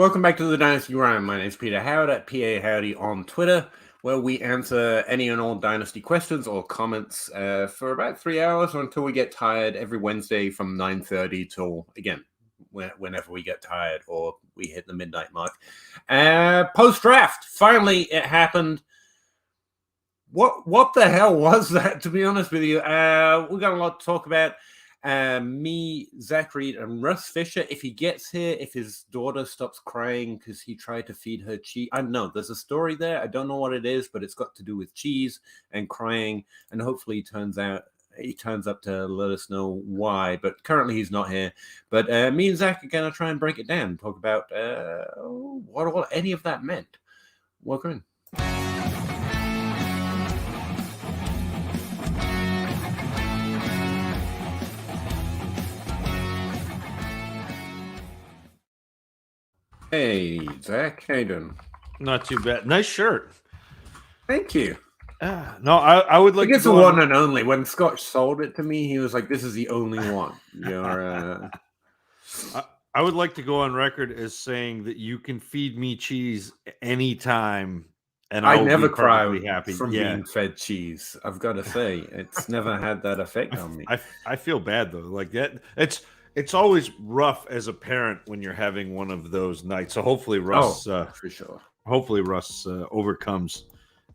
Welcome back to the Dynasty Grind. My name is Peter Howard at PA Howdy on Twitter, where we answer any and all Dynasty questions or comments for about 3 hours or until we get tired every Wednesday from 9:30 till, again, whenever we get tired or we hit the midnight mark. Post-draft, finally it happened. What the hell was that, to be honest with you? We got a lot to talk about. Me, Zach Reed, and Russ Fisher, if he gets here, if his daughter stops crying because he tried to feed her cheese. I don't know. There's a story there. I don't know what it is, but it's got to do with cheese and crying. And hopefully he turns up to let us know why. But currently he's not here. But me and Zach are going to try and break it down and talk about what any of that meant. Welcome in. Hey, Zach, how you doing? Not too bad. Nice shirt. Thank you. No, I would like. It's the one and only. When Scott sold it to me, he was like, "This is the only one." I would like to go on record as saying that you can feed me cheese anytime, and I never be cry happy from being fed cheese. I've got to say, it's never had that effect on me. I feel bad though. Like that, it's always rough as a parent when you're having one of those nights. So hopefully Russ, for sure. Hopefully Russ overcomes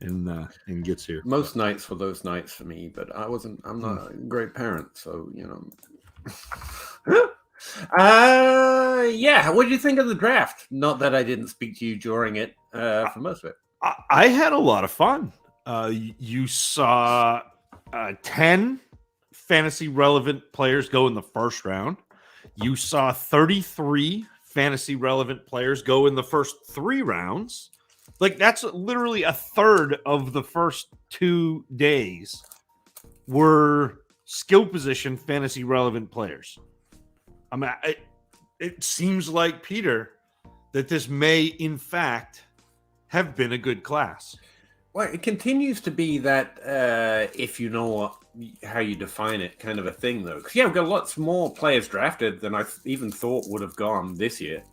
and gets here. Most nights were those nights for me, but I'm not a great parent, so yeah. What did you think of the draft? Not that I didn't speak to you during it for most of it. I had a lot of fun. You saw 10 fantasy relevant players go in the first round. You saw 33 fantasy relevant players go in the first 3 rounds. Like, that's literally a third of the first 2 days were skill position fantasy relevant players. I mean, it seems like, Peter, that this may in fact have been a good class. Well, it continues to be that if you know how you define it, kind of a thing, though. Because, we've got lots more players drafted than I even thought would have gone this year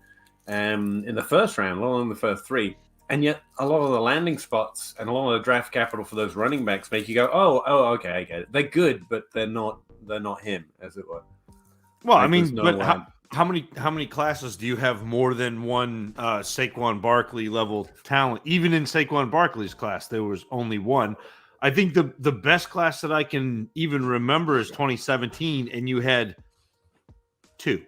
in the first round, let alone the first 3. And yet a lot of the landing spots and a lot of the draft capital for those running backs make you go, oh, okay, I get it. They're good, but they're not him, as it were. Well, I mean, but how many classes do you have more than one Saquon Barkley level talent? Even in Saquon Barkley's class, there was only one. I think the best class that I can even remember is 2017, and you had 2.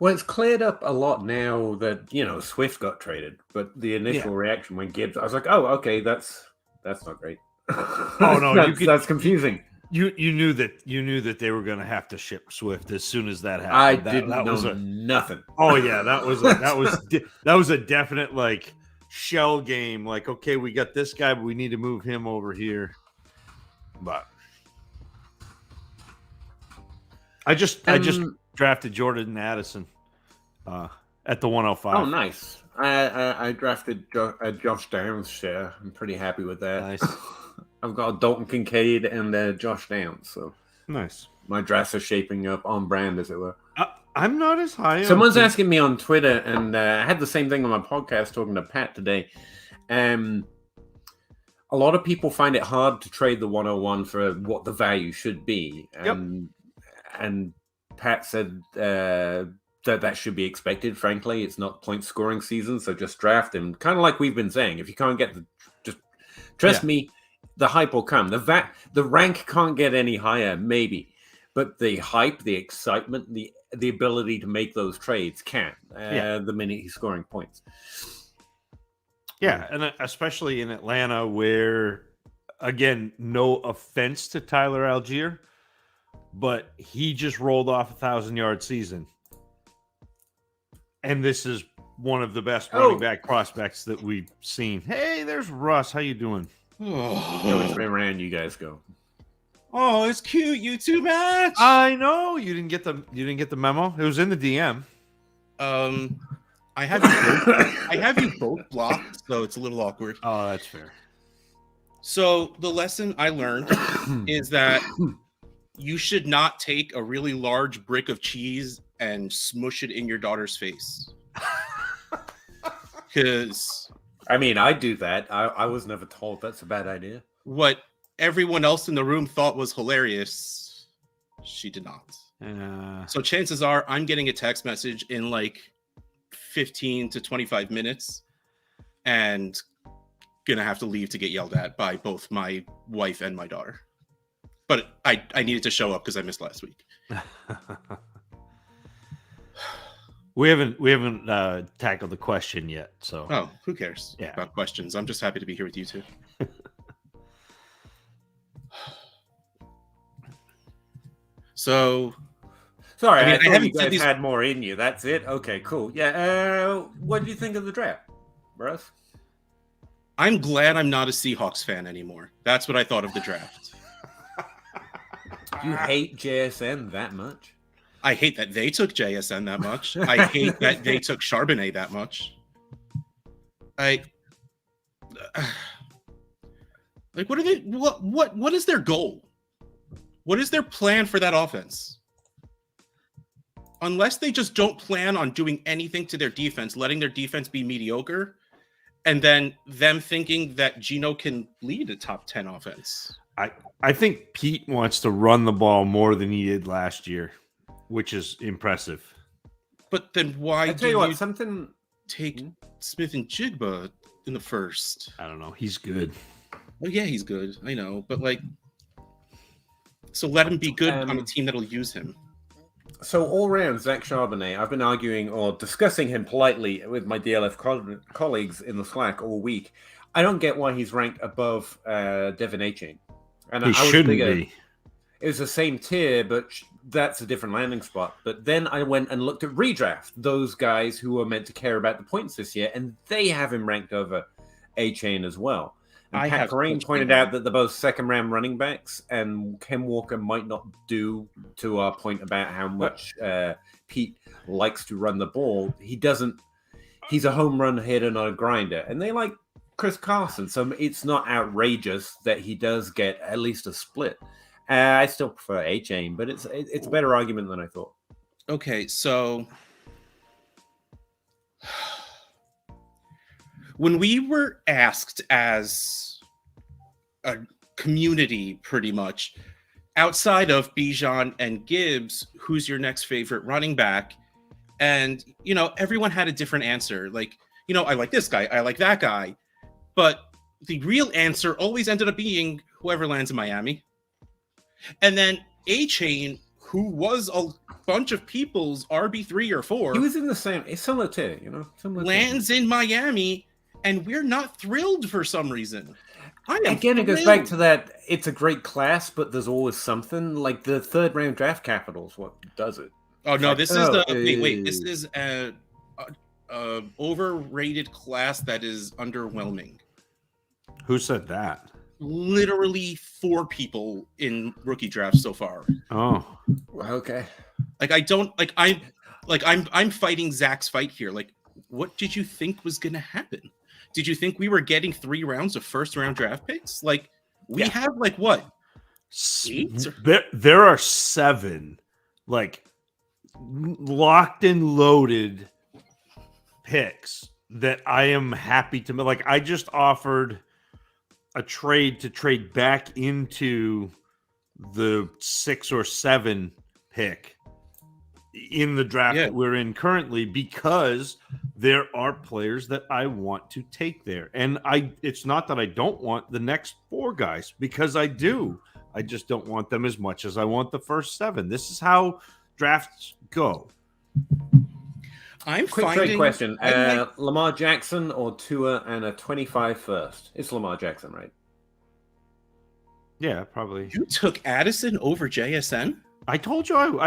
Well, it's cleared up a lot now that Swift got traded, but the initial reaction when Gibbs, I was like, oh, okay, that's not great. Oh no, that's confusing. You knew that they were going to have to ship Swift as soon as that happened. I didn't know nothing. Oh yeah, that was a definite like shell game. Like, okay, we got this guy, but we need to move him over here. But I just drafted Jordan Addison at the 105. Oh, nice. I drafted Josh Downs share. I'm pretty happy with that. Nice. I've got Dalton Kincaid and Josh Downs, so nice. My drafts are shaping up on brand, as it were. I'm not as high. Someone's asking me on Twitter, and I had the same thing on my podcast talking to Pat today. A lot of people find it hard to trade the 101 for what the value should be, and Pat said that should be expected. Frankly, it's not point scoring season, so just draft him. Kind of like we've been saying, if you can't get just trust me. The hype will come. The rank can't get any higher, maybe, but the hype, the excitement, the ability to make those trades can. The minute he's scoring points. Yeah, and especially in Atlanta, where, again, no offense to Tyler Algier, but he just rolled off a 1,000-yard season, and this is one of the best running back prospects that we've seen. Hey, there's Russ. How you doing? Which way around you guys go? Oh, it's cute. You two match. I know you didn't get the memo. It was in the DM. I have you both blocked, so it's a little awkward. Oh, that's fair. So the lesson I learned is that you should not take a really large brick of cheese and smush it in your daughter's face. Because I mean, I do that. I was never told that's a bad idea. what everyone else in the room thought was hilarious, she did not. So chances are I'm getting a text message in like 15 to 25 minutes and gonna have to leave to get yelled at by both my wife and my daughter. But I needed to show up because I missed last week. We haven't tackled the question yet. So Oh, who cares about questions? I'm just happy to be here with you two. So, sorry, I mean, I thought haven't you said guys these- had more in you. That's it. Okay, cool. Yeah. What do you think of the draft, Russ? I'm glad I'm not a Seahawks fan anymore. That's what I thought of the draft. You hate JSN that much? I hate that they took JSN that much. I hate that they took Charbonnet that much. Like, what are they? What is their goal? What is their plan for that offense? Unless they just don't plan on doing anything to their defense, letting their defense be mediocre, and then them thinking that Geno can lead a top 10 offense. I think Pete wants to run the ball more than he did last year, which is impressive. But then why I tell you what, something take Smith and Jigba in the first? I don't know. He's good. Well, yeah, he's good. I know, but like, so let him be good on a team that'll use him. So all round, Zach Charbonnet, I've been arguing or discussing him politely with my DLF colleagues in the Slack all week. I don't get why he's ranked above Devin A-Chain. And He shouldn't be. It was the same tier, but that's a different landing spot. But then I went and looked at redraft, those guys who were meant to care about the points this year, and they have him ranked over A-Chain as well. And Pat Green pointed out that they're both second-round running backs, and Ken Walker might not do, to our point about how much Pete likes to run the ball. He doesn't. He's a home run hitter, not a grinder. And they like Chris Carson, so it's not outrageous that he does get at least a split. I still prefer A-Chain, but it's a better argument than I thought. Okay, so when we were asked as a community, pretty much, outside of Bijan and Gibbs, who's your next favorite running back? And, everyone had a different answer. Like, I like this guy, I like that guy. But the real answer always ended up being whoever lands in Miami. And then A-Chain, who was a bunch of people's RB3 or 4. He was in the same, it's similar to, lands in Miami, and we're not thrilled for some reason. Again, it goes back to that, it's a great class, but there's always something. Like the third round draft capital's what does it. Oh, no, this is wait, this is a overrated class that is underwhelming. Who said that? Literally 4 people in rookie drafts so far. Oh, okay. Like I'm fighting Zach's fight here. Like, what did you think was going to happen? Did you think we were getting 3 rounds of first round draft picks? Like, we have like what? 8? There are 7 like locked and loaded picks that I am happy to make. Like, I just offered a trade to trade back into the 6 or 7 pick in the draft that we're in currently, because there are players that I want to take there. And it's not that I don't want the next 4 guys, because I do. I just don't want them as much as I want the first 7. This is how drafts go. Quick trade question. Lamar Jackson or Tua and a 25 first? It's Lamar Jackson, right? Yeah, probably. You took Addison over JSN? I told you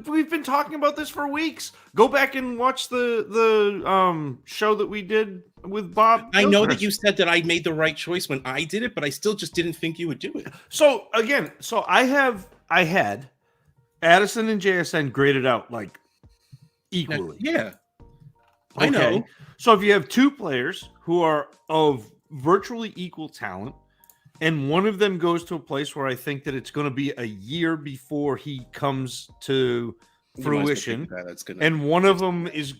we've been talking about this for weeks. Go back and watch the show that we did with Bob. I know that you said that I made the right choice when I did it, but I still just didn't think you would do it. So again, I had Addison and JSN graded out like equally. Yeah. Okay. I know. So if you have 2 players who are of virtually equal talent, and one of them goes to a place where I think that it's going to be a year before he comes to You might as well fruition. take a guy that's gonna- And one of them is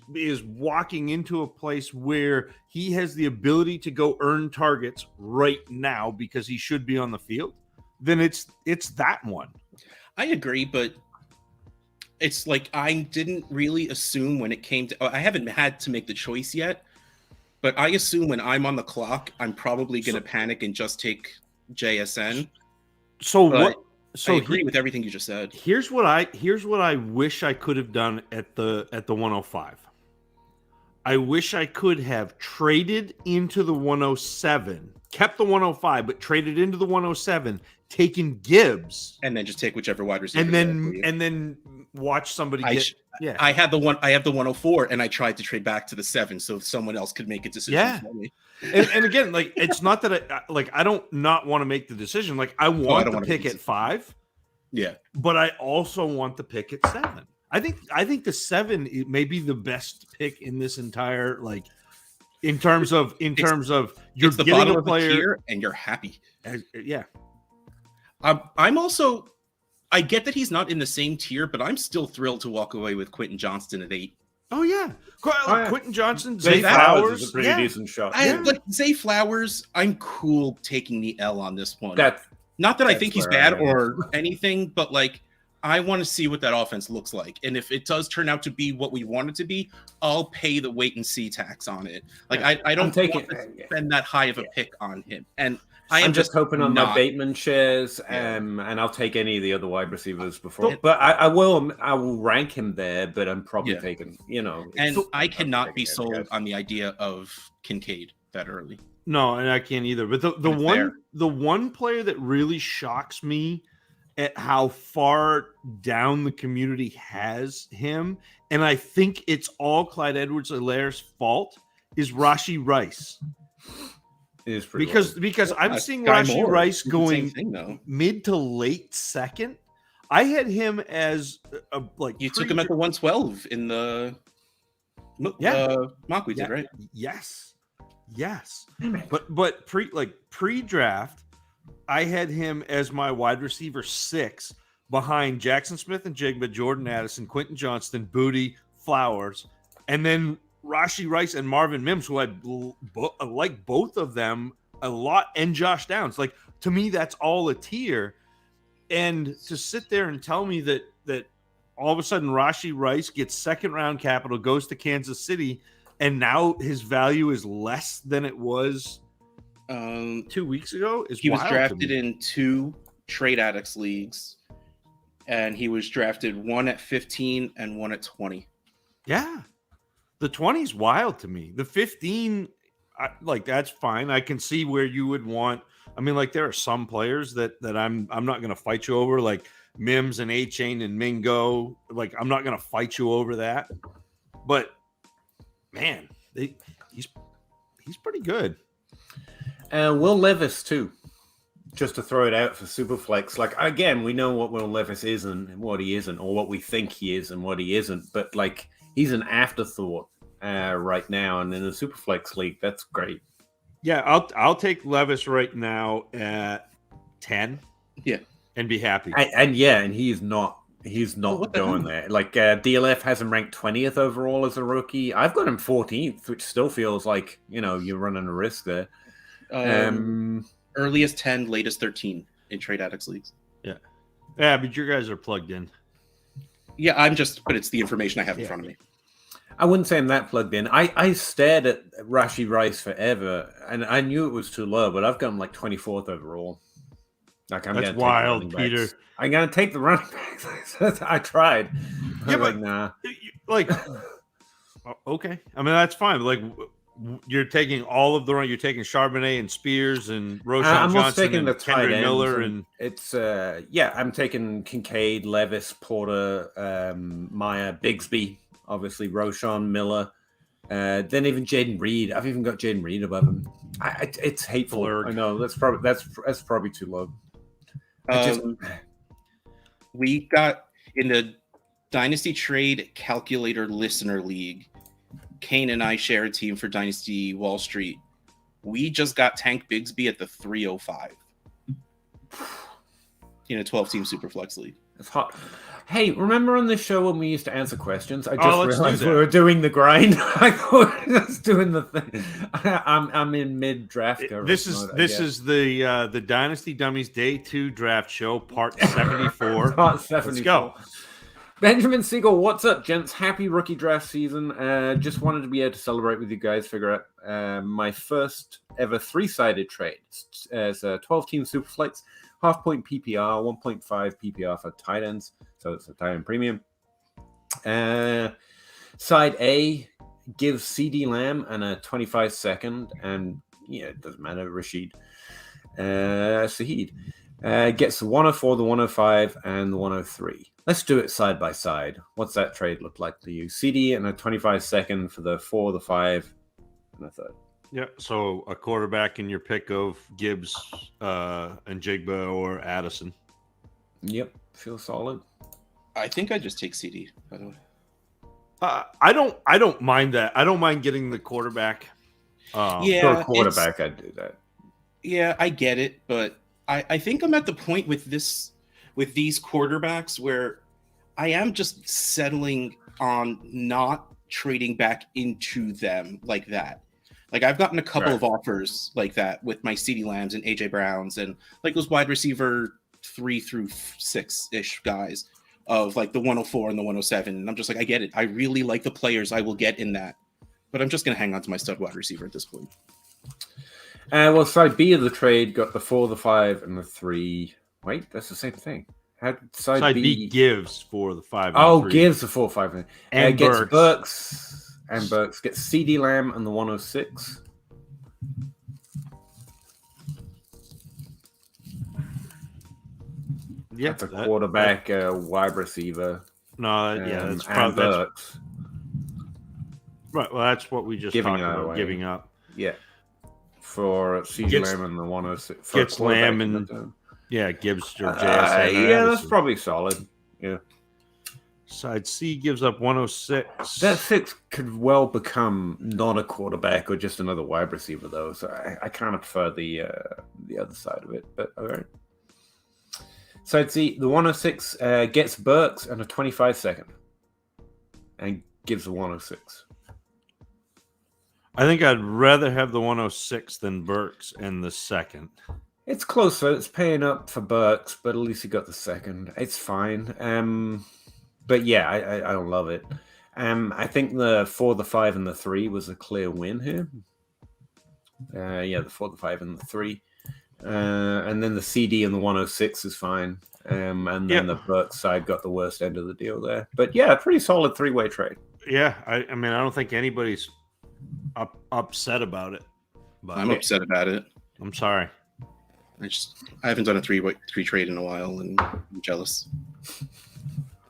walking into a place where he has the ability to go earn targets right now because he should be on the field, then it's that one. I agree, but it's like I didn't really assume when it came to. I haven't had to make the choice yet, but I assume when I'm on the clock, I'm probably going to panic and just take JSN. So But what? So I agree with everything you just said. Here's what I wish I could have done at the 105. I wish I could have traded into the 107, kept the 105, but traded into the 107, taken Gibbs, And then just take whichever wide receiver. and then watch somebody get. I have the 104, and I tried to trade back to the 7, so someone else could make a decision for me. And again, like it's not that I don't not want to make the decision. Like I want the pick at 5. Yeah, but I also want the pick at 7. I think the 7 may be the best pick in this entire in terms of you're it's the getting bottom a of the player tier and you're happy. Yeah. I'm also. I get that he's not in the same tier, but I'm still thrilled to walk away with Quentin Johnston at 8. Oh yeah. Quentin Johnson, Zay Flowers is a pretty decent shot. Like Zay Flowers, I'm cool taking the L on this one. Not that I that's think he's where bad I am. or anything, but like I want to see what that offense looks like. And if it does turn out to be what we want it to be, I'll pay the wait and see tax on it. Like I don't want to spend that high of a pick on him. And I'm just hoping on my Bateman shares, and I'll take any of the other wide receivers before. But I will rank him there, but I'm probably taking, And I cannot be sold on the idea of Kincaid that early. No, and I can't either. But the one player that really shocks me at how far down the community has him, and I think it's all Clyde Edwards-Hilaire's fault, is Rashee Rice. Is because I'm seeing Rashee Rice going mid to late second. I had him as you took him at the 112 in the mock we did, right? Yes. But pre-draft, I had him as my wide receiver 6 behind Jackson Smith and Jigba, Jordan Addison, Quentin Johnston, Booty, Flowers, and then Rashee Rice and Marvin Mims, who I like both of them a lot, and Josh Downs. Like, to me, that's all a tier. And to sit there and tell me that all of a sudden Rashee Rice gets second-round capital, goes to Kansas City, and now his value is less than it was 2 weeks ago is he was drafted in 2 trade addicts leagues, and he was drafted 1 at 15 and 1 at 20. Yeah. The 20 is wild to me. The 15, that's fine. I can see where you would want. I mean, there are some players that I'm not going to fight you over, like Mims and A-Chain and Mingo. I'm not going to fight you over that. But man, he's pretty good. Will Levis too. Just to throw it out for Superflex. Again, we know what Will Levis is and what he isn't, or what we think he is and what he isn't. But he's an afterthought right now, and in the Superflex league, that's great. Yeah, I'll take Levis right now at 10. Yeah, and be happy. And he's not going there. DLF has him ranked 20th overall as a rookie. I've got him 14th, which still feels like you're running a risk there. Earliest 10, latest 13 in trade addicts leagues. Yeah, but your guys are plugged in. Yeah, but it's the information I have in front of me. I wouldn't say I'm that plugged in. I stared at Rashee Rice forever, and I knew it was too low, but I've got him 24th overall. That's wild, Peter. I'm going to take the running backs. I tried. Yeah, but nah. Okay. I mean, that's fine. You're taking all of you're taking Charbonnet and Spears and Roshan Johnson taking and the tight Kendrick ends, Miller and it's I'm taking Kincaid, Levis, Porter, Meyer, Bigsby, obviously Roshan, Miller, then even Jaden Reed. I've even got Jaden Reed above him. It's hateful. I know that's probably too low. We got in the Dynasty Trade Calculator Listener League. Kane and I share a team for Dynasty Wall Street. We just got Tank Bigsby at the 305 in a 12-team Superflex league. It's hot. Hey, remember on this show when we used to answer questions? I just let's do realized we that. were doing the grind. I thought we were just doing the thing. I'm in mid draft coverage. This is the Dynasty Dummies Day 2 draft show, part 74. Part 74. Let's go. Benjamin Siegel, what's up, gents? Happy rookie draft season. Just wanted to be able to celebrate with you guys. Figure out my first ever 3-sided trade. It's a 12-team Superflex, half-point PPR, 1.5 PPR for tight ends. So it's a tight end premium. Side A gives CD Lamb and a 25-second, and it doesn't matter, Rashid. Saheed gets the 104, the 105, and the 103. Let's do it side by side. What's that trade look like to you? CD and a 25-second for the 4, the 5, and the 3rd. Yeah, so a quarterback in your pick of Gibbs and Jigba or Addison. Yep, feels solid. I think I just take CD, by the way. I don't mind that. I don't mind getting the quarterback. For a quarterback, I'd do that. Yeah, I get it, but I think I'm at the point with these quarterbacks where I am just settling on not trading back into them like that. Like I've gotten a couple of offers like that with my CeeDee Lambs and AJ Browns and like those wide receiver 3 through 6-ish guys of like the 104 and the 107. And I'm just like, I get it. I really like the players I will get in that, but I'm just going to hang on to my stud wide receiver at this point. Well, side B of the trade got the 4, the 5, and the 3. Wait, that's the same thing. How did side B gives for the 5 and Oh, 3. gives the 4, 5, and gets Burks. And Burks gets CD Lamb and the 106. Yeah, that's a quarterback, wide receiver. No, that's probably Burks. Right. Well, that's what we just talked about. Giving up. Yeah. For CD Lamb and the 106. Gets Lamb and Gibbs or JSN. Yeah, that's probably solid. Yeah. Side C gives up 106. That 6 could well become not a quarterback or just another wide receiver, though. So I kind of prefer the other side of it. But all right. Side C, the 106 gets Burks and a 25-second, and gives the 106. I think I'd rather have the 106 than Burks and the second. It's closer. It's paying up for Burks, but at least he got the second. It's fine. But yeah, I don't love it. I think the 4, the 5, and the 3 was a clear win here. The 4, the 5, and the 3. And then the CD and the 106 is fine. And then the Burks side got the worst end of the deal there. But yeah, pretty solid 3-way trade. Yeah, I mean, I don't think anybody's upset about it. But I'm upset about it. I'm sorry. I haven't done a 3 trade in a while, and I'm jealous.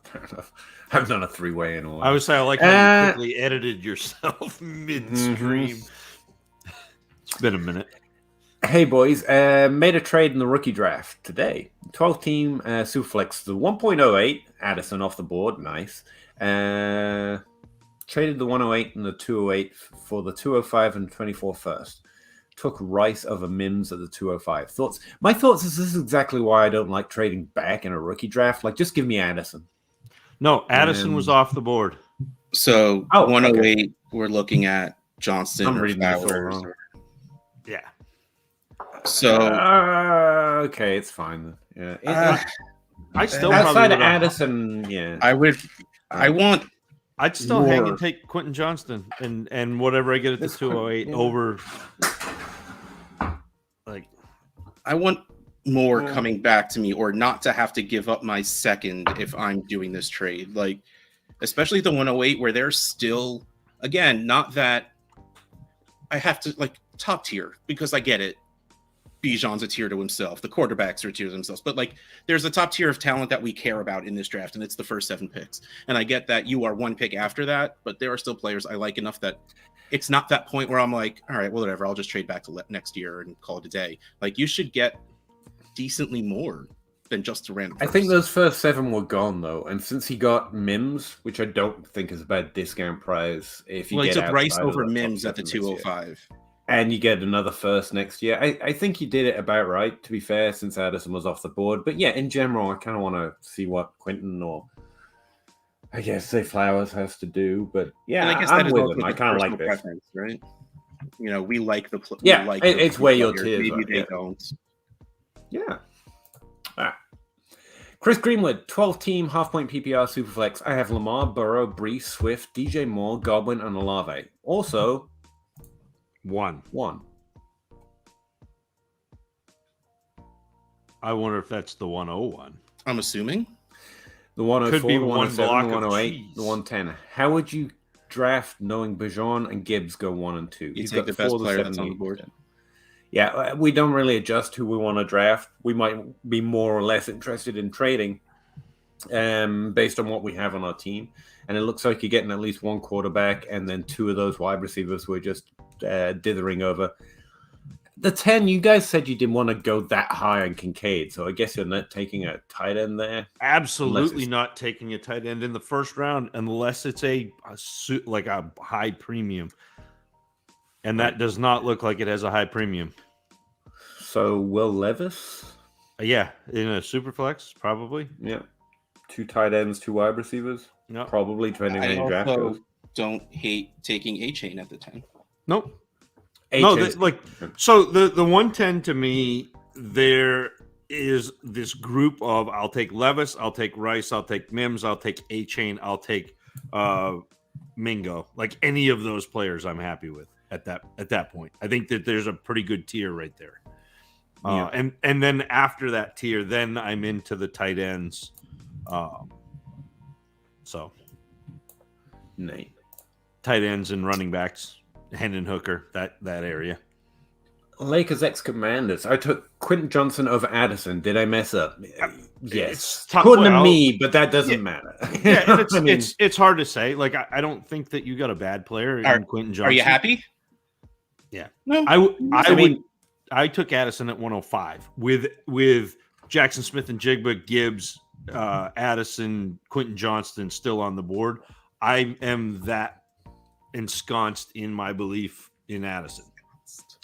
Fair enough. I haven't done a 3-way in a while. I would say I like how you quickly edited yourself midstream. It's been a minute. Hey, boys. Made a trade in the rookie draft today. 12-team Superflex. The 1.08, Addison off the board. Nice. Traded the 108 and the 208 for the 205 and 24 first. Took Rice over Mims at the 205. Thoughts? My thoughts is this is exactly why I don't like trading back in a rookie draft. Like, just give me Addison. No, Addison was off the board. So 108, we're looking at Johnston or Flowers. Yeah. So okay, it's fine. Yeah. I still outside of Addison. Yeah. I'd still hang and take Quentin Johnston and whatever I get at the 208 over. Like, I want more coming back to me, or not to have to give up my second if I'm doing this trade. Like, especially the 108, where they're still, again, not that I have to like top tier, because I get it. Bijan's a tier to himself. The quarterbacks are a tier to themselves. But like, there's a top tier of talent that we care about in this draft, and it's the first 7 picks. And I get that you are 1 pick after that, but there are still players I like enough that it's not that point where I'm like, all right, well, whatever, I'll just trade back to next year and call it a day. Like, you should get decently more than just a random. I think those first 7 were gone though, and since he got Mims, which I don't think is a bad discount price, if you he took Rice over Mims at the 205. and you get another first next year. I think you did it about right, to be fair, since Addison was off the board. But yeah, in general, I kind of want to see what Quentin or I guess say Flowers has to do. But yeah, And I guess I'm that is with also him. I the kind of like personal this. preference, right? We like the Yeah, we like it's the where your players. tiers Maybe are, they yeah. don't. Yeah. All right. Chris Greenwood, 12-team half-point PPR Superflex. I have Lamar, Burrow, Brees, Swift, DJ Moore, Godwin, and Olave. Also, One. I wonder if that's the 101. I'm assuming. The 104, Could be the one 107, block the of 108, cheese. the 110. How would you draft knowing Bijan and Gibbs go 1 and 2? You take the best player that's on the board. Yeah, we don't really adjust who we want to draft. We might be more or less interested in trading based on what we have on our team. And it looks like you're getting at least one quarterback, and then 2 of those wide receivers we're just dithering over. The 10, you guys said you didn't want to go that high on Kincaid, so I guess you're not taking a tight end there. Absolutely not taking a tight end in the first round unless it's a high premium. And that does not look like it has a high premium. So Will Levis? Yeah, in a Superflex, probably. Yeah. 2 tight ends, 2 wide receivers? No. Probably, depending on I your draft also goes. don't hate taking A-Chain at the 10. Nope. A-Chain's- So the 110 to me, there is this group of I'll take Levis, I'll take Rice, I'll take Mims, I'll take A-Chain, I'll take Mingo. Like any of those players I'm happy with at that point. I think that there's a pretty good tier right there. And then after that tier, then I'm into the tight ends. So Nate. tight ends and running backs, Hendon Hooker, that area. Lakers ex-Commanders. I took Quentin Johnson over Addison. Did I mess up? Yes. It's tough. According to Well, me, but that doesn't matter. Yeah, and I mean, it's hard to say. Like I don't think that you got a bad player in Quentin Johnson. Are you happy? Yeah. No. I took Addison at 105 with Jackson Smith and Jigba, Gibbs, Addison, Quentin Johnston still on the board. I am that ensconced in my belief in Addison.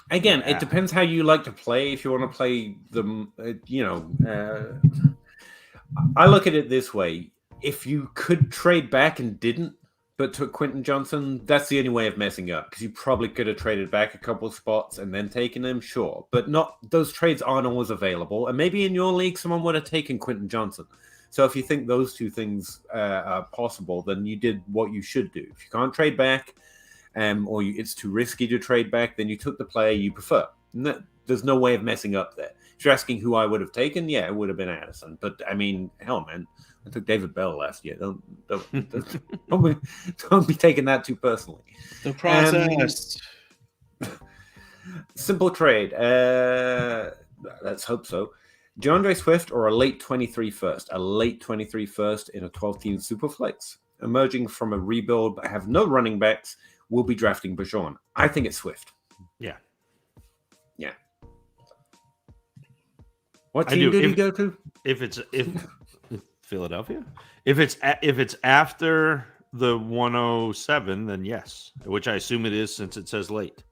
Again, it depends how you like to play. If you want to play them, I look at it this way. If you could trade back and didn't, but took Quentin Johnson, that's the only way of messing up, because you probably could have traded back a couple of spots and then taken him, sure. But not those trades aren't always available. And maybe in your league, someone would have taken Quentin Johnson. So if you think those two things are possible, then you did what you should do. If you can't trade back, it's too risky to trade back, then you took the player you prefer. There's no way of messing up there. If you're asking who I would have taken, yeah, it would have been Addison. But I mean, hell, man, I took David Bell last year. Don't be taking that too personally. The process. Simple trade. Let's hope so. DeAndre Swift or a late 23 first? A late 23 first in a 12-team Superflex. Emerging from a rebuild but have no running backs, will be drafting Bijan. I think it's Swift. Yeah. What team did he go to? If Philadelphia, if it's after the 107, then yes, which I assume it is since it says late.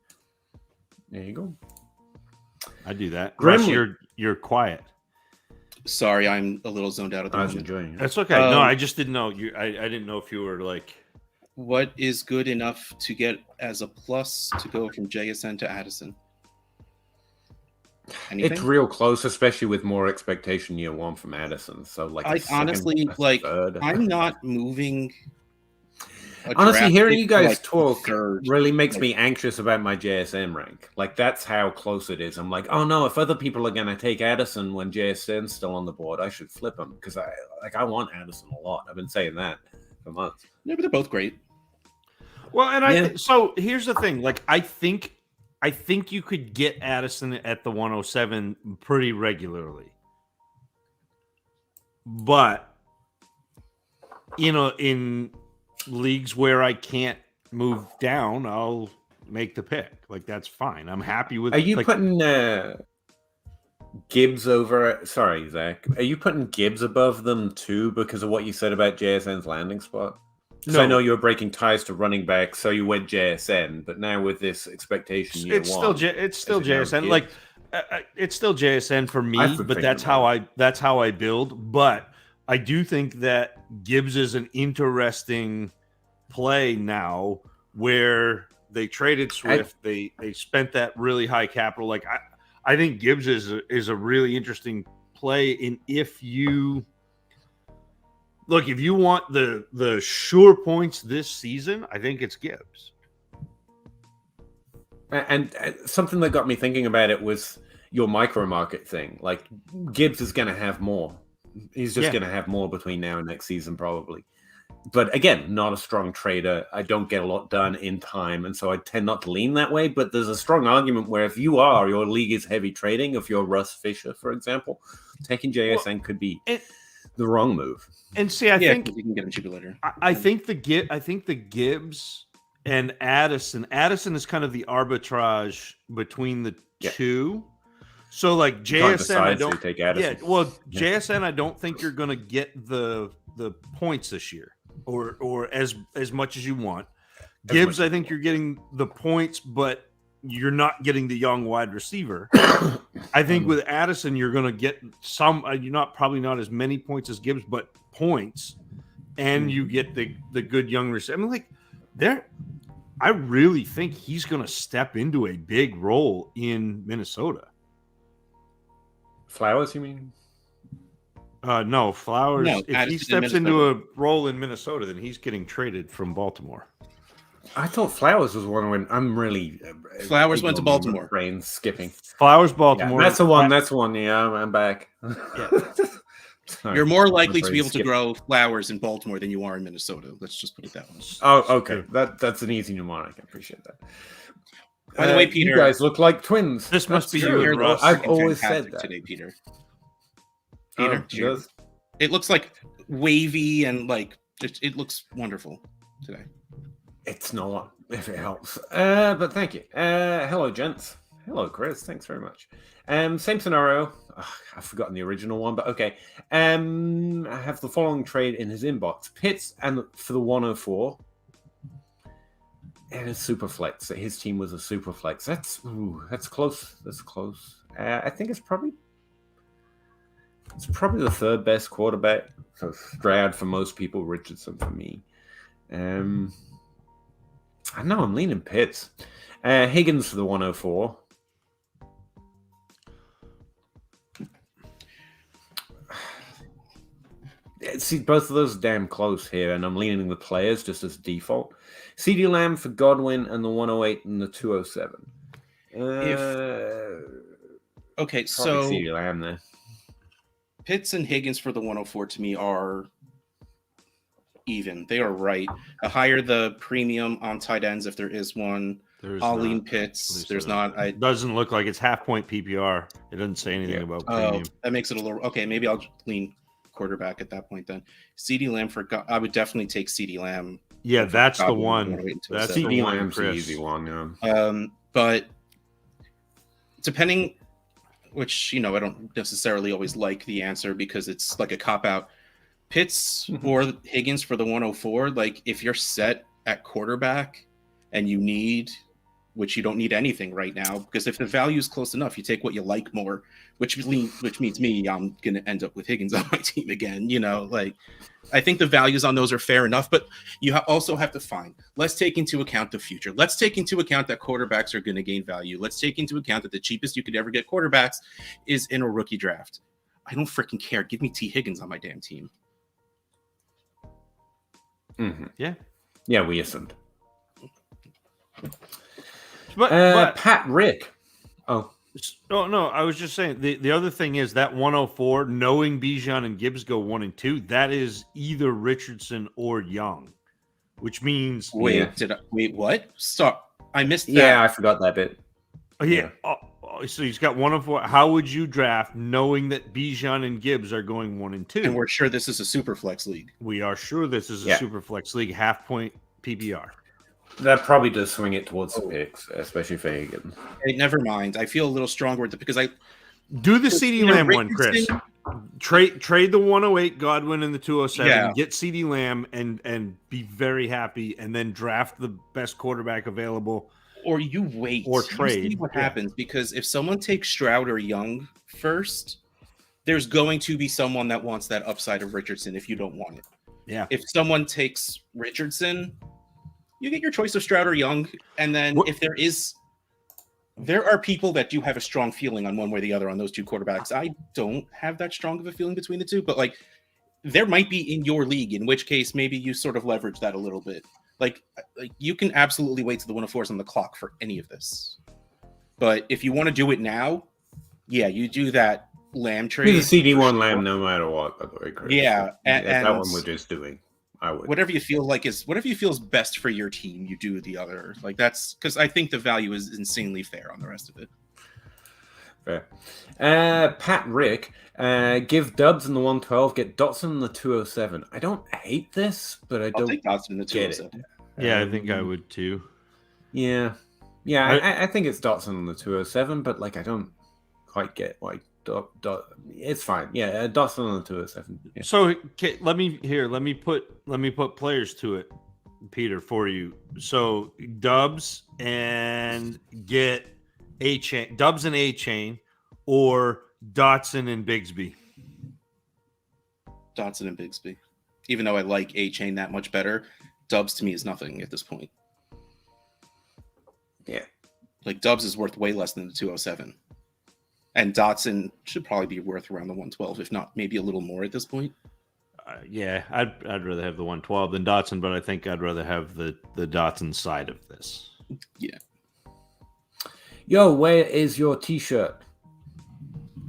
There you go. I do that. Grimly. Russ, you're quiet. Sorry, I'm a little zoned out at the I was moment. enjoying it. That's okay. No, I just didn't know you. I didn't know if you were like. What is good enough to get as a plus to go from JSN to Addison? Anything? It's real close, especially with more expectation year one from Addison. So, like, I honestly, like, third. I'm not moving. Honestly, hearing you guys like talk third. really makes me anxious about my JSN rank. Like, that's how close it is. I'm like, oh no, if other people are going to take Addison when JSN's still on the board, I should flip him because I want Addison a lot. I've been saying that for months. Yeah, but they're both great. Well, and so here's the thing. Like, I think you could get Addison at the 107 pretty regularly, but in leagues where I can't move down, I'll make the pick. Like, that's fine. I'm happy with. Are you putting Gibbs over? Sorry, Zach. Are you putting Gibbs above them too because of what you said about JSN's landing spot? So I know you're breaking ties to running back, so you went JSN, but now with this expectation, it's still JSN. Like it's still JSN for me, but that's how I build. But I do think that Gibbs is an interesting play now, where they traded Swift, they spent that really high capital. Like I think Gibbs is a really interesting play, and if you want the sure points this season, I think it's Gibbs. And something that got me thinking about it was your micro market thing. Like Gibbs is going to have more. He's just going to have more between now and next season, probably. But again, not a strong trader. I don't get a lot done in time, and so I tend not to lean that way. But there's a strong argument where if your league is heavy trading, if you're Russ Fisher, for example, taking JSN could be the wrong move. And see, I think you can get him cheaper later. I think the Gibbs and Addison is kind of the arbitrage between the two. So like JSN, I don't take Addison. JSN, I don't think you're going to get the points this year, or as much as you want. Gibbs, I think you're getting the points, but you're not getting the young wide receiver. I think with Addison, you're going to get some. You're probably not as many points as Gibbs, but points, and you get the good young receiver. I mean, like I really think he's going to step into a big role in Minnesota. Flowers, you mean? No, Flowers. No, if he steps into a role in Minnesota, then he's getting traded from Baltimore. I thought Flowers was one when I'm really. Flowers went to Baltimore. Brain skipping. Flowers, Baltimore. Yeah, that's the one. That's the one. Yeah, I'm back. Yeah. You're more likely to be able to grow flowers in Baltimore than you are in Minnesota. Let's just put it that way. Oh, okay. That's an easy mnemonic. I appreciate that. By the way, Peter, you guys look like twins. This must be you and Russ. I've always said that today, Peter. It looks like wavy and like it looks wonderful today. It's not, if it helps. But thank you. Hello, gents. Hello, Chris. Thanks very much. Same scenario. I've forgotten the original one, but okay. I have the following trade in his inbox: Pitts and for the 104. And a Superflex. His team was a Superflex. That's close. That's close. I think it's probably the third best quarterback. So Stroud for most people, Richardson for me. I know I'm leaning Pitts. Higgins for the 104. See, both of those are damn close here, and I'm leaning the players just as default. CeeDee Lamb for Godwin and the 108 and the 207. Okay, so CeeDee Lamb there. Pitts and Higgins for the 104 to me are even. They are right. The higher the premium on tight ends, if there is one. I'll lean Pitts. There's not. It doesn't look like it's half point PPR. It doesn't say anything about premium. That makes it a little. Okay, maybe I'll lean quarterback at that point then. CeeDee Lamb I would definitely take CeeDee Lamb. Yeah, that's the one. That's CeeDee Lamb's the easy one. Yeah. But depending, which I don't necessarily always like the answer because it's like a cop out. Pitts or Higgins for the 104. Like if you're set at quarterback and you need, which you don't need anything right now, because if the value is close enough, you take what you like more, which means me, I'm going to end up with Higgins on my team again. Like I think the values on those are fair enough, but you also have to find, let's take into account the future. Let's take into account that quarterbacks are going to gain value. Let's take into account that the cheapest you could ever get quarterbacks is in a rookie draft. I don't freaking care. Give me T. Higgins on my damn team. Mm-hmm. Yeah, we listened. But Pat Rick. Oh no, I was just saying the other thing is that 104, knowing Bijan and Gibbs go 1 and 2, that is either Richardson or Young, which means what? Stop! I missed that. Yeah, I forgot that bit. Oh, yeah. So he's got 104. How would you draft knowing that Bijan and Gibbs are going 1 and 2? And we're sure this is a Superflex league. We are sure this is a Superflex league, half point PPR. That probably does swing it towards the picks, especially for Higgins. Hey, never mind. I feel a little stronger with it because I do the CeeDee Lamb one, Chris. Trade the 108 Godwin and the 207, Yeah. get CeeDee Lamb and be very happy, and then draft the best quarterback available. Or you wait. Or You trade, see what yeah. happens, because if someone takes Stroud or Young first, there's going to be someone that wants that upside of Richardson if you don't want it. Yeah. If someone takes Richardson, you get your choice of Stroud or Young. And then if there are people that do have a strong feeling on one way or the other on those two quarterbacks. I don't have that strong of a feeling between the two, but like there might be in your league, in which case maybe you sort of leverage that a little bit. Like you can absolutely wait till the 104 is on the clock for any of this. But if you want to do it now, yeah, you do that Lamb trade. He's a CD1 Lamb no matter what, by the way, Chris. Yeah, and that and one we're just doing. I would. Whatever you feel is best for your team, you do the other. Like that's because I think the value is insanely fair on the rest of it. Fair. Pat Rick, give Dubs in the 112, get Dotson in the 207. I don't hate this, but I I'll don't take Dotson in the get 207. it. Yeah, I think I would too. Yeah. I think it's Dotson in the 207, but like I don't quite get why. It's fine. Yeah, Dotson on the 207. Yeah. So let me put players to it, Peter, for you. So Dubs and get Dubs and A-Chain, or Dotson and Bigsby. Dotson and Bigsby. Even though I like A-Chain that much better, Dubs to me is nothing at this point. Yeah. Like Dubs is worth way less than the 207. And Dotson should probably be worth around the 112, if not maybe a little more at this point. Yeah, I'd rather have the 112 than Dotson, but I think I'd rather have the Dotson side of this. Yeah. Yo, where is your T-shirt?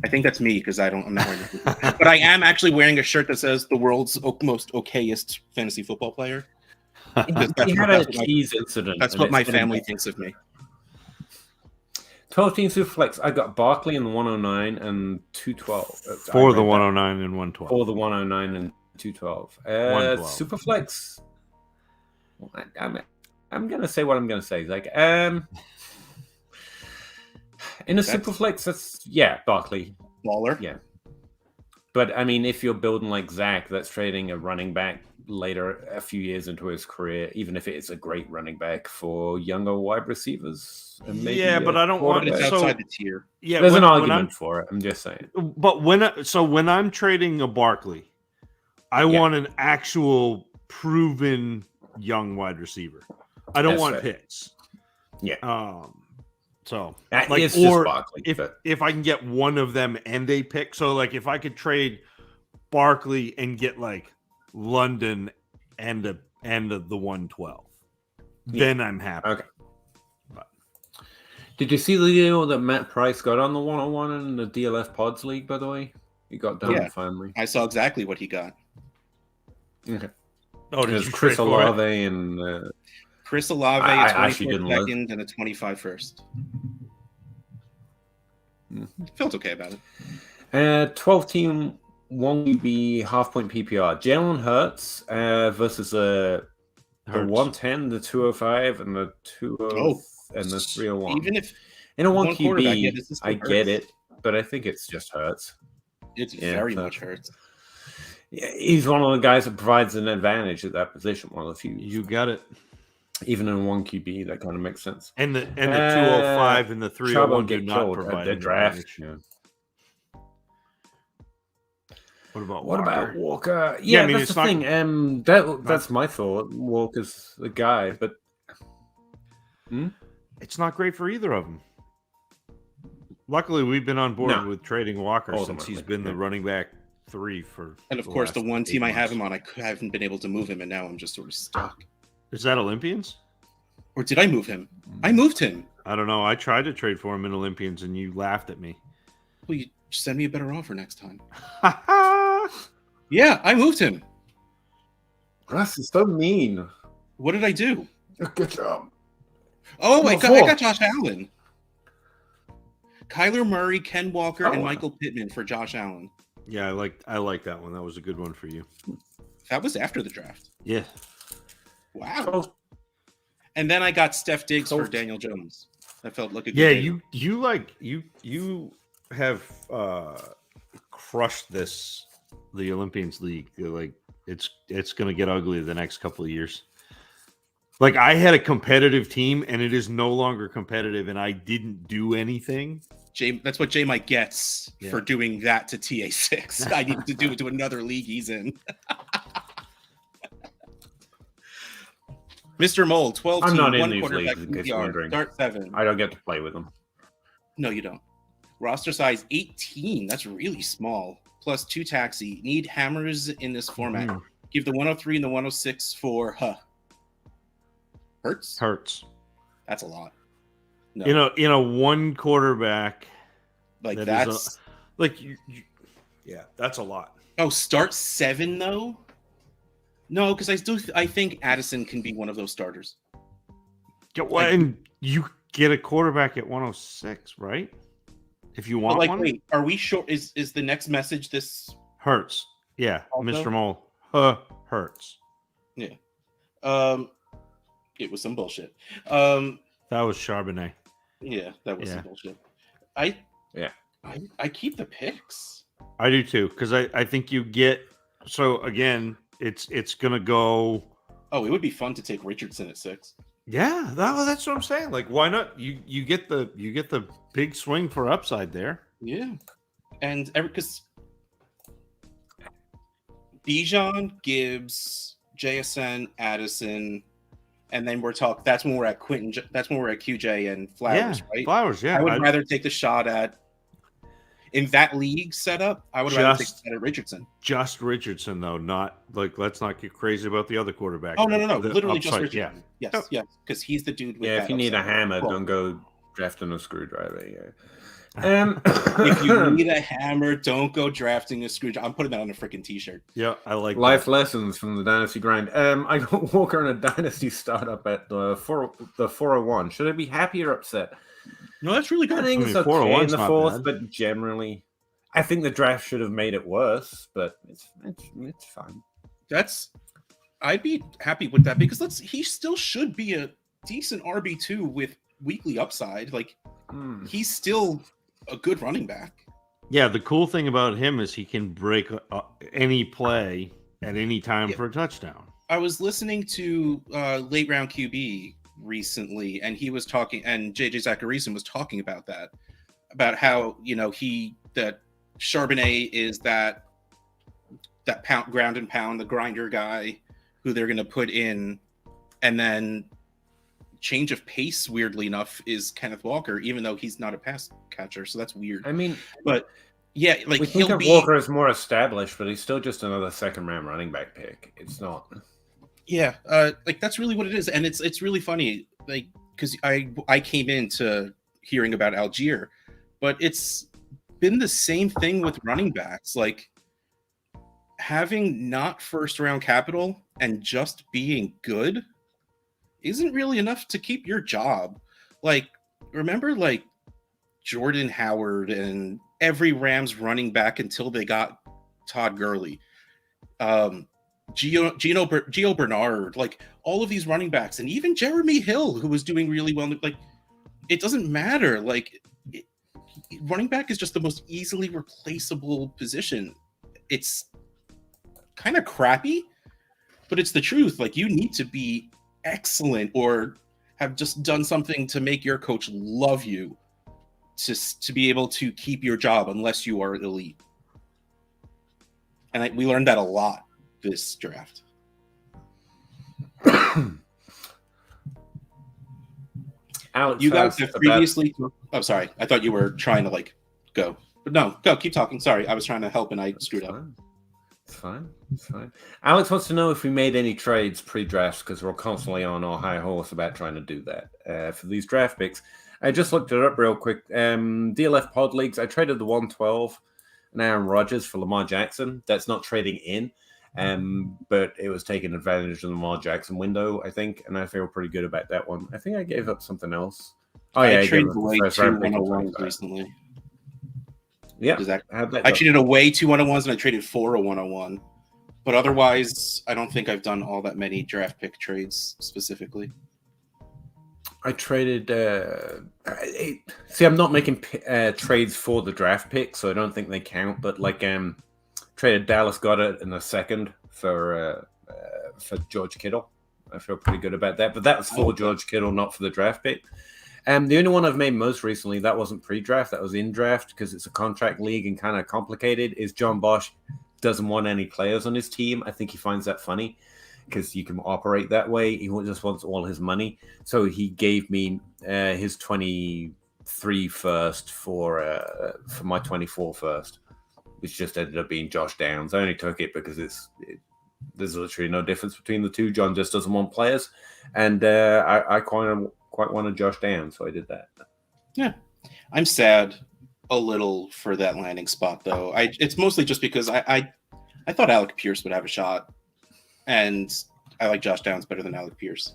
I think that's me because I'm not wearing it. But I am actually wearing a shirt that says the world's most okayest fantasy football player. He had a cheese incident. That's what my family thinks of me. 12-team Superflex. I got Barkley in the 109 and 212. For the 109 and 112. For the 109 and 212. 112. Superflex. I'm gonna say what I'm gonna say. Like, in a Superflex, that's Barkley. Baller. Yeah. But I mean, if you're building like Zach, that's trading a running back later, a few years into his career, even if it is a great running back for younger wide receivers. And maybe but I don't want it's outside the tier. Yeah, there's an argument for it. I'm just saying. But when I'm trading a Barkley, I want an actual proven young wide receiver. I don't want picks. Yeah. So that like, is or just Barkley, if I can get one of them and a pick, so like if I could trade Barkley and get like London and the 112, then I'm happy. Okay. But did you see the deal that Matt Price got on the 101 in the DLF Pods League? By the way, he got done finally. I saw exactly what he got. Okay. Oh, it was Chris Olave and. Chris Olave, I a 24 didn't second and a 25 first. Felt okay about it. 12-team 1QB half-point PPR. Jalen Hurts versus the 110, the 205, and the 20 and the 301. Even if in a 1QB, I get it, but I think it's just Hurts. It's very much Hurts. Yeah, he's one of the guys that provides an advantage at that position. One of the few. You got it. Even in 1QB, that kind of makes sense. And the 205 and the 301 do not provide the draft. Yeah. What about Walker? Yeah, I mean, that's the thing. That's my thought. Walker's the guy, but it's not great for either of them. Luckily, we've been on board with trading Walker since he's been the running back 3 for. And of course, the one team I have him on, I haven't been able to move him, and now I'm just sort of stuck. Is that Olympians? Or did I move him? I moved him. I don't know. I tried to trade for him in Olympians, and you laughed at me. Well, you send me a better offer next time. Yeah, I moved him. Russ is so mean. What did I do? Good job. Oh, I got Josh Allen. Kyler Murray, Ken Walker, and Michael Pittman for Josh Allen. Yeah, I like that one. That was a good one for you. That was after the draft. Yeah. Wow. And then I got Steph Diggs for Daniel Jones. That felt like a good you have crushed the Olympians League. Like it's going to get ugly the next couple of years. Like I had a competitive team and it is no longer competitive and I didn't do anything. That's what J Mike gets for doing that to TA6. I need to do it to another league he's in. Mr. Mole, 12 I'm team, not in one these quarterback, leagues, in case you're PPR, wondering. start 7. I don't get to play with them. No, you don't. Roster size 18. That's really small. Plus 2 taxi. Need hammers in this format. Mm-hmm. Give the 103 and the 106 for Hurts. That's a lot. No. In a one quarterback, like that's that's a lot. Oh, start 7 though. No, because I think Addison can be one of those starters. And you get a quarterback at 106, right? If you want one. Wait, are we sure? Is the next message this Hurts? Yeah, also? Mr. Mole. Hurts. Yeah. It was some bullshit. That was Charbonnet. Yeah, that was some bullshit. I keep the picks. I do too, because I think you get so again. It's gonna go. Oh, it would be fun to take Richardson at 6. Yeah, that's what I'm saying. Like, why not? You get the big swing for upside there. Yeah, and because Bijan, Gibbs, JSN, Addison, and then we're talking. That's when we're at Quentin. That's when we're at QJ and Flowers, right? Flowers. Yeah, I would rather take the shot at. In that league setup, I would rather take that at Richardson. Just Richardson, though, not like let's not get crazy about the other quarterbacks. Oh no, literally upside, just Richardson. Yeah. Yes, because he's the dude. With if you need a hammer, don't go drafting a screwdriver. Yeah. If you need a hammer, don't go drafting a screwdriver. I'm putting that on a freaking t-shirt. Yeah, I like life lessons from the Dynasty grind. I got Walker in a Dynasty startup at the 401. Should I be happy or upset? No, that's really good. I think it's okay in the fourth, but generally, I think the draft should have made it worse. But it's fine. I'd be happy with that because he still should be a decent RB2 with weekly upside. Like he's still a good running back. Yeah, the cool thing about him is he can break any play at any time for a touchdown. I was listening to Late Round QB recently, and he was talking, and JJ Zachariason was talking about how that Charbonnet is that ground and pound, the grinder guy who they're going to put in, and then change of pace, weirdly enough, is Kenneth Walker, even though he's not a pass catcher, so that's weird. I mean, but yeah, like we think of Walker as more established, but he's still just another second-round running back pick. It's not. Yeah, like that's really what it is, and it's really funny, like because I came into hearing about Algier, but it's been the same thing with running backs, like having not first-round capital and just being good isn't really enough to keep your job. Like remember, like Jordan Howard and every Rams running back until they got Todd Gurley. Gio Bernard, like all of these running backs, and even Jeremy Hill, who was doing really well. Like, it doesn't matter. Like, running back is just the most easily replaceable position. It's kind of crappy, but it's the truth. Like, you need to be excellent or have just done something to make your coach love you to be able to keep your job unless you are elite. And we learned that a lot this draft. Alex, you guys have previously. Oh, sorry. I thought you were trying to go, but no, go. Keep talking. Sorry, I was trying to help and I screwed up. It's fine. Alex wants to know if we made any trades pre-drafts because we're constantly on our high horse about trying to do that for these draft picks. I just looked it up real quick. DLF pod leagues. I traded the 112 and Aaron Rodgers for Lamar Jackson. That's not trading in. But it was taking advantage of the Lamar Jackson window, I think, and I feel pretty good about that one. I think I gave up something else. Oh yeah, I traded away 2 101s recently. Yeah, I traded away 2 101s and I traded for a 101. But otherwise, I don't think I've done all that many draft pick trades specifically. I traded. See, I'm not making trades for the draft pick, so I don't think they count. But like, traded Dallas Goedert in a second for George Kittle. I feel pretty good about that. But that was for George Kittle, not for the draft pick. The only one I've made most recently, that wasn't pre-draft, that was in draft because it's a contract league and kind of complicated, is John Bosch doesn't want any players on his team. I think he finds that funny because you can operate that way. He just wants all his money. So he gave me his 23 first for my 24 first, which just ended up being Josh Downs. I only took it because there's literally no difference between the two. John just doesn't want players. And I quite wanted Josh Downs, so I did that. Yeah. I'm sad a little for that landing spot, though. It's mostly just because I thought Alec Pierce would have a shot, and I like Josh Downs better than Alec Pierce.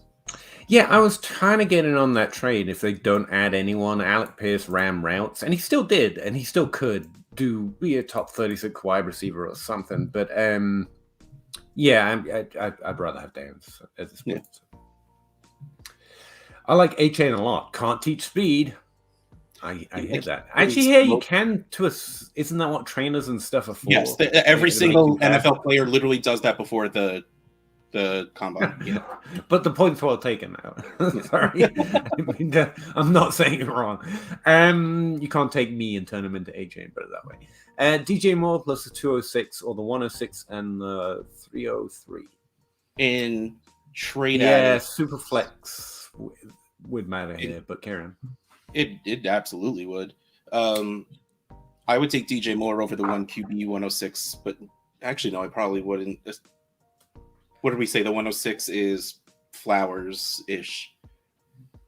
Yeah, I was trying to get in on that trade if they don't add anyone. Alec Pierce ran routes, and he still did, and he still could be a top 36 wide receiver or something. But yeah, I'd rather have Downs at this point. Yeah. I like A-Chain a lot. Can't teach speed. I hear that. Actually, yeah, you can to us. Isn't that what trainers and stuff are for? Yes, every single NFL player literally does that before the combine. Yeah. But the point's well taken now. Sorry. I'm not saying it wrong. You can't take me and turn him into A-Chain, put it that way. DJ Moore plus the 206 or the 106 and the 303. In trade Superflex would matter here, but Karen. It absolutely would. I would take DJ Moore over the 1 QB 106, but actually no, I probably wouldn't. What did we say? The 106 is Flowers-ish.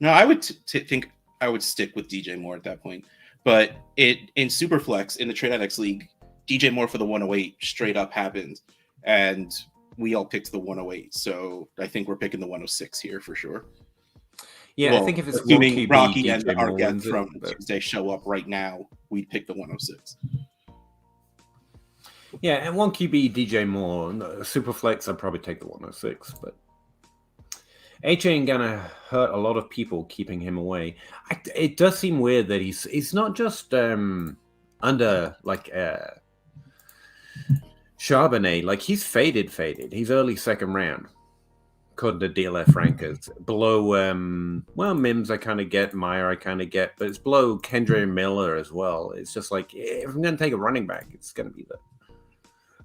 No, I would think I would stick with DJ Moore at that point. But in Superflex, in the Trade Addicts League, DJ Moore for the 108 straight up happened. And we all picked the 108. So I think we're picking the 106 here for sure. Yeah, I think if it's assuming Rocky and our guest from Tuesday show up right now, we'd pick the 106. Yeah, and 1 QB DJ Moore, Superflex, I'd probably take the 106, but A-Chain gonna hurt a lot of people keeping him away. It does seem weird that he's not just under like Charbonnet, like he's faded. He's early second round. According to DLF rankers, below Mims I kind of get, Meyer I kind of get, but it's below Kendre Miller as well. It's just like if I'm going to take a running back, it's going to be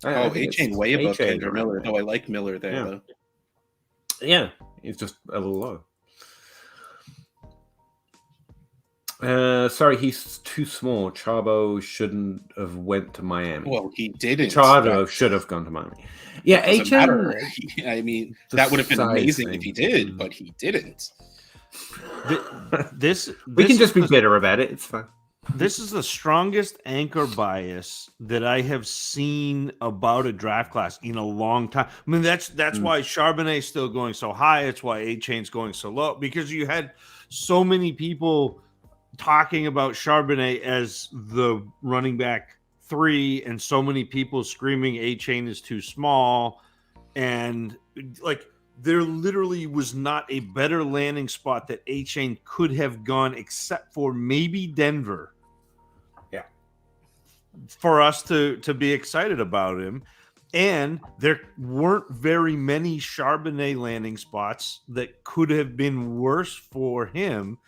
the A-Chain way above Kendre Miller. No, I like Miller there though. Yeah, it's just a little low. Sorry, he's too small. Charbonnet shouldn't have went to Miami. Well, he didn't. Charbonnet should have gone to Miami. Yeah, A-Chain. I mean, that would have been amazing if he did, but he didn't. We can just be bitter about it. It's fine. This is the strongest anchor bias that I have seen about a draft class in a long time. I mean, that's why Charbonnet's still going so high. It's why A-Chain's going so low, because you had so many people talking about Charbonnet as the running back 3 and so many people screaming A-Chain is too small, and like there literally was not a better landing spot that A-Chain could have gone except for maybe Denver. Yeah. For us to be excited about him. And there weren't very many Charbonnet landing spots that could have been worse for him,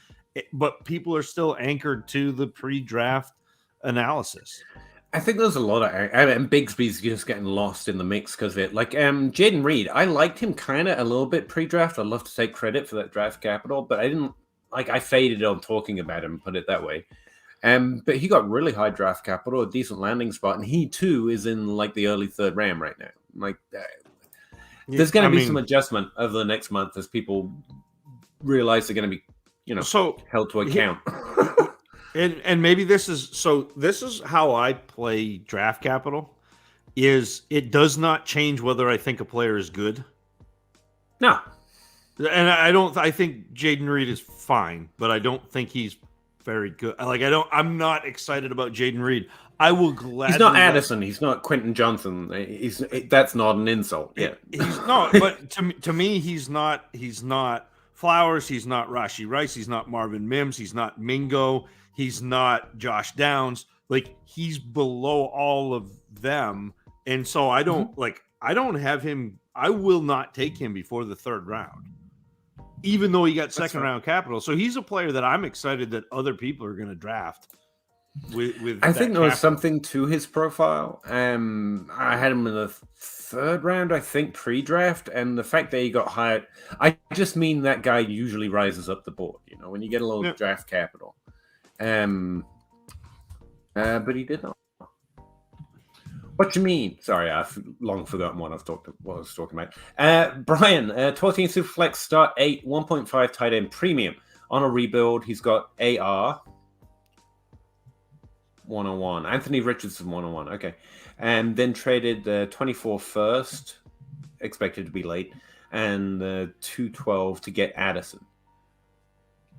but people are still anchored to the pre-draft analysis. I think there's a lot of, and Bigsby's just getting lost in the mix because of it. Like Jaden Reed, I liked him kind of a little bit pre-draft. I'd love to take credit for that draft capital, but I didn't I faded on talking about him, put it that way. But he got really high draft capital, a decent landing spot, and he too is in like the early third round right now. Like, there's going to be some adjustment over the next month as people realize they're going to be, held to account. And maybe this is how I play draft capital. Is it does not change whether I think a player is good. No, and I think Jaden Reed is fine, but I don't think he's very good. Like I'm not excited about Jaden Reed. I will gladly. He's not Addison. He's not Quentin Johnson. That's not an insult. Yeah, he's not. But to me, he's not Flowers. He's not Rashi Rice. He's not Marvin Mims. He's not Mingo. He's not Josh Downs. Like, he's below all of them. And so I don't have him. I will not take him before the third round, even though he got second round capital. So he's a player that I'm excited that other people are going to draft. I think there was something to his profile. I had him in the third round, I think, pre-draft, and the fact that he got hired, I just mean that guy usually rises up the board. You know, when you get a little draft capital, but he did not. What you mean? Sorry, I've long forgotten what I was talking about. Brian, 12-team Superflex, start 8, 1.5 tight end premium on a rebuild. He's got AR 101, Anthony Richardson 101. Okay, and then traded 24 first, expected to be late, and 212 to get Addison.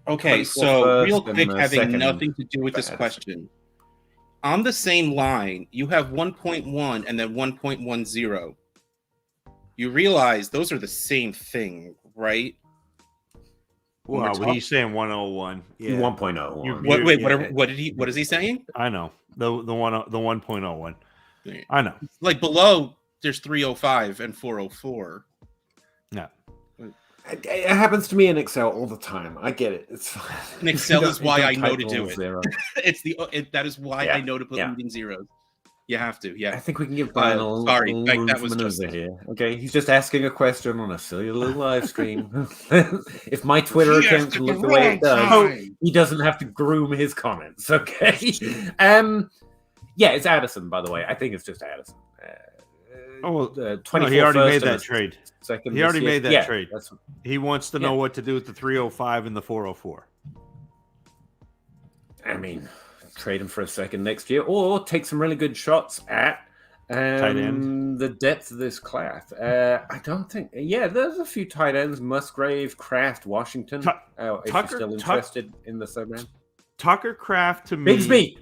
Okay, so real quick, having second nothing to do with this question. On the same line, you have 1.1 and then 1.10. You realize those are the same thing, right? Wow, but he's saying 101. Yeah. 1.01. What is he saying? I know. The 1.01. I know. Like below there's 305 and 404. No. It happens to me in Excel all the time. I get it. It's fine. In Excel is why I know to do it. That is why I know to put leading zeros. You have to. Yeah. I think we can give Brian a little room that was just here. Okay, he's just asking a question on a silly little live stream. If my Twitter account can look the way it does, he doesn't have to groom his comments. Okay. Yeah, it's Addison, by the way. I think it's just Addison. He already made that trade. He already made that trade. He wants to know what to do with the 305 and the 404. I mean, trade him for a second next year, or take some really good shots at tight end. The depth of this class. I don't think. Yeah, there's a few tight ends: Musgrave, Kraft, Washington. If you're still interested in the third round. Tucker Kraft to me.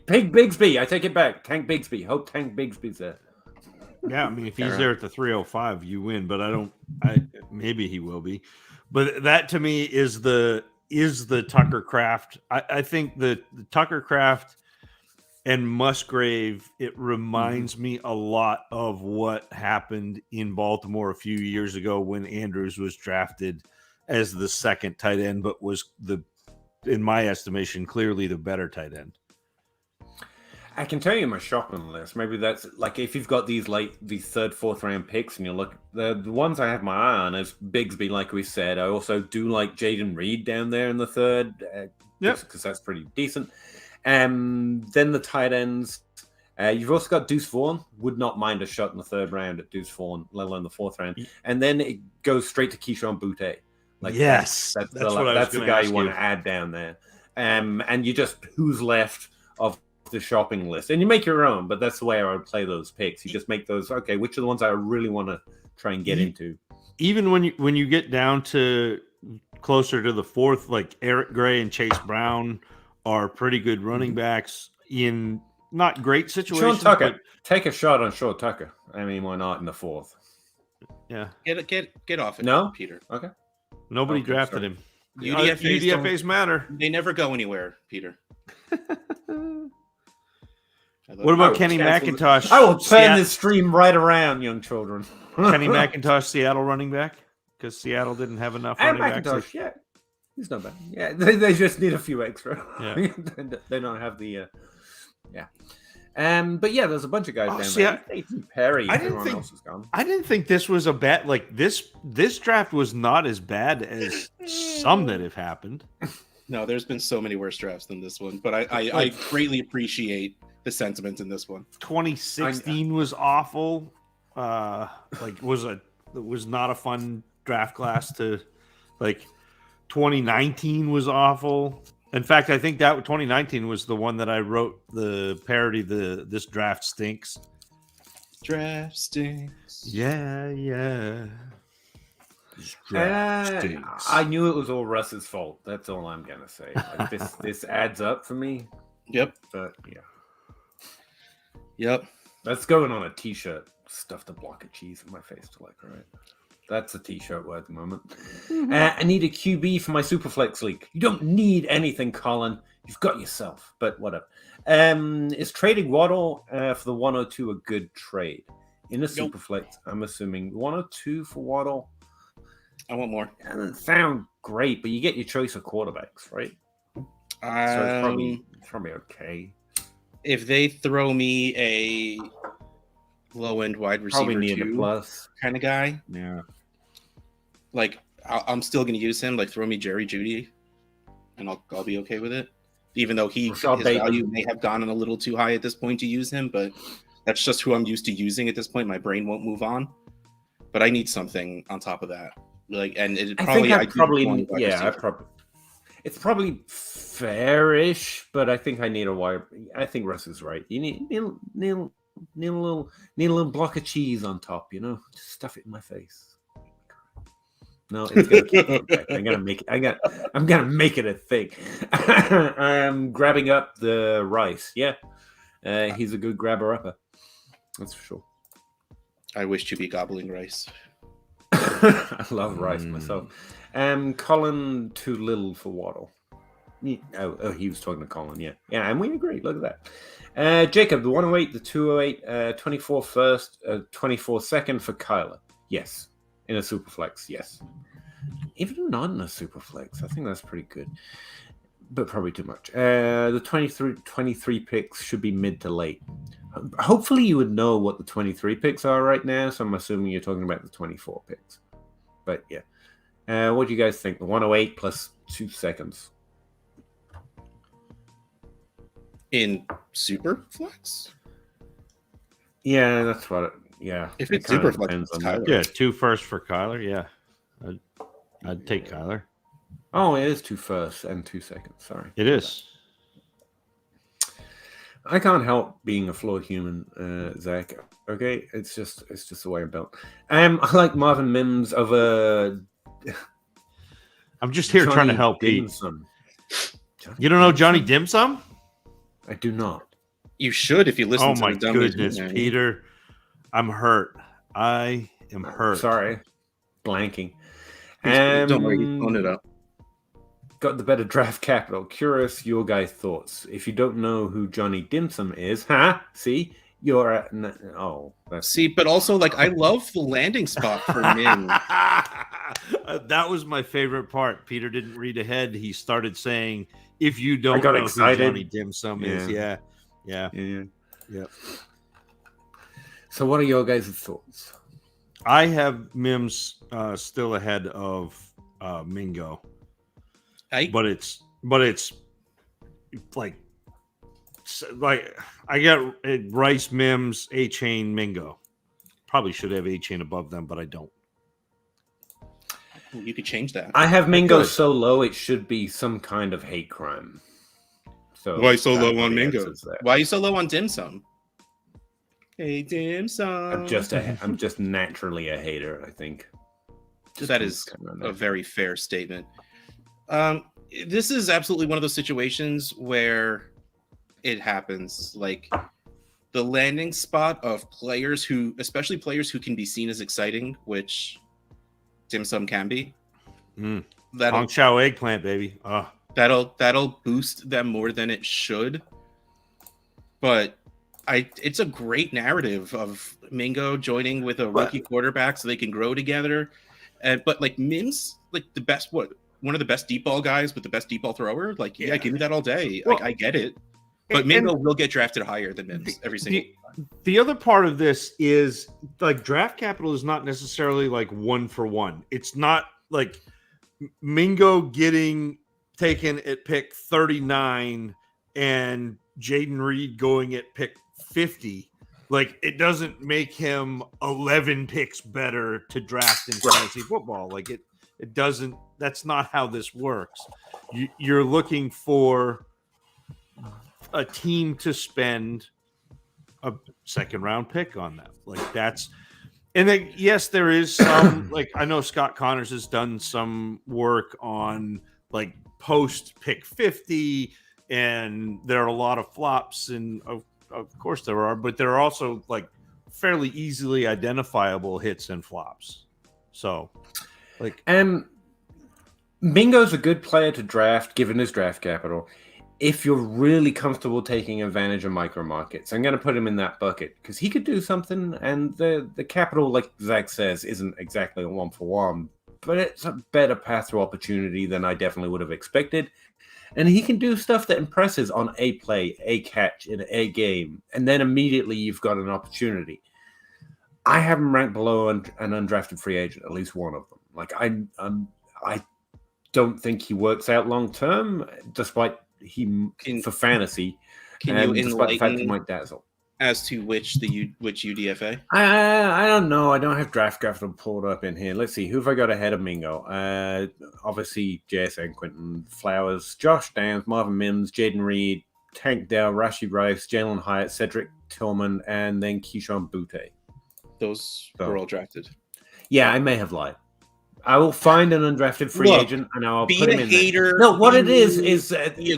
Bigsby. I take it back. Tank Bigsby. Hope Tank Bigsby's there. Yeah, I mean, if he's there at the 305, you win. But maybe he will be. But that to me is the Tucker Kraft. I think the Tucker Kraft and Musgrave, it reminds me a lot of what happened in Baltimore a few years ago when Andrews was drafted as the second tight end, but was in my estimation, clearly the better tight end. I can tell you my shopping list. Maybe that's like if you've got these third, fourth round picks, and you look, the ones I have my eye on is Bigsby, like we said. I also do like Jaden Reed down there in the third, because that's pretty decent. Then the tight ends. You've also got Deuce Vaughn. Would not mind a shot in the third round at Deuce Vaughn, let alone the fourth round. And then it goes straight to Keyshawn Boutte. Like that's the guy you want to add down there. And you just who's left of the shopping list, and you make your own, but that's the way I would play those picks. You just make those, okay, which are the ones I really want to try and get into. Even when you get down to closer to the fourth, like Eric Gray and Chase Brown are pretty good running backs in not great situations. Sean Tucker, take a shot on Sean Tucker. I mean, why not in the fourth? Yeah. Get off it, no? Peter. Okay. Nobody drafted him. UDFAs matter. They never go anywhere, Peter. What about Kenny McIntosh? I will turn this stream right around, young children. Kenny McIntosh, Seattle running back? Because Seattle didn't have enough running backs. Yeah. He's not bad. Yeah, they just need a few extra. Yeah. They don't have the... but yeah, there's a bunch of guys down there. Nathan Perry, everyone else is gone. I didn't think this was a bad... Like, this draft was not as bad as some that have happened. No, there's been so many worse drafts than this one, but I greatly appreciate the sentiment in this one. 2016 was awful. Was not a fun draft class to like. 2019 was awful. In fact, I think that 2019 was the one that I wrote the parody. This draft stinks. Draft stinks. Yeah. I knew it was all Russ's fault. That's all I'm gonna say. Like, this adds up for me. Yep. But yeah. Yep. That's going on a t-shirt. Stuffed a block of cheese in my face to like, right? That's a t-shirt word at the moment. I need a QB for my Superflex league. You don't need anything, Colin. You've got yourself, but whatever. Is trading Waddle for the 102 a good trade? In a Superflex, I'm assuming 102 for Waddle. I want more. Doesn't sound great, but you get your choice of quarterbacks, right? So it's probably okay. If they throw me a low-end wide receiver Probably need a plus kind of guy, Yeah. like I'm still going to use him. Like throw me Jerry Jeudy, and I'll be okay with it. Even though his value may have gone a little too high at this point to use him, but that's just who I'm used to using at this point. My brain won't move on. But I need something on top of that. Like, and it probably it's probably fairish, but I think I need a wire. I think Russ is right. You need a little block of cheese on top, just stuff it in my face. No, it's gonna keep going back. I'm gonna make it. I'm gonna make it a thing. I'm grabbing up the rice. Yeah, he's a good grabber upper. That's for sure. I wish to be gobbling rice. I love rice myself. Colin too little for Waddle. Oh, he was talking to Colin. Yeah, and we agree. Look at that. Jacob, the 108, the 208, 24 first, 24 second for Kyler. Yes, in a Superflex. Yes, even not in a Superflex. I think that's pretty good, but probably too much. The 23 picks should be mid to late. Hopefully, you would know what the 23 picks are right now. So I'm assuming you're talking about the 24 picks. But yeah, what do you guys think? The 108 plus 2 seconds in Superflex? Yeah, that's what. If it's Superflex, it's Kyler. Yeah, 2 first for Kyler. Yeah, I'd take Kyler. Oh, it is 2 firsts and 2 seconds. Sorry, it is. I can't help being a flawed human, Zach. Okay, it's just the way I'm built. I like Marvin Mims over. I'm just here trying to help Pete. You don't know Johnny Dim Sum? I do not. You should if you listen to my goodness, Peter. I'm hurt. I am hurt. Sorry. Blanking. Don't worry, he's pulling it up. Got the better draft capital. Curious your guys' thoughts. If you don't know who Johnny Dim Sum is, see? You're at but also like I love the landing spot for Min. That was my favorite part. Peter didn't read ahead. He started saying, "If you don't know excited. Who Johnny Dim Sum is, yeah." So, what are your guys' thoughts? I have Mims still ahead of Mingo, but it's like I got Rice, Mims, A-Chain, Mingo. Probably should have A-Chain above them, but I don't. You could change that. I have Mingo so low it should be some kind of hate crime. So why so low on Mingo? Why are you so low on Dim Sum? Hey, Dim Sum. I'm just naturally a hater, I think. That is a very fair statement. This is absolutely one of those situations where it happens. Like the landing spot of players who, especially players who can be seen as exciting, which Dim Sum can be. Hong Chow eggplant, baby. That'll boost them more than it should. But it's a great narrative of Mingo joining with a rookie quarterback so they can grow together. But like Mims, like one of the best deep ball guys with the best deep ball thrower. Like, give me that all day. Well, I get it. But Mingo will get drafted higher than Mims every single time. The other part of this is like draft capital is not necessarily like 1-for-1. It's not like Mingo getting taken at pick 39 and Jaden Reed going at pick 50. Like it doesn't make him 11 picks better to draft in fantasy football. Like it doesn't. That's not how this works. You're looking for a team to spend a second round pick on that. Like that's, and then, yes, there is some, like, I know Scott Connors has done some work on like post pick 50 and there are a lot of flops and of course there are, but there are also like fairly easily identifiable hits and flops. So, like, Mingo's a good player to draft given his draft capital. If you're really comfortable taking advantage of micro markets, I'm going to put him in that bucket because he could do something. And the capital, like Zach says, isn't exactly a 1-for-1, but it's a better path to opportunity than I definitely would have expected. And he can do stuff that impresses on a play, a catch in a game, and then immediately you've got an opportunity. I have him ranked below an undrafted free agent, at least one of them. Like I don't think he works out long term, despite for fantasy. Can you despite the fact he enlighten might dazzle. as to which UDFA? I don't know. I don't have draft capital pulled up in here. Let's see. Who have I got ahead of Mingo? Obviously, JSN, Quentin Flowers, Josh Downs, Marvin Mims, Jaden Reed, Tank Dell, Rashi Rice, Jalen Hyatt, Cedric Tillman, and then Keyshawn Butte. Those were all drafted. Yeah, I may have lied. I will find an undrafted free agent and I'll put him in hater, there. No, what it is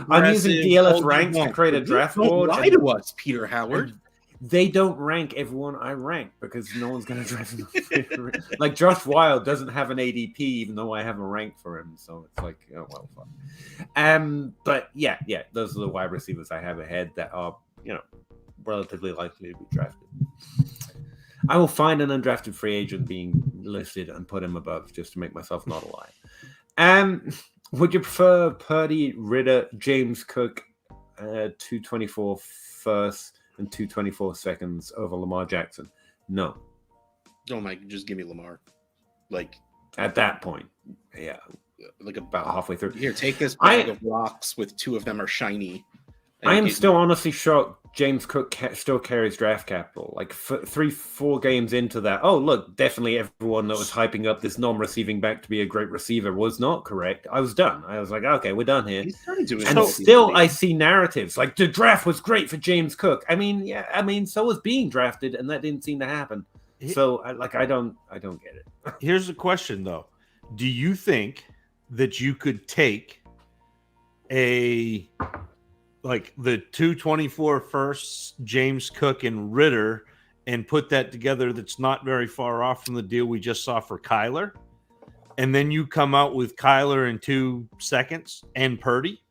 I'm using DLF ranks to create a draft board. Don't lie to us, Peter Howard. They don't rank everyone I rank because no one's going to draft him. Like Josh Wild doesn't have an ADP, even though I have a rank for him. So it's like, oh well, fuck. But yeah, those are the wide receivers I have ahead that are, relatively likely to be drafted. I will find an undrafted free agent being listed and put him above just to make myself not a liar. Would you prefer Purdy, Ritter, James Cook, 224 first and 224 seconds over Lamar Jackson? No. Oh my, just give me Lamar. Like at that point, yeah, like about halfway through. Here, take this bag of rocks with 2 of them are shiny. I am still honestly shocked James Cook still carries draft capital. Like 3-4 games into that. Oh, look, definitely everyone that was hyping up this non-receiving back to be a great receiver was not correct. I was done. I was like, okay, we're done here. And still, I see narratives like the draft was great for James Cook. I mean, so was being drafted, and that didn't seem to happen. So, I don't get it. Here's the question, though. Do you think that you could take the 224 firsts, James Cook and Ritter, and put that together that's not very far off from the deal we just saw for Kyler? And then you come out with Kyler in 2 seconds and Purdy?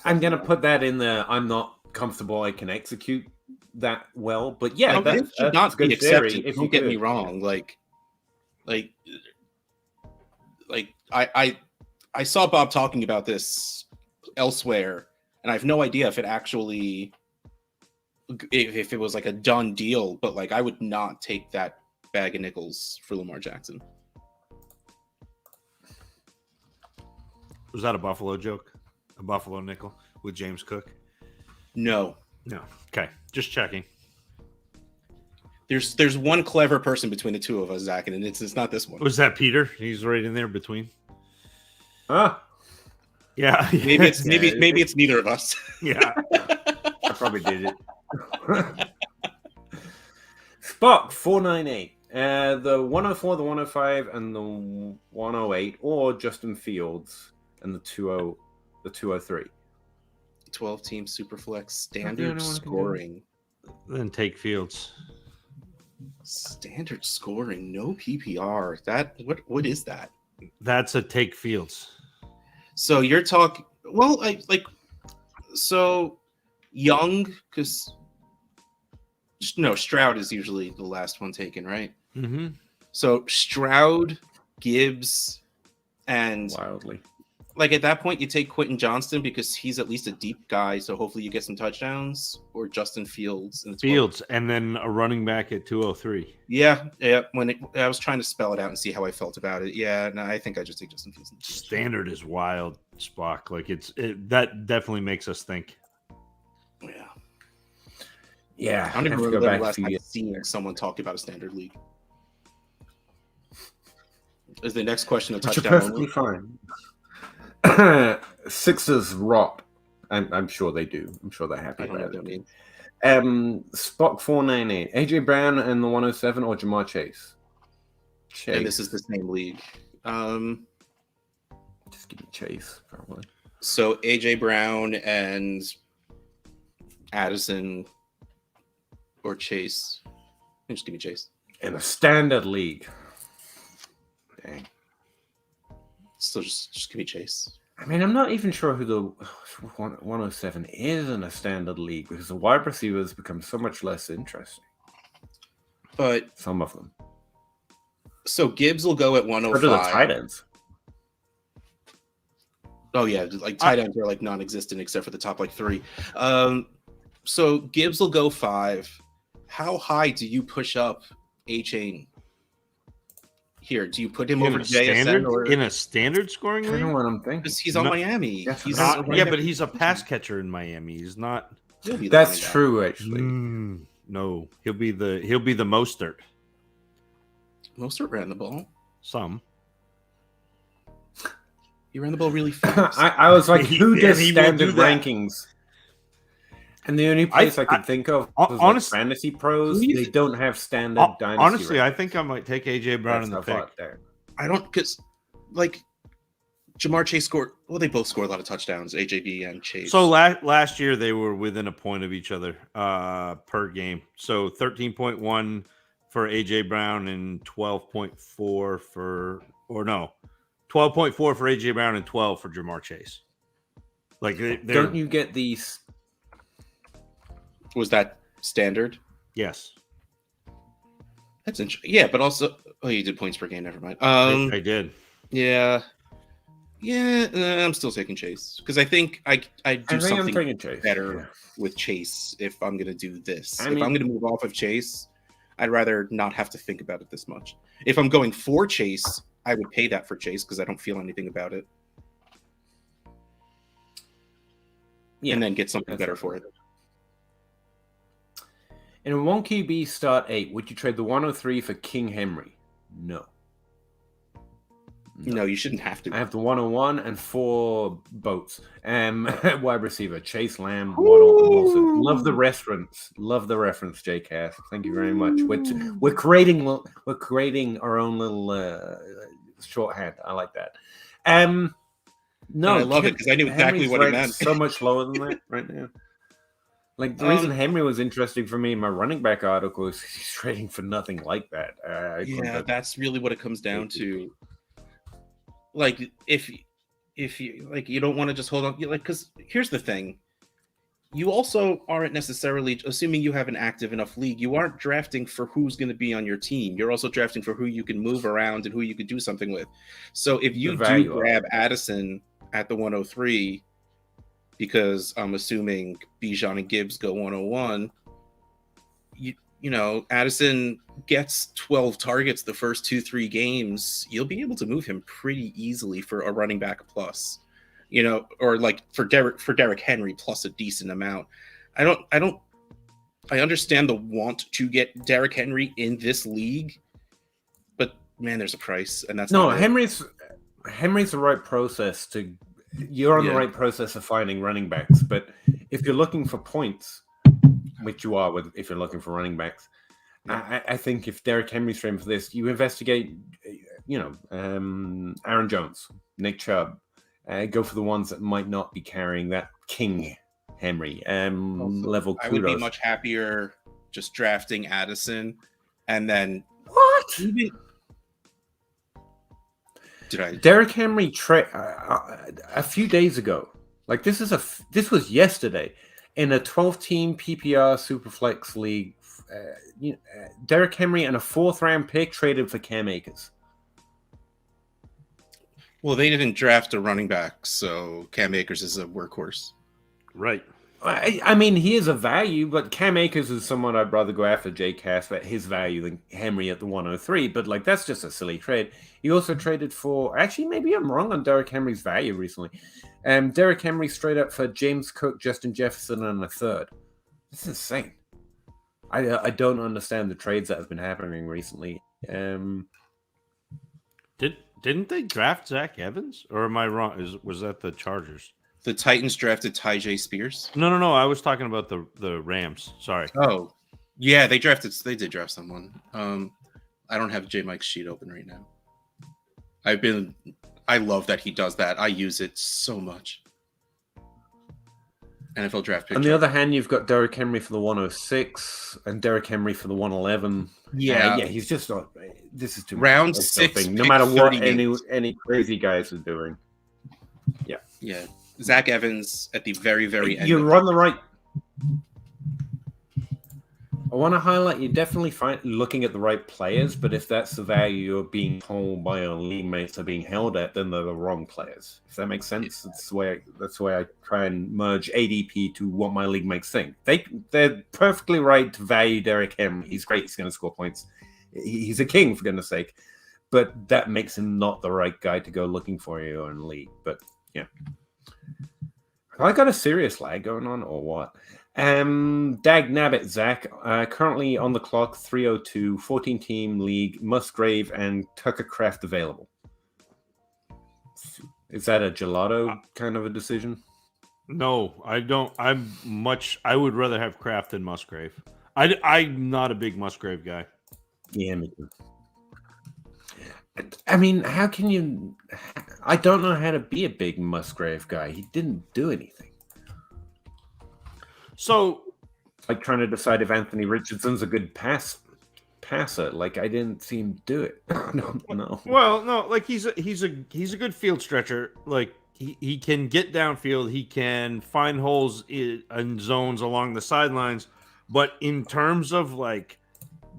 I'm going to put that in the I'm not comfortable I can execute that well. But yeah, that should not be accepted. If don't get me wrong. I saw Bob talking about this elsewhere, and I have no idea if it was like a done deal, but like I would not take that bag of nickels for Lamar Jackson. Was that a Buffalo joke? A Buffalo nickel with James Cook? No. Okay, just checking. There's one clever person between the two of us, Zach, and it's not this one. Was that Peter? He's right in there between. Yeah. Maybe it's neither of us. Yeah. I probably did it. Spock 498. The 104, the 105, and the 108, or Justin Fields and the 203. 12-team Superflex standard scoring. Then take Fields. Standard scoring, no PPR. That what is that? That's a take Fields. So you're talking Young, because Stroud is usually the last one taken, right? Mm-hmm. So Stroud, Gibbs, and wildly. Like at that point, you take Quentin Johnston because he's at least a deep guy, so hopefully you get some touchdowns, or Justin Fields. And then a running back at 203. Yeah. I was trying to spell it out and see how I felt about it. Yeah, no, I think I just take Justin Fields. Standard is wild, Spock. Like that definitely makes us think. Yeah. Yeah. I don't even remember the last time I've seen someone talk about a standard league. Is the next question a touchdown? Perfectly fine. Sixers rot. I'm sure they do. I'm sure they're happy about it. Spock 498. AJ Brown and the 107 or Jamar Chase? And this is the same league. Just give me Chase, probably. So AJ Brown and Addison or Chase. Just give me Chase. In a standard league. Dang. So just give me Chase. I mean, I'm not even sure who the 107 is in a standard league because the wide receivers become so much less interesting. But some of them. So Gibbs will go at 105. What are the tight ends? Oh yeah, like tight ends are like non-existent except for the top like 3. So Gibbs will go 5. How high do you push up A-Chain? Here, do you put him over JSN or in a standard scoring league? I don't know what I'm thinking. Because he's on Miami. He's not, but he's a pass catcher in Miami. He's not. That's true, actually. No, he'll be the Mostert. Mostert ran the ball. Some. He ran the ball really fast. I was like, who does standard rankings? And the only place I could think of was honestly, like Fantasy Pros. They don't have standard Dynasty. Honestly, rankings. I think I might take AJ Brown in the pick. I don't, because like Jamar Chase scored. Well, they both scored a lot of touchdowns, AJB and Chase. So last year they were within a point of each other per game. So 13.1 for AJ Brown and 12.4 for 12.4 for AJ Brown and 12 for Jamar Chase. Like, don't you get these? Was that standard? Yes. That's interesting. Yeah, but also, you did points per game. Never mind. I did. Yeah. I'm still taking Chase because I think I do something better with Chase if I'm gonna do this. If I'm gonna move off of Chase, I'd rather not have to think about it this much. If I'm going for Chase, I would pay that for Chase because I don't feel anything about it. Yeah, and then get something better for it. In a 1 QB start 8, would you trade the 103 for King Henry? No. No, you shouldn't have to. I have the 101 and 4 boats. Wide receiver, Chase Lamb, Waddle, and Wilson. Love the reference. Love the reference, J. Cass. Thank you very much. We're creating our own little shorthand. I like that. No, I love it because I knew exactly what he meant. So much lower than that right now. Like, the reason Henry was interesting for me in my running back article is he's trading for nothing like that. That's really what it comes down to. Like, if you like, you don't want to just hold on, because here's the thing. You also aren't necessarily, assuming you have an active enough league, you aren't drafting for who's going to be on your team. You're also drafting for who you can move around and who you can do something with. So if you do grab Addison at the 103, because I'm assuming Bijan and Gibbs go 101, you know, Addison gets 12 targets the first 2-3 games, you'll be able to move him pretty easily for a running back plus, you know, or like for Derrick Henry plus a decent amount. I understand the want to get Derrick Henry in this league, but man, there's a price, and that's Henry's the right process to. You're on the right process of finding running backs, but if you're looking for points, which you are if you're looking for running backs, I think if Derrick Henry's framed for this, you investigate, Aaron Jones, Nick Chubb, go for the ones that might not be carrying that King Henry level. Kudos. I would be much happier just drafting Addison, and then Derrick Henry a few days ago. Like, this was yesterday in a 12-team PPR Superflex league. Derrick Henry and a 4th-round pick traded for Cam Akers. Well, they didn't draft a running back, so Cam Akers is a workhorse. Right. I mean, he is a value, but Cam Akers is someone I'd rather go after J. Cass at his value than Henry at the 103. But, like, that's just a silly trade. He also traded for... Actually, maybe I'm wrong on Derrick Henry's value recently. Derrick Henry straight up for James Cook, Justin Jefferson, and a 3rd. This is insane. I don't understand the trades that have been happening recently. Didn't they draft Zach Evans? Or am I wrong? Was that the Chargers? The Titans drafted Tyjae Spears. No. I was talking about the Rams. Sorry. Oh, yeah, they did draft someone. I don't have J Mike's sheet open right now. I love that he does that. I use it so much. NFL draft pick. On the other hand, you've got Derrick Henry for the 106 and Derrick Henry for the 111. Yeah, he's just not. This is too round much. I still 6, think, no pick matter what 38. any crazy guys are doing. Yeah, Zach Evans at the very, very end. You run the right. I want to highlight you're definitely looking at the right players, but if that's the value you're being told by your league mates are being held at, then they're the wrong players. If that makes sense, that's the way I try and merge ADP to what my league mates think. They're perfectly right to value Derrick Henry. He's great. He's going to score points. He's a king, for goodness sake. But that makes him not the right guy to go looking for in your own league. But yeah, have I got a serious lag going on or what? Dag Nabbit, Zach, currently on the clock, 302, 14-team league, Musgrave and Tucker Craft available. Is that a gelato kind of a decision? No, I don't. I would rather have Kraft than Musgrave. I'm not a big Musgrave guy. Yeah, me too. I mean, how can you... I don't know how to be a big Musgrave guy. He didn't do anything. So, like trying to decide if Anthony Richardson's a good passer. Like I didn't see him do it. No. Well, no, like he's a good field stretcher. Like he can get downfield. He can find holes in zones along the sidelines. But in terms of like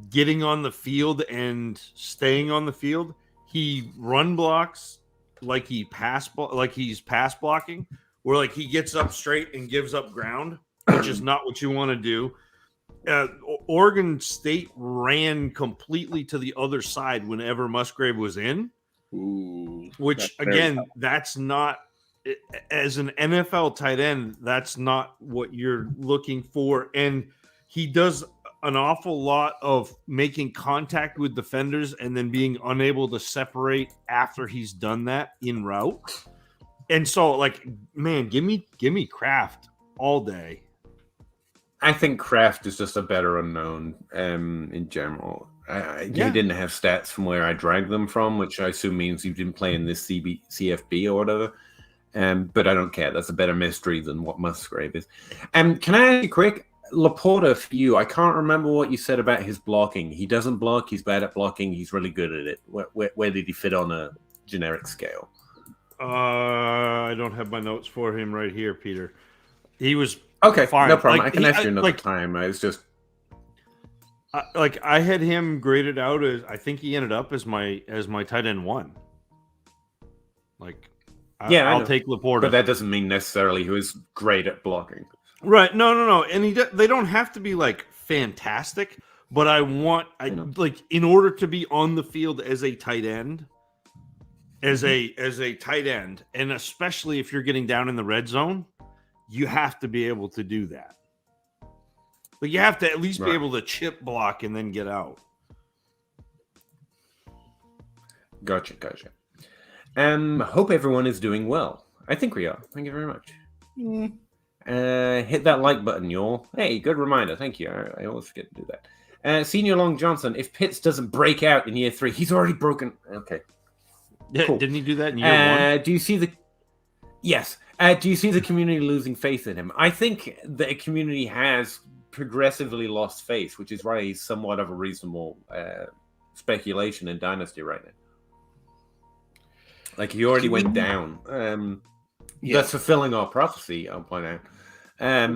getting on the field and staying on the field, he run blocks like he's pass blocking, where like he gets up straight and gives up ground, which is not what you want to do. Oregon State ran completely to the other side whenever Musgrave was in. Ooh, which again, that's not, as an NFL tight end, that's not what you're looking for. And he does an awful lot of making contact with defenders and then being unable to separate after he's done that in route. And so, like, man, give me Kraft all day. I think Kraft is just a better unknown in general. He didn't have stats from where I dragged them from, which I assume means he didn't play in this CFB or whatever. But I don't care. That's a better mystery than what Musgrave is. Can I ask you quick? Laporta, for you, I can't remember what you said about his blocking. He doesn't block. He's bad at blocking. He's really good at it. Where did he fit on a generic scale? I don't have my notes for him right here, Peter. He was okay. Fine. No problem. Like, I can ask you another time. I was just I had him graded out as, I think he ended up as my tight end 1. Like, I'll take Laporta, but that doesn't mean necessarily he was great at blocking. Right? No. And they don't have to be like fantastic, but like in order to be on the field as a tight end. As a tight end, and especially if you're getting down in the red zone, you have to be able to do that. Like, you have to at least be able to chip block and then get out. Gotcha. Hope everyone is doing well. I think we are. Thank you very much. Hit that like button, y'all. Hey, good reminder. Thank you. I always forget to do that. Senior Long Johnson, if Pitts doesn't break out in year 3, he's already broken. Okay. Yeah, cool. Didn't he do that in year 1? Do you see the community losing faith in him? I think the community has progressively lost faith, which is why he's somewhat of a reasonable speculation in Dynasty right now. Like, he already went down. That's fulfilling our prophecy, I'll point out.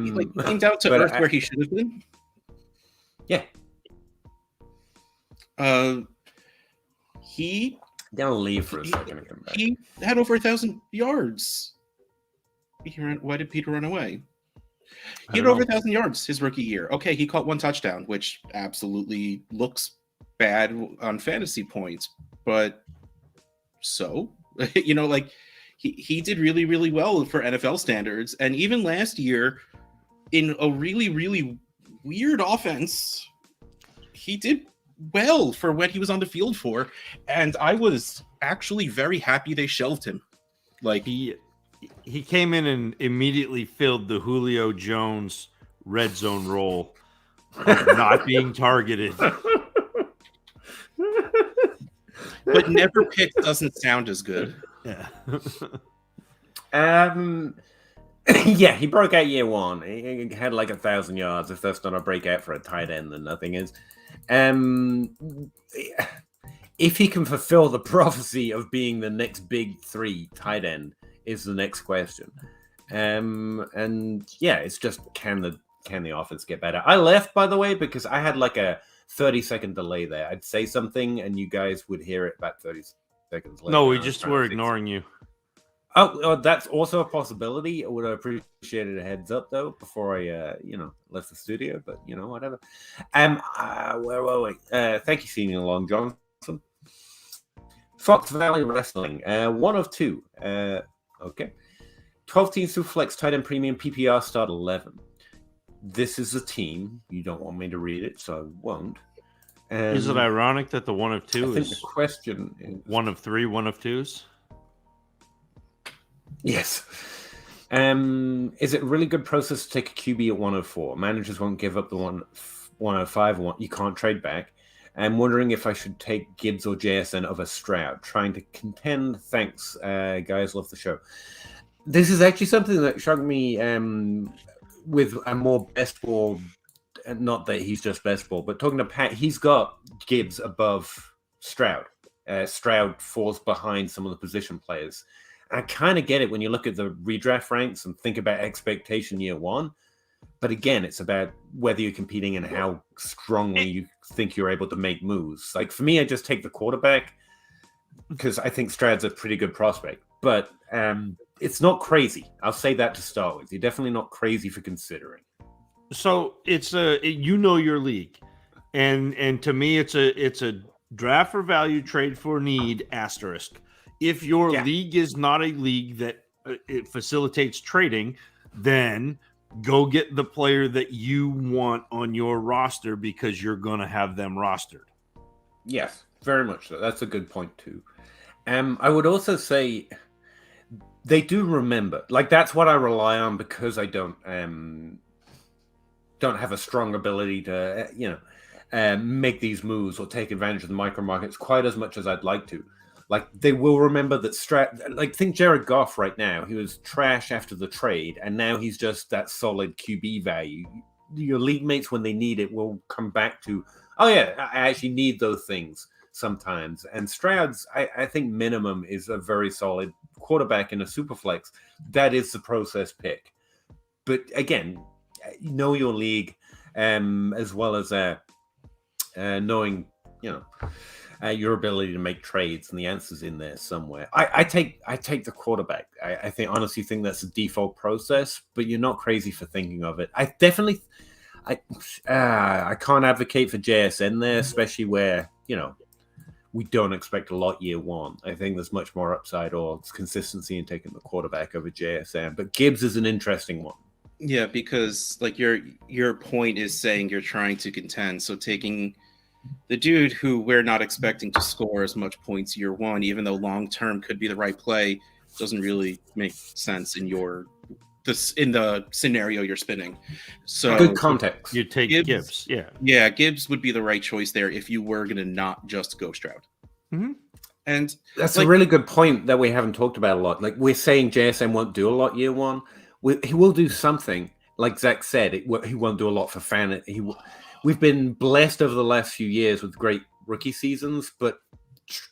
He came down to earth where he should have been. Yeah. He gonna leave for a second and come back. He had over 1,000 yards. Why did Peter run away? He had over 1,000 yards his rookie year. Okay, he caught 1 touchdown, which absolutely looks bad on fantasy points. But so, like he did really, really well for NFL standards. And even last year, in a really, really weird offense, he did well for what he was on the field for, and I was actually very happy they shelved him. Like, he came in and immediately filled the Julio Jones red zone role of not being targeted. But never picked doesn't sound as good. Yeah. Yeah, he broke out year one. He had like 1,000 yards. If that's not a breakout for a tight end, then nothing is. If he can fulfill the prophecy of being the next big 3 tight end, is the next question. And yeah, it's just can the offense get better? I left, by the way, because I had like a 30-second delay there. I'd say something, and you guys would hear it about 30 seconds later. No, we just were ignoring you. Oh, that's also a possibility. I would have appreciated a heads up though before I, left the studio. But whatever. Where were we? Thank you, Senior Long Johnson. Fox Valley Wrestling, 1 of 2. Okay. 12-team Superflex tight end premium PPR start 11. This is a team. You don't want me to read it, so I won't. Is it ironic that the 1 of 2 I think is the question is 1 of 3, 1 of 2s? Yes. Is it a really good process to take a QB at 104? Managers won't give up the 105. You can't trade back. I'm wondering if I should take Gibbs or JSN over Stroud. Trying to contend. Thanks, guys. Love the show. This is actually something that shocked me with a more best ball. Not that he's just best ball, but talking to Pat, he's got Gibbs above Stroud. Stroud falls behind some of the position players. I kind of get it when you look at the redraft ranks and think about expectation year one. But again, it's about whether you're competing and how strongly you think you're able to make moves. Like for me, I just take the quarterback because I think Stroud's a pretty good prospect. But it's not crazy. I'll say that to start with. You're definitely not crazy for considering. So it's your league, and to me, it's a draft for value, trade for need asterisk. If your league is not a league that it facilitates trading, then go get the player that you want on your roster because you're going to have them rostered. Yes, very much so. That's a good point too. I would also say they do remember. Like that's what I rely on because I don't have a strong ability to make these moves or take advantage of the micro markets quite as much as I'd like to. Like they will remember that think Jared Goff right now. He was trash after the trade, and now he's just that solid QB value. Your league mates, when they need it, will come back to, oh yeah, I actually need those things sometimes. And Stroud's, I think minimum is a very solid quarterback in a super flex. That is the process pick. But again, know your league, as well as knowing, your ability to make trades, and the answer's in there somewhere. I take the quarterback. I honestly think that's a default process, but you're not crazy for thinking of it. I can't advocate for JSN there, especially where we don't expect a lot year one. I think there's much more upside or consistency in taking the quarterback over JSN. But Gibbs is an interesting one. Yeah, because like your point is saying you're trying to contend, so taking the dude who we're not expecting to score as much points year one, even though long term could be the right play, doesn't really make sense in the scenario you're spinning. So good context. You take Gibbs. Yeah, Gibbs would be the right choice there if you were going to not just go Stroud. Mm-hmm. And that's a really good point that we haven't talked about a lot. Like we're saying JSN won't do a lot year one. He will do something. Like Zach said, he won't do a lot for fan. We've been blessed over the last few years with great rookie seasons, but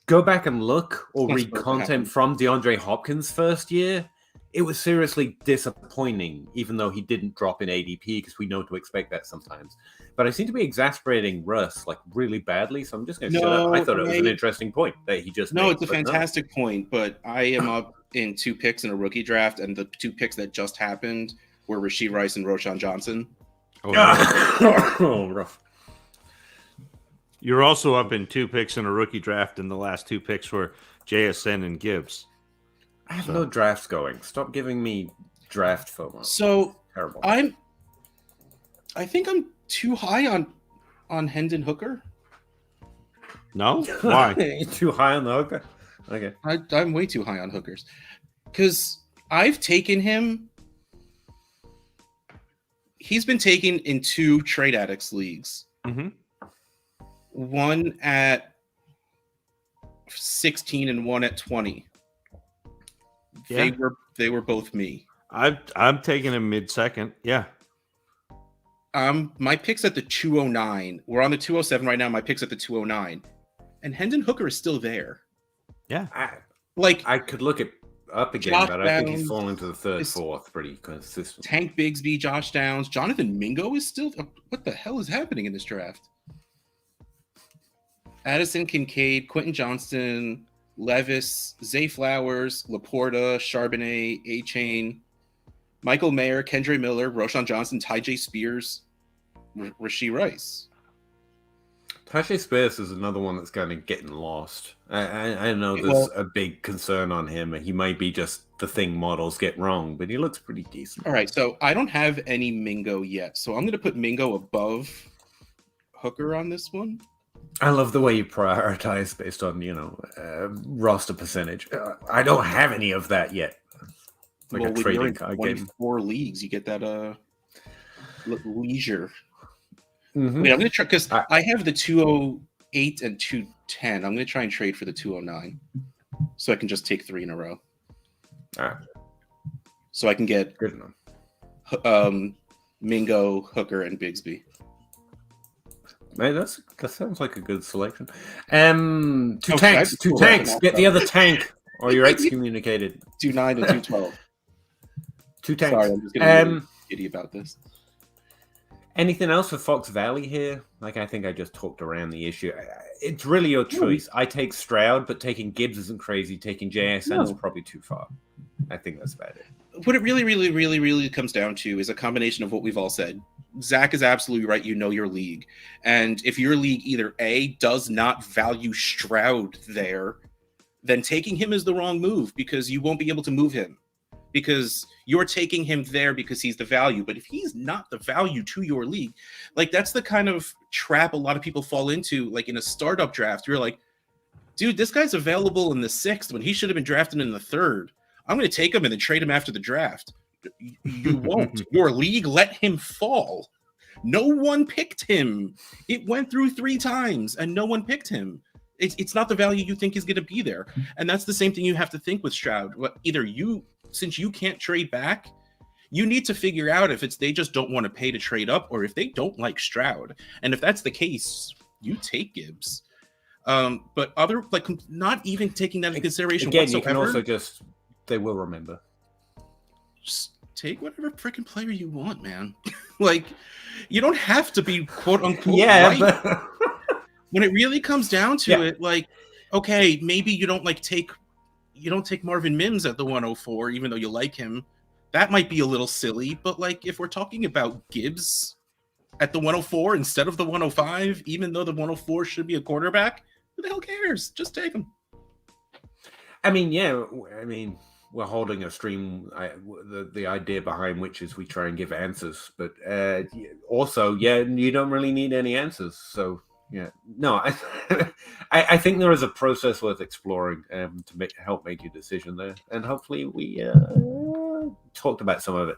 go back and look or read content from DeAndre Hopkins' first year. It was seriously disappointing, even though he didn't drop in ADP because we know to expect that sometimes. But I seem to be exasperating Russ like really badly, so I'm just going to shut up. I thought it was an interesting point that he just made. It's a fantastic point, but I am up in 2 picks in a rookie draft, and the 2 picks that just happened were Rashee Rice and Roschon Johnson. Oh, rough. You're also up in 2 picks in a rookie draft, and the last 2 picks were JSN and Gibbs. I have no drafts going. Stop giving me draft FOMO. So terrible. I think I'm too high on Hendon Hooker. No? Why? You're too high on the Hooker? Okay. I'm way too high on Hookers. Because I've taken him. He's been taken in 2 trade addicts leagues. Mm-hmm. One at 16 and one at 20. Yeah. They were both me. I'm taking him mid-second. Yeah. My pick's at the 209. We're on the 207 right now. My pick's at the 209. And Hendon Hooker is still there. Yeah. I could look it up again, Josh but I think he's Downs falling to the third, is- fourth pretty consistent. Tank Bigsby, Josh Downs, Jonathan Mingo is still. What the hell is happening in this draft? Addison Kincaid, Quentin Johnston, Levis, Zay Flowers, Laporta, Charbonnet, A-Chain, Michael Mayer, Kendre Miller, Roshan Johnson, Ty J. Spears, Rashee Rice. Tajay Spears is another one that's kind of getting lost. I know there's a big concern on him. He might be just the thing models get wrong, but he looks pretty decent. All right, so I don't have any Mingo yet, so I'm going to put Mingo above Hooker on this one. I love the way you prioritize based on, roster percentage. I don't have any of that yet. Like Well, a when you're in trading card game. 24 leagues, you get that leisure. Mhm. Wait, I'm going to try, because I have the 208 and 210. I'm going to try and trade for the 209 so I can just take 3 in a row. All right. So I can get Good enough. Mingo, Hooker, and Bigsby. Man, that sounds like a good selection. Two Oh, tanks. should I- Two tanks. Get the other tank, or you're excommunicated. 2-9 and 212. Two tanks. Sorry, I'm just getting really giddy about this. Anything else for Fox Valley here? Like, I think I just talked around the issue. It's really your choice. I take Stroud, but taking Gibbs isn't crazy. Taking JSN is probably too far. I think that's about it. What it really, really, really, really comes down to is a combination of what we've all said. Zach is absolutely right. You know your league. And if your league either A, does not value Stroud there, then taking him is the wrong move because you won't be able to move him. Because you're taking him there because he's the value. But if he's not the value to your league, like that's the kind of trap a lot of people fall into. Like in a startup draft, you're like, dude, this guy's available in the 6th when he should have been drafted in the 3rd. I'm going to take him and then trade him after the draft. You won't. Your league let him fall. No one picked him. It went through 3 times and no one picked him. It's not the value you think is going to be there. And that's the same thing you have to think with Stroud. Either you, since you can't trade back, you need to figure out if it's they just don't want to pay to trade up or if they don't like Stroud. And if that's the case, you take Gibbs. But other, like, not even taking that into consideration Again, whatsoever. you can also just, they will remember. Just take whatever freaking player you want, man. Like, you don't have to be quote unquote right. But When it really comes down to it, like, okay, maybe you don't take Marvin Mims at the 104, even though you like him. That might be a little silly, but like if we're talking about Gibbs at the 104 instead of the 105, even though the 104 should be a quarterback, who the hell cares? Just take him. I mean, we're holding a stream. The idea behind which is we try and give answers, but also, you don't really need any answers. So, no, I think there is a process worth exploring to help make your decision there, and hopefully we talked about some of it.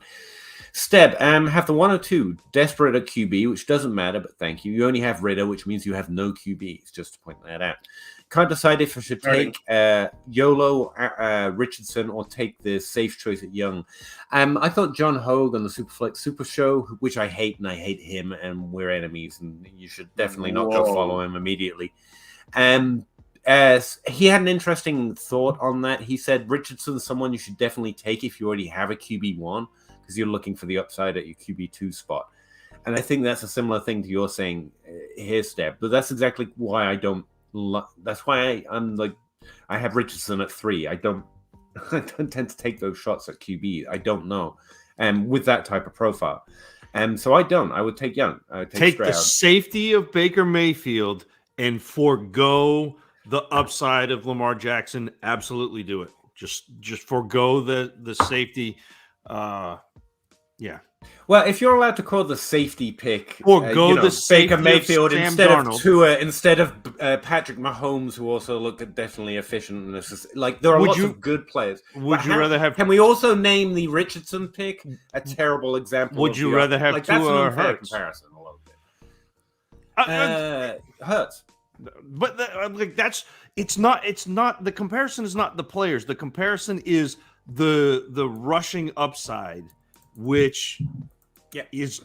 Steb, have the 102 desperate at QB, which doesn't matter, but thank you. You only have Ritter, which means you have no QBs. Just to point that out. Can't decide if I should take YOLO, Richardson, or take the safe choice at Young. I thought John Hogue on the Superflex Super Show, which I hate, and I hate him, and we're enemies, and you should definitely not go follow him immediately. He had an interesting thought on that. He said Richardson's someone you should definitely take if you already have a QB1, because you're looking for the upside at your QB2 spot. And I think that's a similar thing to your saying here, Steb. But that's exactly why I don't. That's why I'm like, I have Richardson at 3. I don't tend to take those shots at QB. I don't know, with that type of profile, so I don't. I would take Young. I would take Stroud. The safety of Baker Mayfield and forego the upside of Lamar Jackson. Absolutely do it. Just forego the safety. Well, if you're allowed to call the safety pick, the Baker Mayfield Sam instead Darnold. of Tua, instead of Patrick Mahomes, who also looked definitely efficient. And like there are lots of good players. Rather have? Can we also name the Richardson pick a terrible example? Would you rather have that's Tua an or unfair Hurts? comparison a little bit. Hurts. But it's not. The comparison is not the players. The comparison is the rushing upside, which is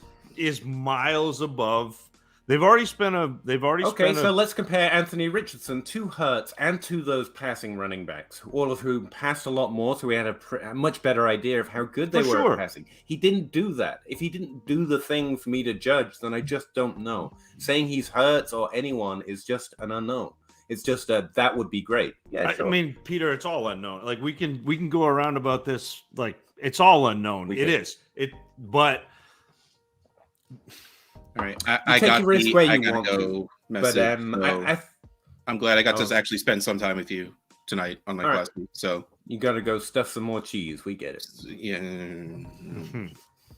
miles above. They've already spent so let's compare Anthony Richardson to Hurts and to those passing running backs, all of whom passed a lot more, so we had a much better idea of how good they were at passing. He didn't do that. If he didn't do the thing for me to judge, then I just don't know. Saying he's Hurts or anyone is just an unknown. It's just that would be great. Yeah, sure. I mean, Peter, it's all unknown. Like we can go around about this. Like it's all unknown. But. All right, I got risk where you want to. But I'm glad I got to actually spend some time with you tonight, unlike last week. So you got to go stuff some more cheese. We get it. Yeah.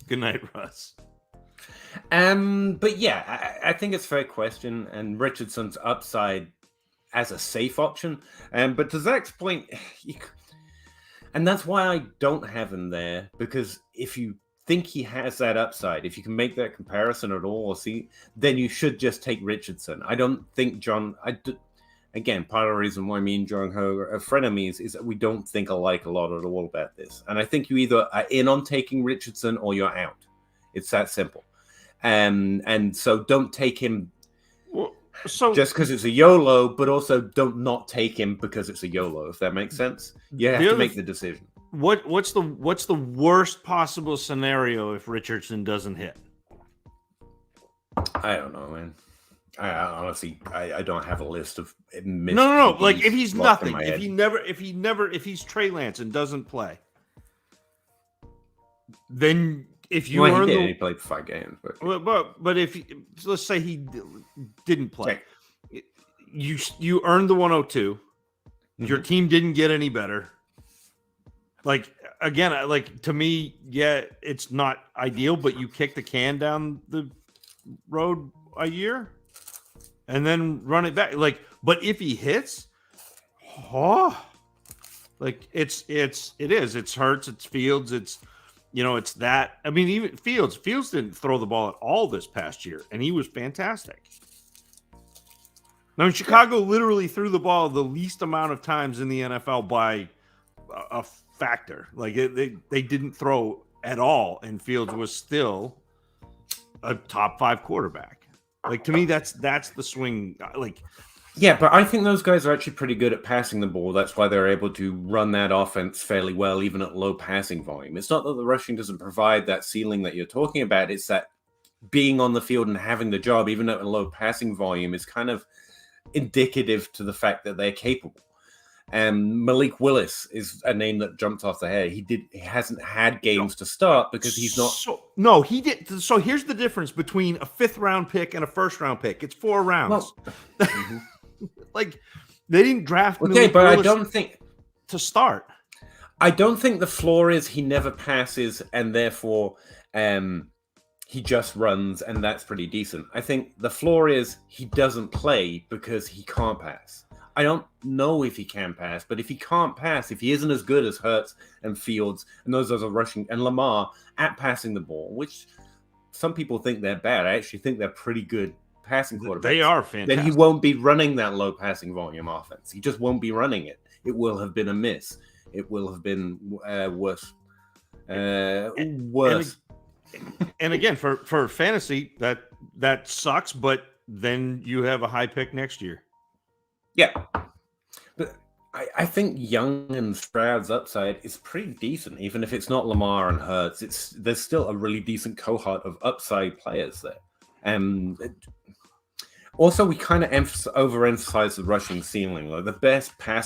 Good night, Russ. But yeah, I think it's a fair question, and Richardson's upside as a safe option. But to Zach's point, and that's why I don't have him there, because if you think he has that upside, if you can make that comparison at all, then you should just take Richardson. I don't think again, part of the reason why me and John are frenemies is that we don't think alike a lot at all about this. And I think you either are in on taking Richardson or you're out. It's that simple. And so don't take him just because it's a YOLO, but also don't not take him because it's a YOLO, if that makes sense. You have to make the decision. What's the worst possible scenario if Richardson doesn't hit? I don't know, man. I honestly don't have a list of no. Like if he's nothing, if he's Trey Lance and doesn't play, then if you he played 5 games, but if let's say he didn't play, you earned the 102. Your team didn't get any better. Like again, like to me, it's not ideal, but you kick the can down the road a year and then run it back. Like, but if he hits, like it is. It's Hurts, it's Fields, it's that. I mean, even Fields didn't throw the ball at all this past year, and he was fantastic. Now, Chicago literally threw the ball the least amount of times in the NFL by a factor. Like they didn't throw at all, and Fields was still a top 5 quarterback. Like to me, that's the swing. Like, yeah, but I think those guys are actually pretty good at passing the ball. That's why they're able to run that offense fairly well, even at low passing volume. It's not that the rushing doesn't provide that ceiling that you're talking about. It's that being on the field and having the job, even at a low passing volume, is kind of indicative to the fact that they're capable. And Malik Willis is a name that jumped off the head. He hasn't had games to start because he's not. He did. So here's the difference between a 5th round pick and a 1st round pick. It's 4 rounds. Well, like they didn't draft. Okay, Malik but Willis I don't think to start. I don't think the floor is he never passes and therefore he just runs and that's pretty decent. I think the floor is he doesn't play because he can't pass. I don't know if he can pass, but if he can't pass, if he isn't as good as Hurts and Fields and those are rushing and Lamar at passing the ball, which some people think they're bad, I actually think they're pretty good passing quarterbacks. They are fantastic. Then he won't be running that low passing volume offense. He just won't be running it. It will have been a miss. It will have been worse. Worse. And again, for fantasy, that sucks, but then you have a high pick next year. Yeah, but I think Young and Stroud's upside is pretty decent, even if it's not Lamar and Hurts. There's still a really decent cohort of upside players there. And also, we kind of overemphasize the rushing ceiling. Like the best per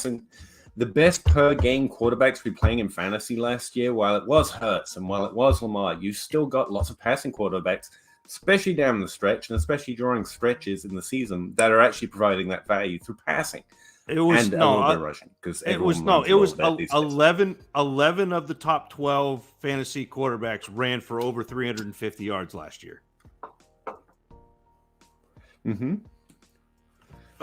game quarterbacks we playing in fantasy last year, while it was Hurts and while it was Lamar, you still got lots of passing quarterbacks, especially down the stretch and especially during stretches in the season that are actually providing that value through passing. It was and a little bit rushing because it was 11 of the top 12 fantasy quarterbacks ran for over 350 yards last year. Mm-hmm.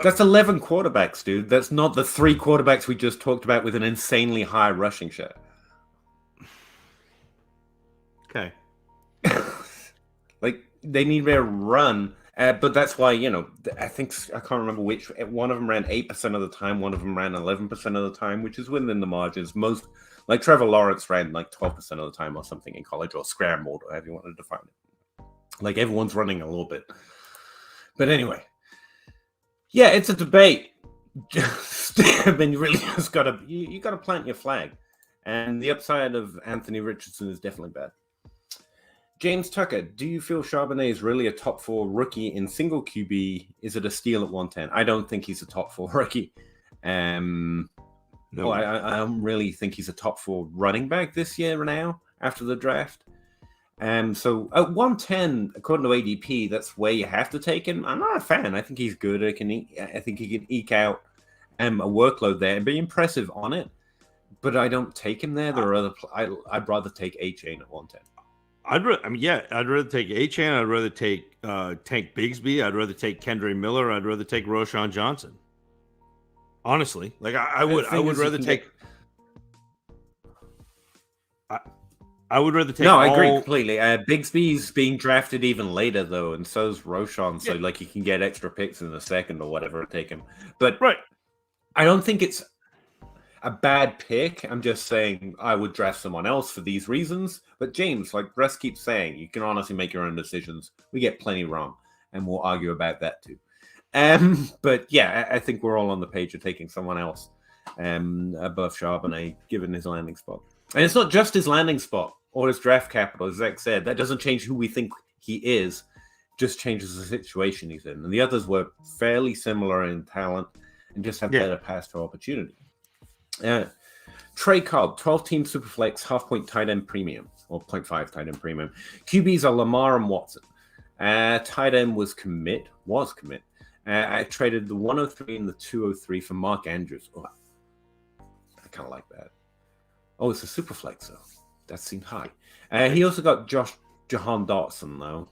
That's 11 quarterbacks, dude. That's not the 3 quarterbacks we just talked about with an insanely high rushing share. Okay. Like, they need a run, but that's why, I can't remember which. One of them ran 8% of the time, one of them ran 11% of the time, which is within the margins. Most Like Trevor Lawrence ran like 12% of the time or something in college, or scrambled, or however you want to define it. Like everyone's running a little bit. But anyway, yeah, it's a debate. I mean, you really just gotta plant your flag, and the upside of Anthony Richardson is definitely bad. James Tucker, do you feel Charbonnet is really a top 4 rookie in single QB? Is it a steal at 110? I don't think he's a top 4 rookie. No. Well, I don't really think he's a top 4 running back this year now after the draft. So at 110, according to ADP, that's where you have to take him. I'm not a fan. I think he's good. I think he can eke out a workload there and be impressive on it. But I don't take him there. There are other. I'd rather take A-Chain at 110. I'd rather take A-Chain. I'd rather take Tank Bigsby. I'd rather take Kendre Miller. I'd rather take Roshan Johnson. Honestly, like I would rather take. I would rather take. No, I agree completely. Bigsby's being drafted even later though, and so's Roshan. So like you can get extra picks in the second or whatever to take him. But right, I don't think it's a bad pick. I'm just saying I would draft someone else for these reasons. But James, like Russ keeps saying, you can honestly make your own decisions. We get plenty wrong, and we'll argue about that too. But yeah, I think we're all on the page of taking someone else above Charbonnet, given his landing spot. And it's not just his landing spot or his draft capital, as Zach said. That doesn't change who we think he is, just changes the situation he's in. And the others were fairly similar in talent and just have better pass to opportunity. Trey Cobb, 12-team Superflex, half-point tight end premium, or 0.5 tight end premium. QBs are Lamar and Watson. Tight end was commit. I traded the 103 and the 203 for Mark Andrews. Oh, I kind of like that. Oh, it's a Superflex, though. That seemed high. He also got Jahan Dotson, though.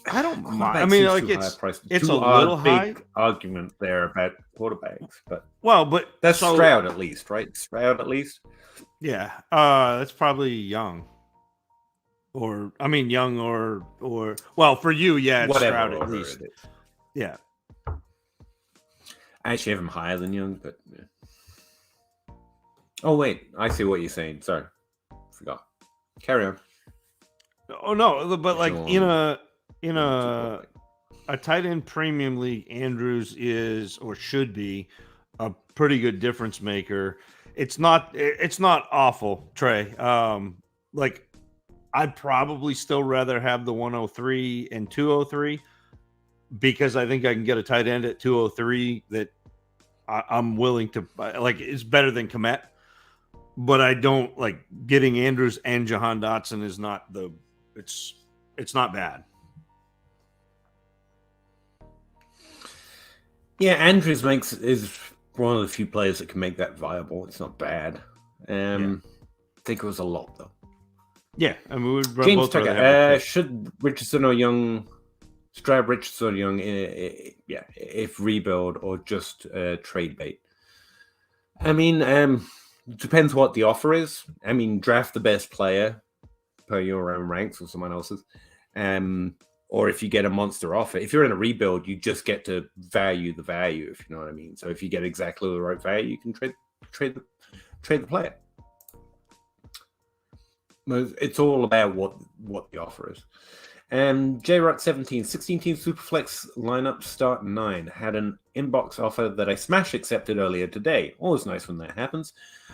I don't mind. I mean, like it's a little high. Big argument there about quarterbacks, but that's Stroud at least, right? Stroud at least. Yeah, that's probably young. Young or well, for you, yeah, it's whatever Stroud at least. Yeah. I actually have him higher than Young, but yeah. Oh wait, I see what you're saying. Sorry, forgot. Carry on. Oh no, but like in a tight end premium league, Andrews is or should be a pretty good difference maker. It's not awful, Trey. Like I'd probably still rather have the 103 and 203 because I think I can get a tight end at 203 that I'm willing to like. It's better than Kmet, but I don't like getting Andrews and Jahan Dotson is not it's not bad. Yeah, Andrews is one of the few players that can make that viable. It's not bad. I think it was a lot though. Yeah, I mean, James Tucker. Should Richardson or Young, Stroud, Richardson or Young, if rebuild or just trade bait? I mean, depends what the offer is. I mean, draft the best player per your own ranks or someone else's. Or if you get a monster offer. If you're in a rebuild, you just get to value the value, if you know what I mean. So if you get exactly the right value, you can trade the player. It's all about what the offer is. JRock 16 team Superflex lineup start 9. Had an inbox offer that I smash accepted earlier today. Always nice when that happens.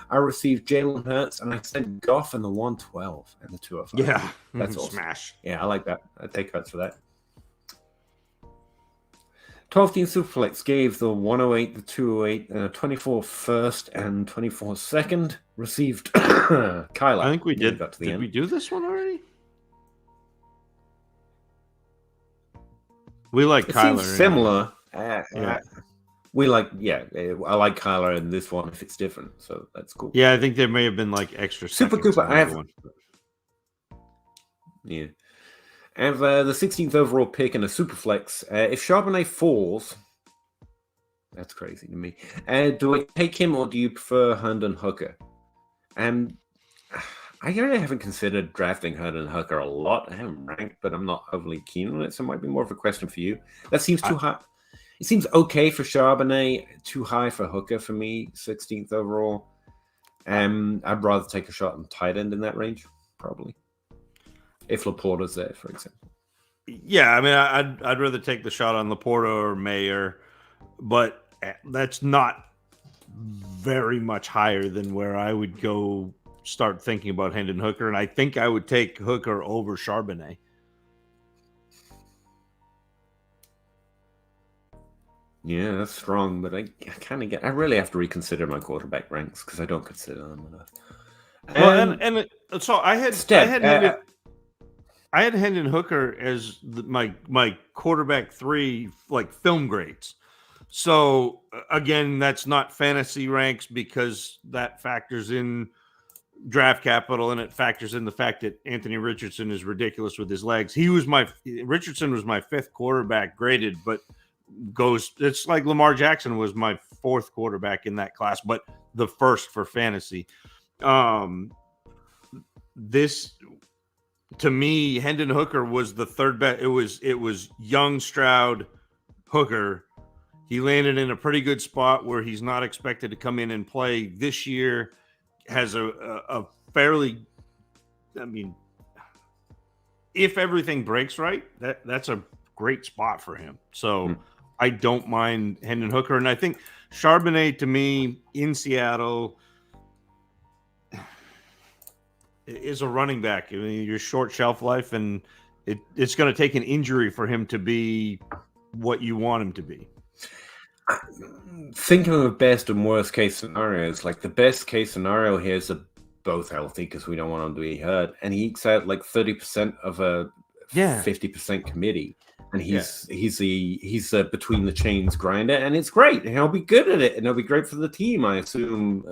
I received Jalen Hurts and I sent Goff in the 112 and the 205. Yeah, that's awesome. Smash. Yeah, I like that. I take Hurts for that. 12-team Superflex gave the 108, the 208, and a 24 first and 24 second. Received Kyler. I think we did. Got to the did end. We do this one already? We like Kyler. Seems similar. We like, I like Kyler in this one if it's different, so that's cool. Yeah, I think there may have been like extra. Super Cooper, I have one. Yeah. I have the 16th overall pick in a Superflex. If Charbonnet falls, that's crazy to me. Do I take him or do you prefer Herndon Hooker? I really haven't considered drafting Herndon Hooker a lot. I haven't ranked, but I'm not overly keen on it, so it might be more of a question for you. That seems too high. It seems okay for Charbonnet, too high for Hooker for me, 16th overall. I'd rather take a shot on tight end in that range, probably. If Laporta's there, for example. Yeah, I mean, I'd rather take the shot on Laporta or Mayer, but that's not very much higher than where I would go start thinking about Hendon Hooker, and I think I would take Hooker over Charbonnet. Yeah, that's strong, but I kind of I really have to reconsider my quarterback ranks because I don't consider them enough. Well, so I had Hendon Hooker as my quarterback 3, like film grades. So again, that's not fantasy ranks because that factors in draft capital, and it factors in the fact that Anthony Richardson is ridiculous with his legs. Richardson was my 5th quarterback graded, but it's like Lamar Jackson was my 4th quarterback in that class, but the 1st for fantasy. This, to me, Hendon Hooker was the 3rd best. It was Young, Stroud, Hooker. He landed in a pretty good spot where he's not expected to come in and play this year. Has a fairly, I mean, if everything breaks right, that's a great spot for him. So I don't mind Hendon Hooker. And I think Charbonnet, to me, in Seattle, is a running back. I mean, your short shelf life, and it's going to take an injury for him to be what you want him to be. Thinking of best and worst case scenarios, like the best case scenario here is they're both healthy because we don't want them to be hurt, and he ekes out like 30% of a 50% committee, and he's a between the chains grinder, and it's great, and he'll be good at it, and it'll be great for the team, I assume,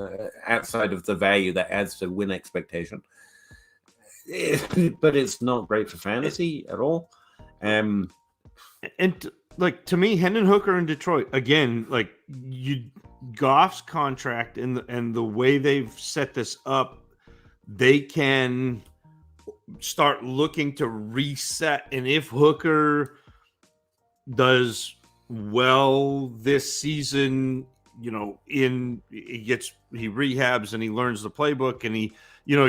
outside of the value that adds to win expectation. But it's not great for fantasy at all. Like, to me, Hendon Hooker in Detroit, again, like Goff's contract and the way they've set this up, they can start looking to reset. And if Hooker does well this season, he rehabs and he learns the playbook, and he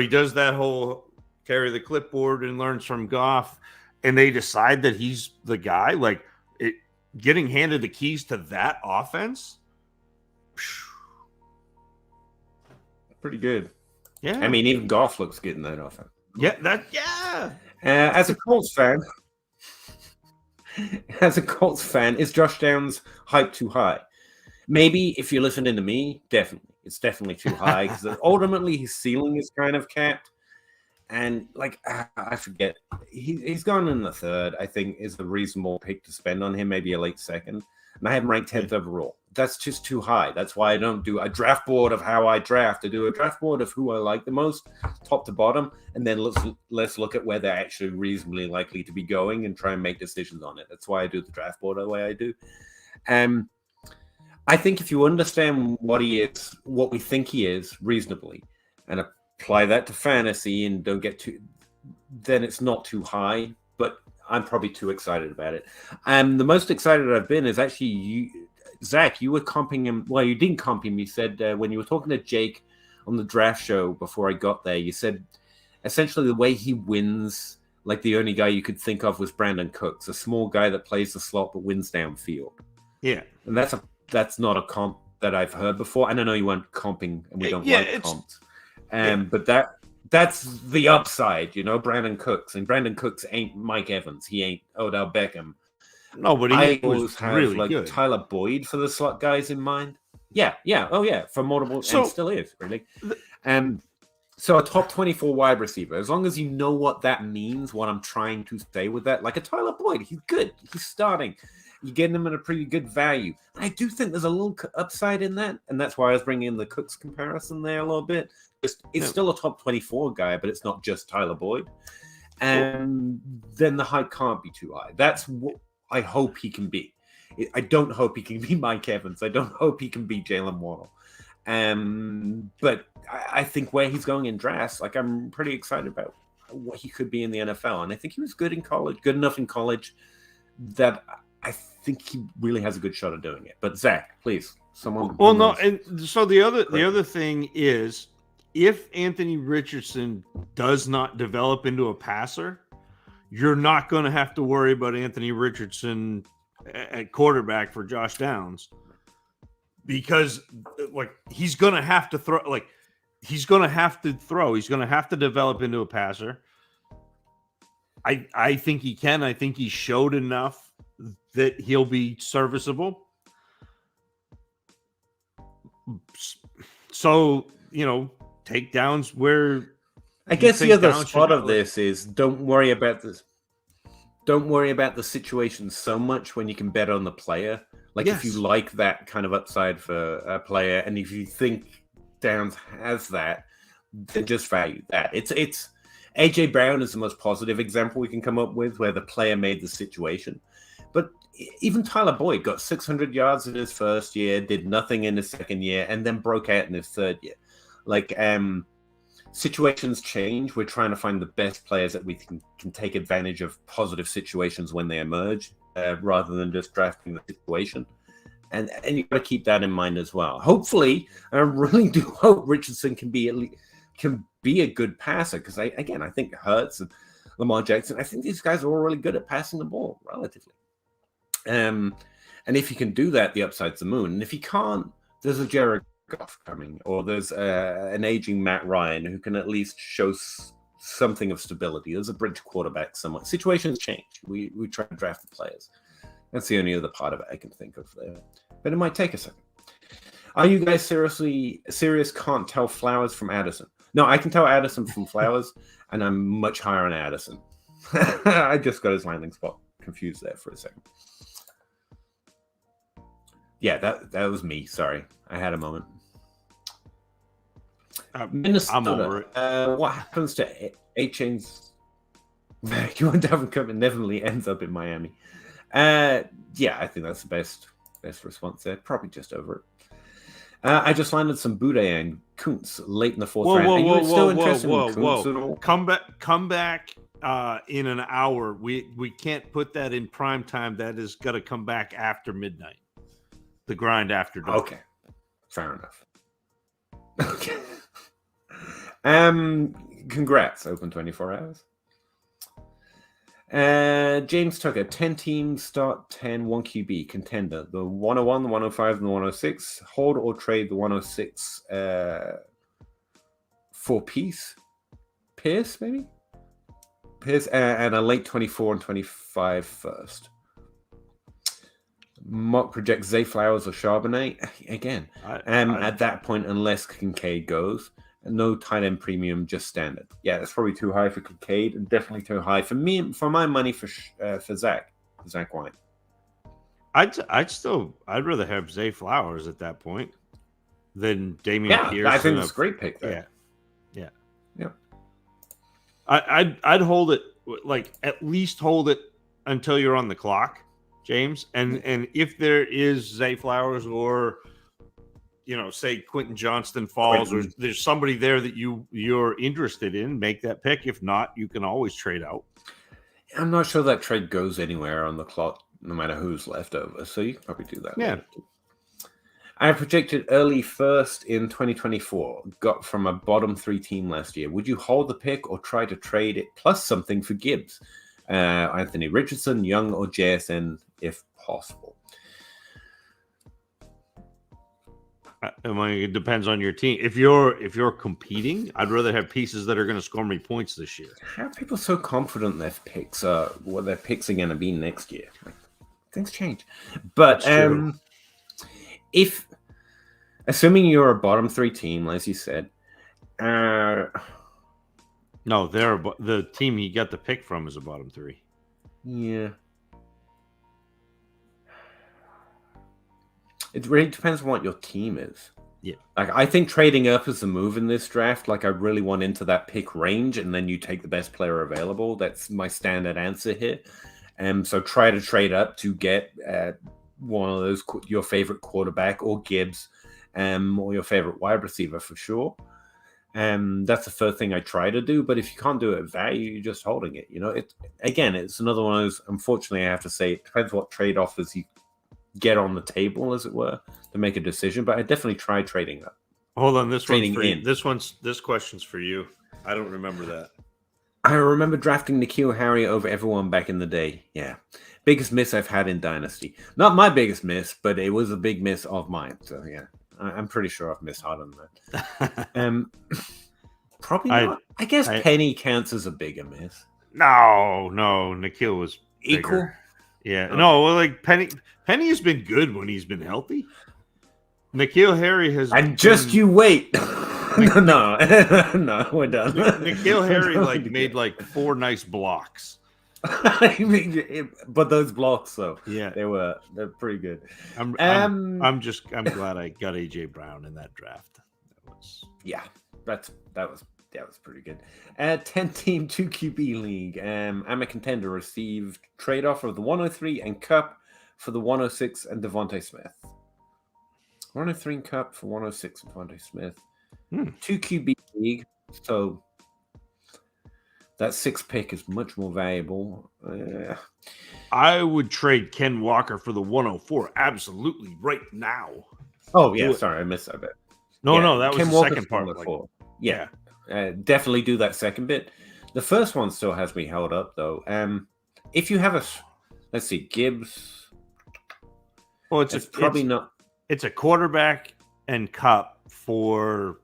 does that whole carry the clipboard and learns from Goff, and they decide that he's the guy, like, getting handed the keys to that offense, pretty good. Yeah, I mean, even Goff looks good in that offense. As a Colts fan, is Josh Downs hype too high? Maybe if you're listening to me, it's definitely too high because ultimately his ceiling is kind of capped. And like, I forget, he's gone in the 3rd, I think, is a reasonable pick to spend on him, maybe a late 2nd. And I have him ranked 10th overall. That's just too high. That's why I don't do a draft board of how I draft. I do a draft board of who I like the most, top to bottom, and then let's look at where they're actually reasonably likely to be going and try and make decisions on it. That's why I do the draft board the way I do. I think if you understand what he is, what we think he is reasonably, and apply that to fantasy and don't get too, then it's not too high, but I'm probably too excited about it. The most excited I've been is actually you, Zach. You were comping him. Well, you didn't comp him. You said when you were talking to Jake on the draft show before I got there, you said essentially the way he wins, like the only guy you could think of was Brandon Cooks, a small guy that plays the slot but wins downfield. Yeah. And that's not a comp that I've heard before. And I know you weren't comping, and we don't like comps. But that's the upside, Brandon Cooks. And Brandon Cooks ain't Mike Evans. He ain't Odell Beckham. No, but I always have really good. Tyler Boyd for the slot guys in mind. Yeah. Oh, yeah. For multiple, and still is, really. So a top 24 wide receiver, as long as you know what that means, what I'm trying to say with that, like a Tyler Boyd, he's good. He's starting. You're getting him at a pretty good value. I do think there's a little upside in that, and that's why I was bringing in the Cooks comparison there a little bit. It's still a top 24 guy, but it's not just Tyler Boyd. And then the hype can't be too high. That's what I hope he can be. I don't hope he can be Mike Evans. I don't hope he can be Jalen Waddle. But I think where he's going in drafts, like, I'm pretty excited about what he could be in the NFL. And I think he was good enough in college that I think he really has a good shot at doing it. But Zach, please, someone. Well, no, and so the other thing is, if Anthony Richardson does not develop into a passer, you're not going to have to worry about Anthony Richardson at quarterback for Josh Downs, because like he's going to have to throw. Like he's going to have to throw. He's going to have to develop into a passer. I think he can. I think he showed enough that he'll be serviceable. So, takedowns where I guess the other spot of this is don't worry about this. Don't worry about the situation so much when you can bet on the player. Like if you like that kind of upside for a player, and if you think Downs has that, then just value that. It's AJ Brown is the most positive example we can come up with where the player made the situation. But even Tyler Boyd got 600 yards in his first year, did nothing in his second year, and then broke out in his third year. Like, situations change. We're trying to find the best players that we can take advantage of positive situations when they emerge, rather than just drafting the situation. And you've got to keep that in mind as well. Hopefully, I really do hope Richardson can be a good passer, because I think Hurts and Lamar Jackson, I think these guys are all really good at passing the ball relatively. And if you can do that, the upside's the moon. And if you can't, there's a Jared Goff coming, or there's an aging Matt Ryan who can at least show something of stability. There's a bridge quarterback somewhat. Situations change. We try to draft the players. That's the only other part of it I can think of there. But it might take a second. Are you guys serious? Can't tell Flowers from Addison? No, I can tell Addison from Flowers, and I'm much higher on Addison. I just got his landing spot confused there for a second. Yeah, that was me. Sorry, I had a moment. Minnesota. I'm over it. What happens to A-Chain's vacuum and Dalvin Cook inevitably ends up in Miami? Yeah, I think that's the best response there. Probably just over it. I just landed some Boudet and Kuntz late in the fourth round. Are you still interested in Kuntz at all? Come back in an hour. We can't put that in prime time. That is got to come back after midnight. The grind after dark. Okay, fair enough. Okay. Congrats, open 24 hours. James Tucker, 10 teams, start 10, 1 QB, contender. The 101, the 105, and the 106. Hold or trade the 106 for Pierce, maybe? Pierce, and a late 24 and 25 first. Mock projects Zay Flowers or Charbonnet. Again, at that point, unless Kincaid goes, no tight end premium, just standard. Yeah, that's probably too high for Kincaid, and definitely too high for me. For my money, for Zach White. I'd rather have Zay Flowers at that point than Damian Pierce. I think it's a great pick there. Yeah. I'd hold it, like at least hold it until you're on the clock, James. And if there is Zay Flowers or say Quentin Johnston falls, or there's somebody there that you're interested in, make that pick. If not, you can always trade out. I'm not sure that trade goes anywhere on the clock, no matter who's left over. So you can probably do that. Yeah. I projected early first in 2024. Got from a bottom 3 team last year. Would you hold the pick or try to trade it plus something for Gibbs, Anthony Richardson, Young, or JSN if possible? It depends on your team. If you're competing, I'd rather have pieces that are going to score me points this year. How are people so confident their picks are what their picks are going to be next year? Things change, but if assuming you're a bottom 3 team, as you said, no, the team he got the pick from is a bottom 3. Yeah. It really depends on what your team is. Yeah. Like, I think trading up is the move in this draft. Like, I really want into that pick range, and then you take the best player available. That's my standard answer here. So try to trade up to get one of those, your favorite quarterback or Gibbs, or your favorite wide receiver for sure. That's the first thing I try to do. But if you can't do it at value, you're just holding it. It's another one of those. Unfortunately, I have to say, it depends what trade offers you get on the table, as it were, to make a decision. But I definitely try trading up. Hold on, this one's Trading for you. in. This question's for you. I don't remember that. I remember drafting N'Keal Harry over everyone back in the day. Yeah. Biggest miss I've had in Dynasty. Not my biggest miss, but it was a big miss of mine. So, yeah. I'm pretty sure I've missed hard on that. Probably not. I guess Penny counts as a bigger miss. No. N'Keal was bigger. Equal? Yeah. Okay. No, well, like Penny has been good when he's been healthy. N'Keal Harry has. And just you wait. No, we're done. N'Keal Harry made 4 nice blocks. But those blocks, though, yeah, they're pretty good. I'm glad I got AJ Brown in that draft. That was pretty good. 10-team 2 QB league. I'm a contender. Received trade offer of the 103 and Cup for the 106 and Devontae Smith. 103 and Cup for 106 and Devontae Smith. 2 QB league, so that 6th pick is much more valuable. I would trade Ken Walker for the 104 absolutely right now. Oh yeah, sorry, I missed that bit. No, that was Ken the Walker's second part. Yeah. Definitely do that second bit. The first one still has me held up though. If you have let's see, Gibbs. Well, it's probably not. It's a quarterback and Cup for.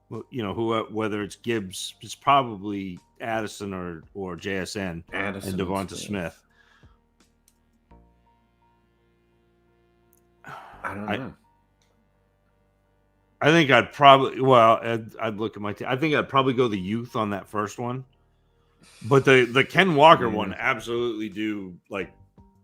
Whether it's Gibbs, it's probably Addison or JSN and Devonta Smith. I don't know. I think I'd probably I'd look at my team. I think I'd probably go the youth on that first one, but the Ken Walker one absolutely do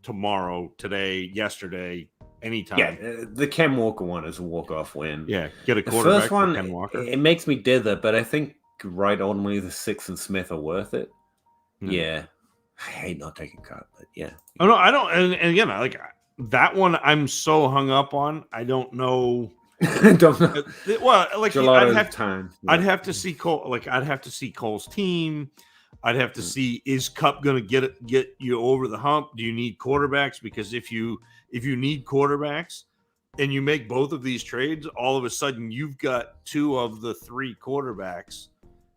tomorrow, today, yesterday. Anytime. Yeah, the Ken Walker one is a walk-off win. Yeah, get a quarterback. The first one, for Ken Walker. It makes me dither, but I think only the 6 and Smith are worth it. Yeah, I hate not taking Cup, but yeah. Oh no, I don't. And again, that one, I'm so hung up on. I don't know. Don't know. Well, I'd have to see Cole. I'd have to see Cole's team. I'd have to see, is Cup going to get you over the hump? Do you need quarterbacks? Because if you need quarterbacks and you make both of these trades, all of a sudden you've got 2 of the 3 quarterbacks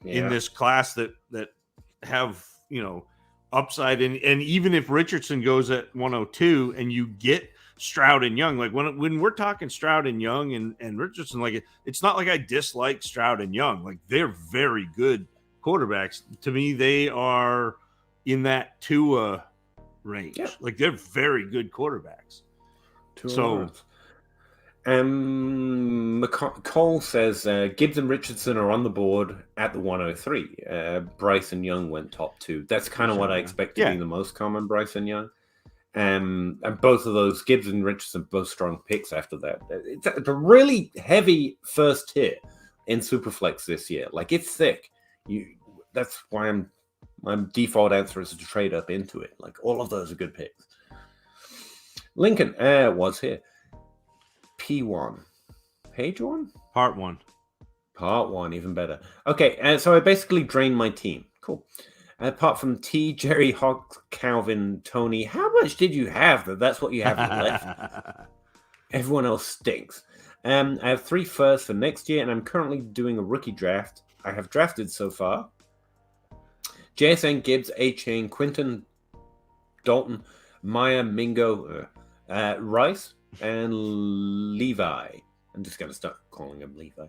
in this class that have, upside. And even if Richardson goes at 102 and you get Stroud and Young, when we're talking Stroud and Young and Richardson, it's not like I dislike Stroud and Young. They're very good quarterbacks. To me, they are in that Tua range. Yep. They're very good quarterbacks. Cole says Gibbs and Richardson are on the board at the 103. Bryce and Young went top 2. That's kind of what I expect to be the most common, Bryce and Young. And both of those, Gibbs and Richardson, both strong picks after that. It's a really heavy first tier in Superflex this year. It's thick. That's why my default answer is to trade up into it. All of those are good picks. Lincoln was here. P1. Page 1? Part 1. Part 1, even better. Okay, so I basically drained my team. Cool. Apart from T, Jerry, Hawk, Calvin, Tony, how much did you have that's what you have left? Everyone else stinks. I have 3 firsts for next year, and I'm currently doing a rookie draft. I have drafted so far JSN, Gibbs, A-Chain, Quinton, Dalton, Maya, Mingo, Rice, and Levi. I'm just going to start calling him Levi.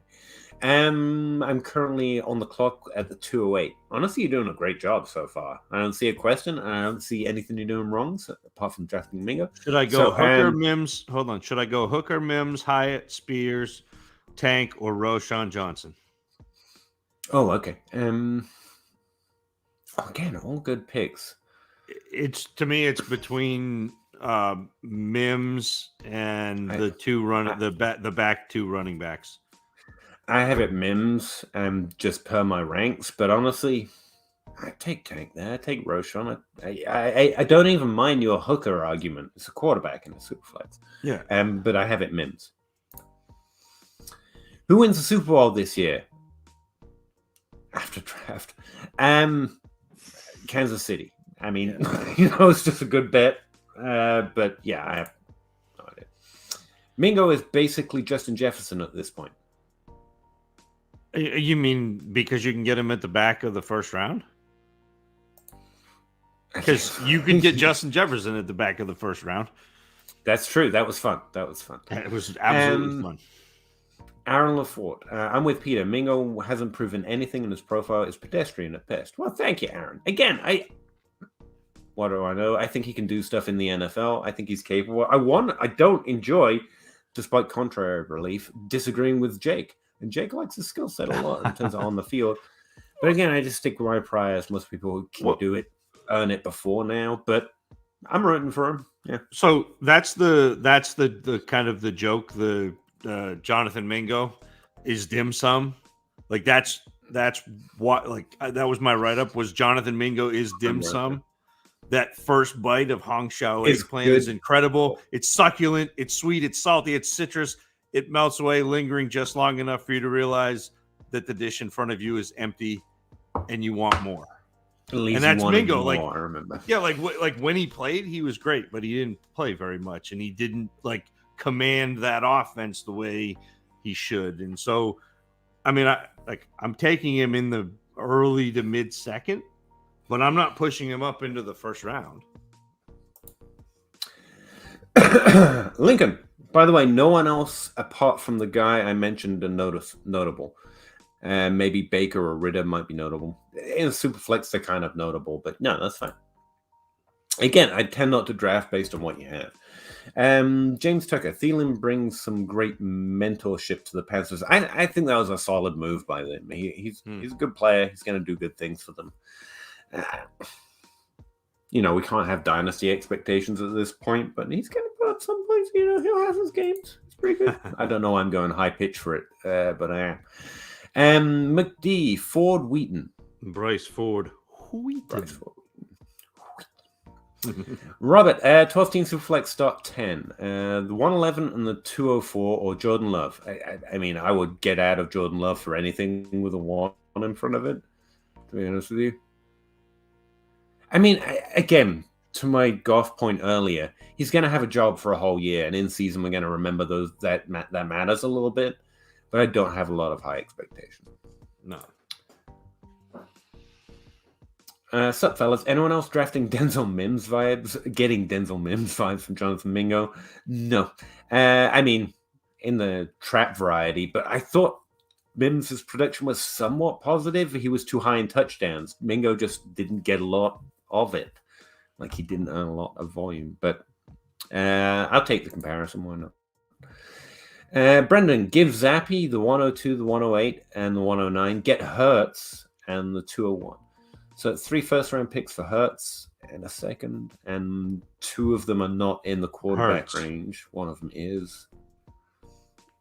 I'm currently on the clock at the 208. Honestly, you're doing a great job so far. I don't see a question. I don't see anything you're doing wrong, apart from drafting Mingo. Should I go Hooker, Mims? Hold on. Should I go Hooker, Mims, Hyatt, Spears, Tank, or Roshan Johnson? Oh, okay. Again, all good picks. To me, it's between Mims and the back 2 running backs. I have it Mims, just per my ranks, but honestly, I take Tank there. I take Roshan. I don't even mind your Hooker argument. It's a quarterback in a Superflex. Yeah. But I have it Mims. Who wins the Super Bowl this year? After draft. Kansas City. I mean, it's just a good bet. But yeah, I have no idea. Mingo is basically Justin Jefferson at this point. You mean because you can get him at the back of the first round? Because you can get Justin Jefferson at the back of the first round. That's true. That was fun. It was absolutely fun. Aaron Lafort. I'm with Peter. Mingo hasn't proven anything in his profile. Is pedestrian at best. Well, thank you, Aaron. Again, what do I know? I think he can do stuff in the NFL. I think he's capable. I don't enjoy, despite contrary belief, disagreeing with Jake. And Jake likes his skill set a lot in terms of on the field. But again, I just stick with my priors. Most people can do it, earn it before now. But I'm rooting for him. Yeah. So that's the kind of the joke. The Jonathan Mingo is dim sum. Like that's what that was my write up. Was Jonathan Mingo is dim sum. That first bite of Hong Shao eggplant is incredible. It's succulent. It's sweet. It's salty. It's citrus. It melts away, lingering just long enough for you to realize that the dish in front of you is empty, and you want more. And that's Mingo. Like I remember. Yeah, like when he played, he was great, but he didn't play very much, and he didn't command that offense the way he should. And so, I mean, I'm taking him in the early to mid second, but I'm not pushing him up into the first round. Lincoln. By the way, no one else apart from the guy I mentioned are notable. Maybe Baker or Ritter might be notable. In Superflex, they're kind of notable, but no, that's fine. Again, I tend not to draft based on what you have. James Tucker. Thielen brings some great mentorship to the Panthers. I think that was a solid move by them. He's a good player. He's going to do good things for them. We can't have dynasty expectations at this point, but he's going to put up some points. He'll have his games. It's pretty good. I don't know why I'm going high pitch for it, but I am. McD, Ford Wheaton. Bryce Ford. Robert, 12 team Superflex start 10. The 111 and the 204 or Jordan Love. I mean, I would get out of Jordan Love for anything with a 1 in front of it, to be honest with you. I mean, again, to my golf point earlier, he's going to have a job for a whole year, and in season we're going to remember that matters a little bit, but I don't have a lot of high expectations. No. Sup, fellas? Anyone else drafting Denzel Mims vibes? Getting Denzel Mims vibes from Jonathan Mingo? No. I mean, in the trap variety, but I thought Mims' production was somewhat positive. He was too high in touchdowns. Mingo just didn't get a lot of it. Like, he didn't earn a lot of volume. But I'll take the comparison. Why not? Brendan, give Zappy the 102, the 108, and the 109. Get Hurts and the 201. So it's 3 first-round picks for Hurts and a second, and 2 of them are not in the quarterback range. One of them is.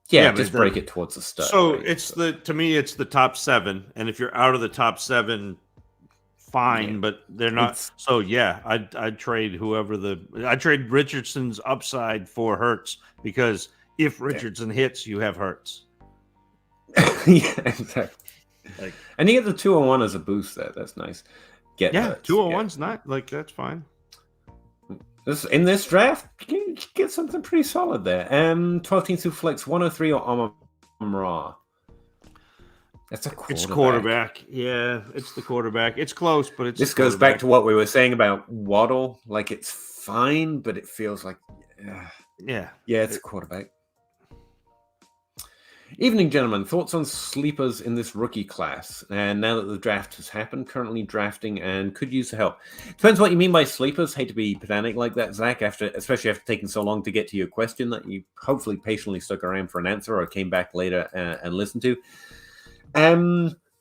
Yeah, just break it towards the start. So it's to me, it's the top 7, and if you're out of the top 7, fine, but they're not. So yeah, I'd trade I'd trade Richardson's upside for Hurts, because if Richardson hits, you have Hurts. Yeah, exactly. And you get the 201 as a boost there. That's nice. 201's not that's fine. In this draft, you can get something pretty solid there. 12-team Superflex 103 or Amon-Ra. That's a quarterback. It's quarterback. Yeah, it's the quarterback. It's close, but this goes back to what we were saying about Waddle. Like, it's fine, but it feels like it's a quarterback. Evening, gentlemen. Thoughts on sleepers in this rookie class? And now that the draft has happened, currently drafting and could use the help. Depends what you mean by sleepers. Hate to be pedantic like that, Zach, especially after taking so long to get to your question that you hopefully patiently stuck around for an answer or came back later and listened to.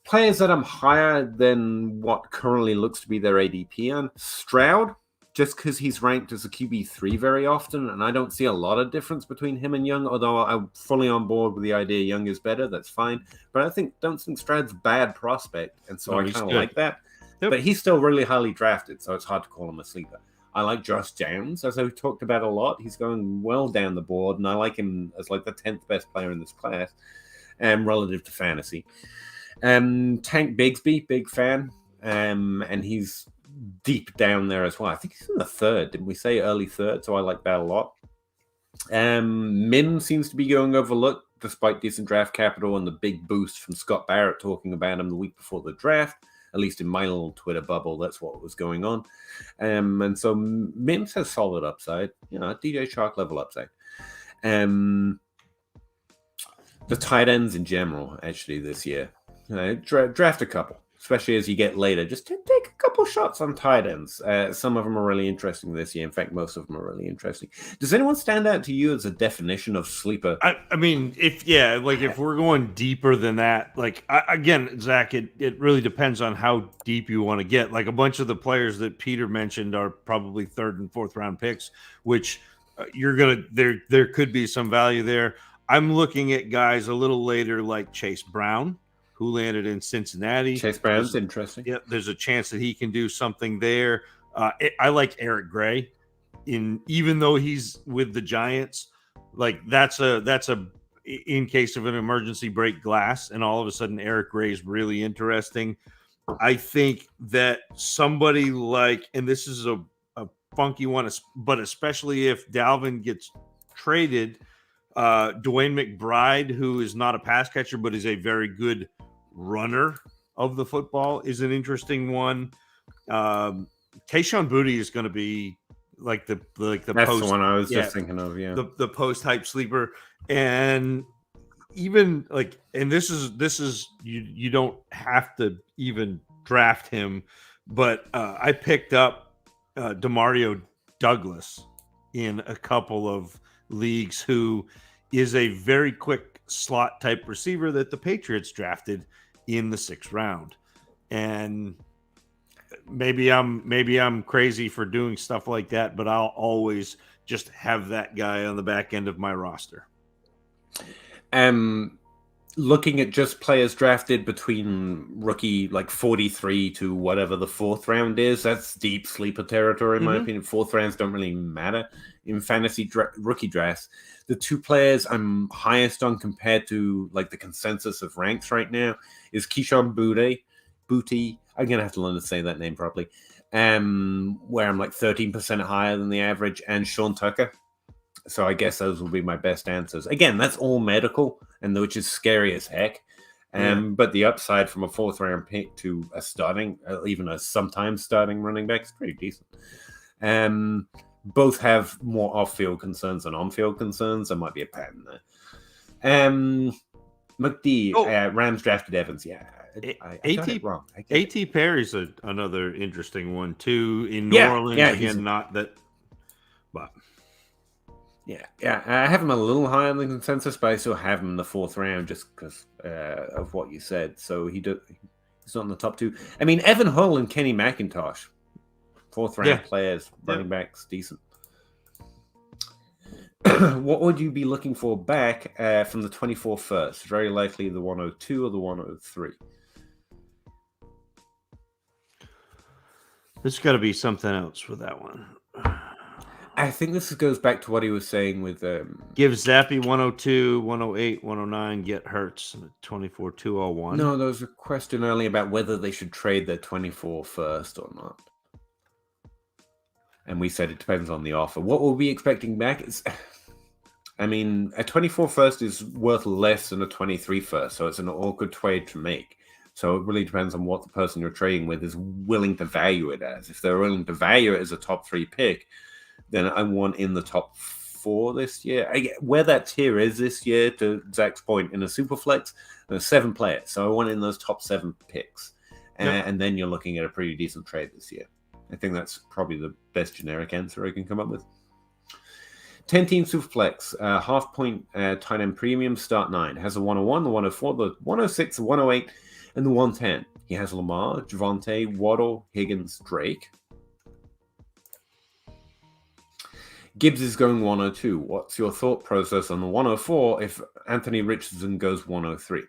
Players that I'm higher than what currently looks to be their ADP on. Stroud, just because he's ranked as a QB3 very often, and I don't see a lot of difference between him and Young, although I'm fully on board with the idea Young is better. That's fine. But I don't think Stroud's a bad prospect, and so I kind of like that. Yep. But he's still really highly drafted, so it's hard to call him a sleeper. I like Josh Downs, as I've talked about a lot. He's going well down the board, and I like him as like the 10th best player in this class, relative to fantasy. Tank Bigsby, big fan, and he's deep down there as well. I think he's in the 3rd. Didn't we say early 3rd? So I like that a lot. Mim seems to be going overlooked despite decent draft capital and the big boost from Scott Barrett talking about him the week before the draft. At least in my little Twitter bubble, that's what was going on. And so Mims has solid upside, DJ Shark level upside. The tight ends in general, actually, this year, draft a couple, especially as you get later. Just take a couple shots on tight ends. Some of them are really interesting this year. In fact, most of them are really interesting. Does anyone stand out to you as a definition of sleeper? I mean, if we're going deeper than that, again, Zach, it really depends on how deep you want to get. Like a bunch of the players that Peter mentioned are probably 3rd and 4th round picks, which there could be some value there. I'm looking at guys a little later like Chase Brown, who landed in Cincinnati. Chase Brown's interesting. Yeah, there's a chance that he can do something there. I like Eric Gray, even though he's with the Giants. Like that's a in case of an emergency break glass, and all of a sudden Eric Gray is really interesting. I think that somebody like, and this is a funky one, but especially if Dalvin gets traded, Dwayne McBride, who is not a pass catcher but is a very good runner of the football, is an interesting one. Tayshaun Boutte is going to be like the That's post, the one I was just thinking of. Yeah, the post hype sleeper, and even and this is you don't have to even draft him, but I picked up Demario Douglas in a couple of leagues, who is a very quick slot type receiver that the Patriots drafted in the 6th round. And maybe I'm crazy for doing stuff like that, but I'll always just have that guy on the back end of my roster. Looking at just players drafted between rookie 43 to whatever the 4th round is, that's deep sleeper territory in my opinion. 4th rounds don't really matter in fantasy rookie drafts. The 2 players I'm highest on compared to the consensus of ranks right now is Keyshawn Boutte. I'm gonna have to learn to say that name properly. Where I'm 13% higher than the average, and Sean Tucker. So I guess those will be my best answers. Again, that's all medical, and which is scary as heck. But the upside from a 4th round pick to a starting, even a sometimes starting running back, is pretty decent. Both have more off-field concerns than on-field concerns. There might be a pattern there. McD, Rams drafted Evans. Yeah, I got it wrong. A.T. Perry's another interesting one too in New Orleans. Again, not that, but yeah. I have him a little higher than consensus, but I still have him in the 4th round just because of what you said. So he's not in the top 2. I mean, Evan Hull and Kenny McIntosh. 4th round players, running backs, decent. What would you be looking for back from the 24 first? Very likely the 102 or the 103. There's got to be something else for that one. I think this goes back to what he was saying with... Give Zappy 102, 108, 109, get Hurts, 24, 201. No, there was a question earlier about whether they should trade their 24 first or not. And we said it depends on the offer. What we'll be expecting back is... I mean, a 24 first is worth less than a 23 first, so it's an awkward trade to make. So it really depends on what the person you're trading with is willing to value it as. If they're willing to value it as a top 3 pick, then I want in the top 4 this year. Where that tier is this year, to Zach's point, in a Superflex, there's 7 players. So I want in those top 7 picks. And then you're looking at a pretty decent trade this year. I think that's probably the best generic answer I can come up with. 10-team Superflex, half-point tight end premium, start 9. Has the 101, the 104, the 106, the 108, and the 110. He has Lamar, Javonte, Waddle, Higgins, Drake. Gibbs is going 102. What's your thought process on the 104 if Anthony Richardson goes 103?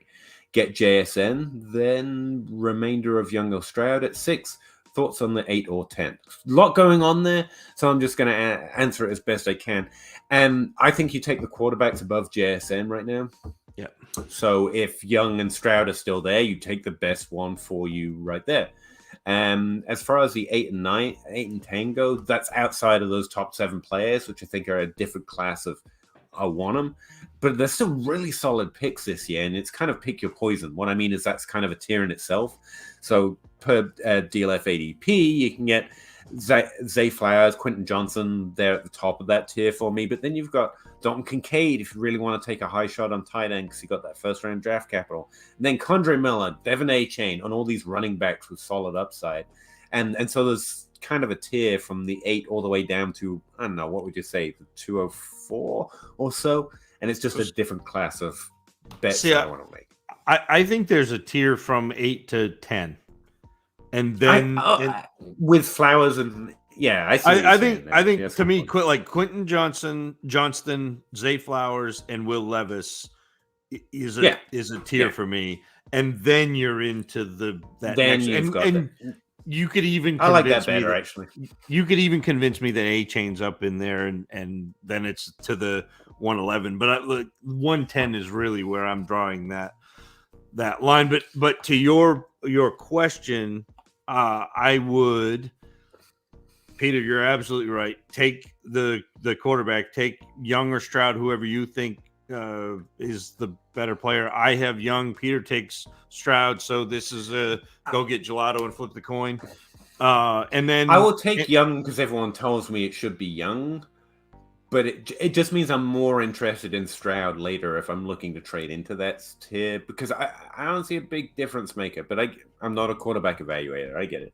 Get JSN, then remainder of Young or Stroud at 6. Thoughts on the 8 or 10? A lot going on there, so I'm just going to answer it as best I can. I think you take the quarterbacks above JSN right now. Yeah. So if Young and Stroud are still there, you take the best one for you right there. As far as the 8 and 10 go, that's outside of those top 7 players, which I think are a different class of I want them, but they're still really solid picks this year, and it's kind of pick your poison. What I mean is that's kind of a tier in itself. So per DLF ADP, you can get Zay Flowers, Quentin Johnson, they're at the top of that tier for me. But then you've got Dalton Kincaid if you really want to take a high shot on tight end because you got that first round draft capital. And then Condre Miller, Devin A-Chain, on all these running backs with solid upside. And so there's kind of a tier from the 8 all the way down to, I don't know, what would you say, the 204 or so? And it's just a different class of bets I want to make. I think there's a tier from 8 to 10. And then with Flowers and I think to me, like Quentin Johnston, Zay Flowers, and Will Levis is a tier for me. And then you're into that then next, you've got and you could even I like that better actually. You could even convince me that A-Chain's up in there, and then it's to the 111. But look, 110 is really where I'm drawing that line. But to your question. I would, Peter, you're absolutely right. Take the quarterback, take Young or Stroud, whoever you think is the better player. I have Young. Peter takes Stroud. So this is a go get gelato and flip the coin. And then I will take Young because everyone tells me it should be Young. But it just means I'm more interested in Stroud later if I'm looking to trade into that tier because I don't see a big difference maker. But I'm not a quarterback evaluator. I get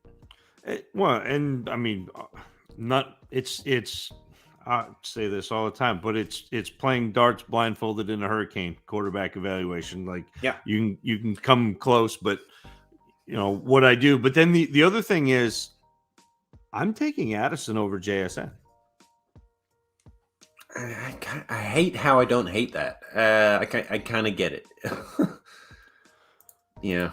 it. Well, and I mean, it's I say this all the time, but it's playing darts blindfolded in a hurricane quarterback evaluation. Like, you can come close, but you know what I do. But then the other thing is, I'm taking Addison over JSN. I hate how I don't hate that. I kind of get it. Yeah.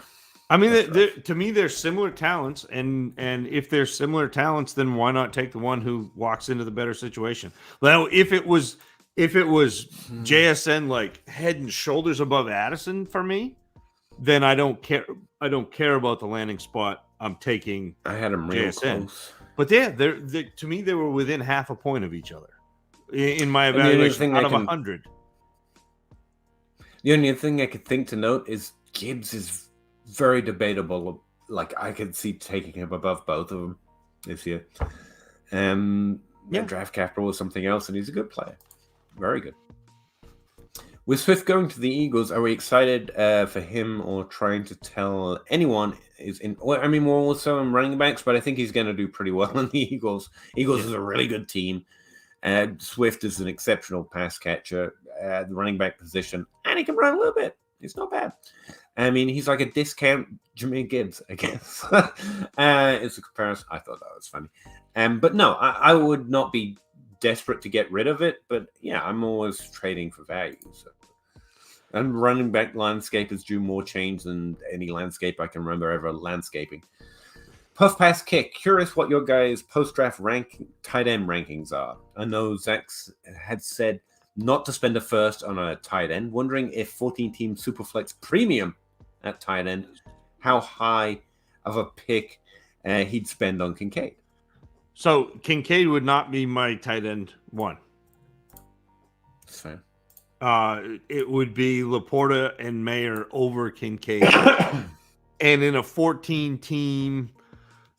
I mean, to me, they're similar talents, and if they're similar talents, then why not take the one who walks into the better situation? Now, if it was JSN like head and shoulders above Addison for me, then I don't care. I don't care about the landing spot. I'm taking. I had them real JSN. close, but to me, they were within half a point of each other. In my evaluation, out of 100. The only thing I could think to note is Gibbs is very debatable. Like I could see taking him above both of them this year. Draft capital or something else, and he's a good player. Very good. With Swift going to the Eagles, are we excited for him or trying to tell anyone is in? Well, I mean, we're also in running backs, but I think he's going to do pretty well in the Eagles. Eagles is a really good team. Swift is an exceptional pass catcher, the running back position, and he can run a little bit. He's not bad. I mean, he's like a discount Jahmyr Gibbs, I guess. It's a comparison. I thought that was funny. But no, I would not be desperate to get rid of it. But yeah, I'm always trading for value. So. And running back landscape has due more change than any landscape I can remember ever landscaping. Puff pass kick. Curious what your guys' post-draft tight end rankings are. I know Zach's had said not to spend a first on a tight end. Wondering if 14-team Superflex premium at tight end, how high of a pick he'd spend on Kincaid. So Kincaid would not be my tight end one. That's fine. It would be Laporta and Mayer over Kincaid. And in a 14-team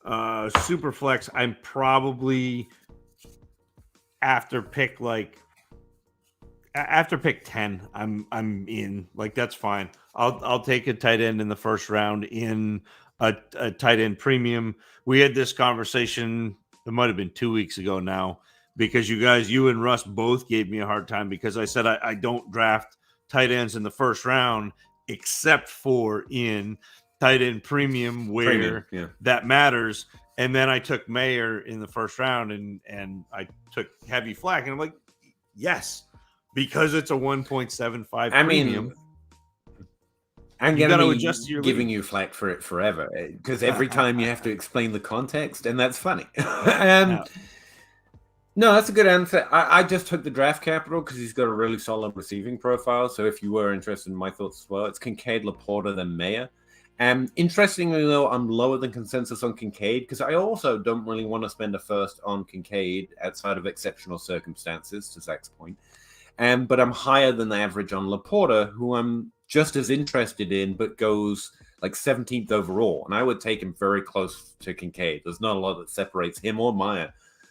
Superflex, I'm probably after pick 10, I'm in. Like, that's fine. I'll take a tight end in the first round in a tight end premium. We had this conversation, it might have been 2 weeks ago now, because you and Russ both gave me a hard time because I said I don't draft tight ends in the first round except for in tight end premium where that matters. And then I took Mayer in the first round and I took heavy flack. And I'm like, yes, because it's a 1.75 premium. I'm going to adjust your giving you flack for it forever because every time you have to explain the context, and that's funny. No, that's a good answer. I just took the draft capital because he's got a really solid receiving profile. So if you were interested in my thoughts as well, it's Kincaid, Laporta, then Mayer. Interestingly, though, I'm lower than consensus on Kincaid because I also don't really want to spend a first on Kincaid outside of exceptional circumstances, to Zach's point. But I'm higher than the average on Laporta, who I'm just as interested in, but goes like 17th overall. And I would take him very close to Kincaid. There's not a lot that separates him or